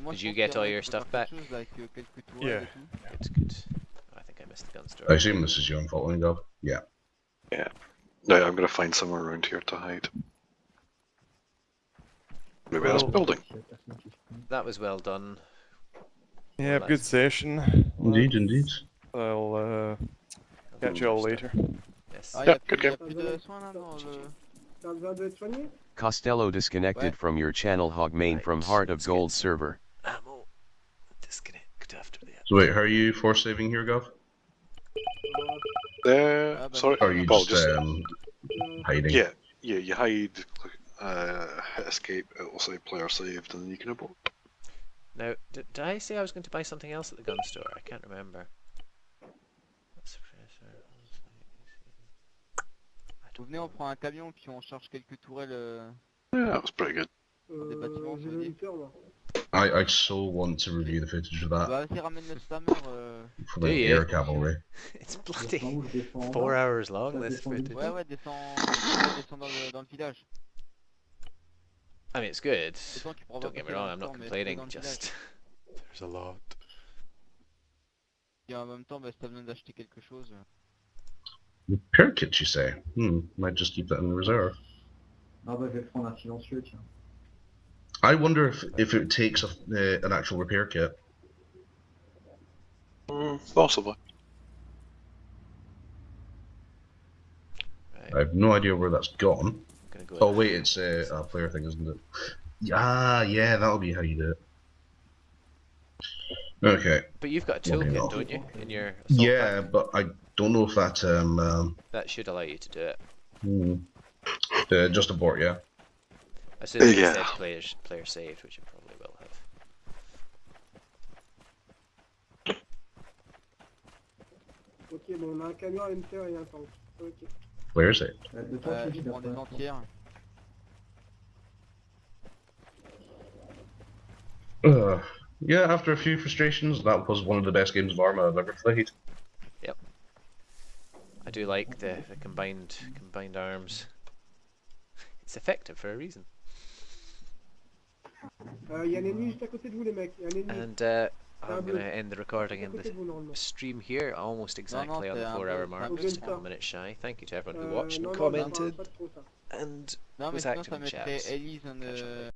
Moi, Did je you pense get qu'il y all a your quelque stuff back? chose avec quelques tourelles Yeah. et tout. Good, good. Oh, I think I missed the gun store. I assume this is you I'm following up. Yeah. no, I'm gonna find somewhere around here to hide. Maybe this Well- building. S'il y a personne qui se plaint. That was well done. Yeah, good session. Indeed, indeed. I'll catch you all later. Yes. Ah, Yeah, y a good plus, y a game. plus de soins là dans le... T'as besoin d'être soigné? Costello disconnected Ouais. from your channel hog main from Right, Heart of let's Gold get- server. Ammo. Disconnect after that. So wait, how are you force saving here, Gov? Ah, bah, Sorry. Or are you Well, just hiding? yeah, you hide, hit escape, it'll say player saved, and then you can abort. Now, did I say I was going to buy something else at the gun store? I can't remember. Vous venez, on prend un camion, puis on charge quelques tourelles. Yeah, that was pretty good. Des bâtiments, J'ai ça veut le dire. Hunter là. I so want to review the footage of that Bah vas-y ramène le spammer. for Do the you? air cavalry. It's Descends bloody où je descends en 4 bas. hours long, Ça this descend du footage. tout. Ouais descends dans le village. I mean, it's good. De toute façon, tu pourras Don't pas get me passer wrong, dans I'm le not temps, mais complaining, dans le village. just there's a lot. Et en même temps, bah, si t'as besoin d'acheter quelque chose. Repair kit, you say? Might just keep that in reserve. Ah bah je vais prendre un silencieux, tiens. I wonder if it takes an actual repair kit. Possibly. Right, I have no idea where that's gone. I'm gonna go. Oh wait, it's a player thing, isn't it? Yeah, that'll be how you do it. Okay. But you've got a Well, maybe toolkit, not. don't you? In your assault Yeah, pack? but I don't know if that That should allow you to do it. just abort, yeah. As soon as it Yeah. said player saved, which it probably will have. Ok, bon, on a un camion, un hunter et un tank. Ok. Where is it? Le temps que Tu je prends des entières. Yeah, after a few frustrations, that was one of the best games of Arma I've ever played. I do like the combined arms. It's effective for a reason. Il y a un ennemi juste à côté de vous, les mecs. Il y a un ennemi. And I'm gonna end the recording à in côté the de vous, normalement. stream here, almost exactly on the c'est un 4-hour peu- mark, c'est un just a peu couple ça. minutes shy. Thank you to everyone who watched non, and non, commented pas trop ça. and Non mais was sinon active ça in mettrait chats. Elise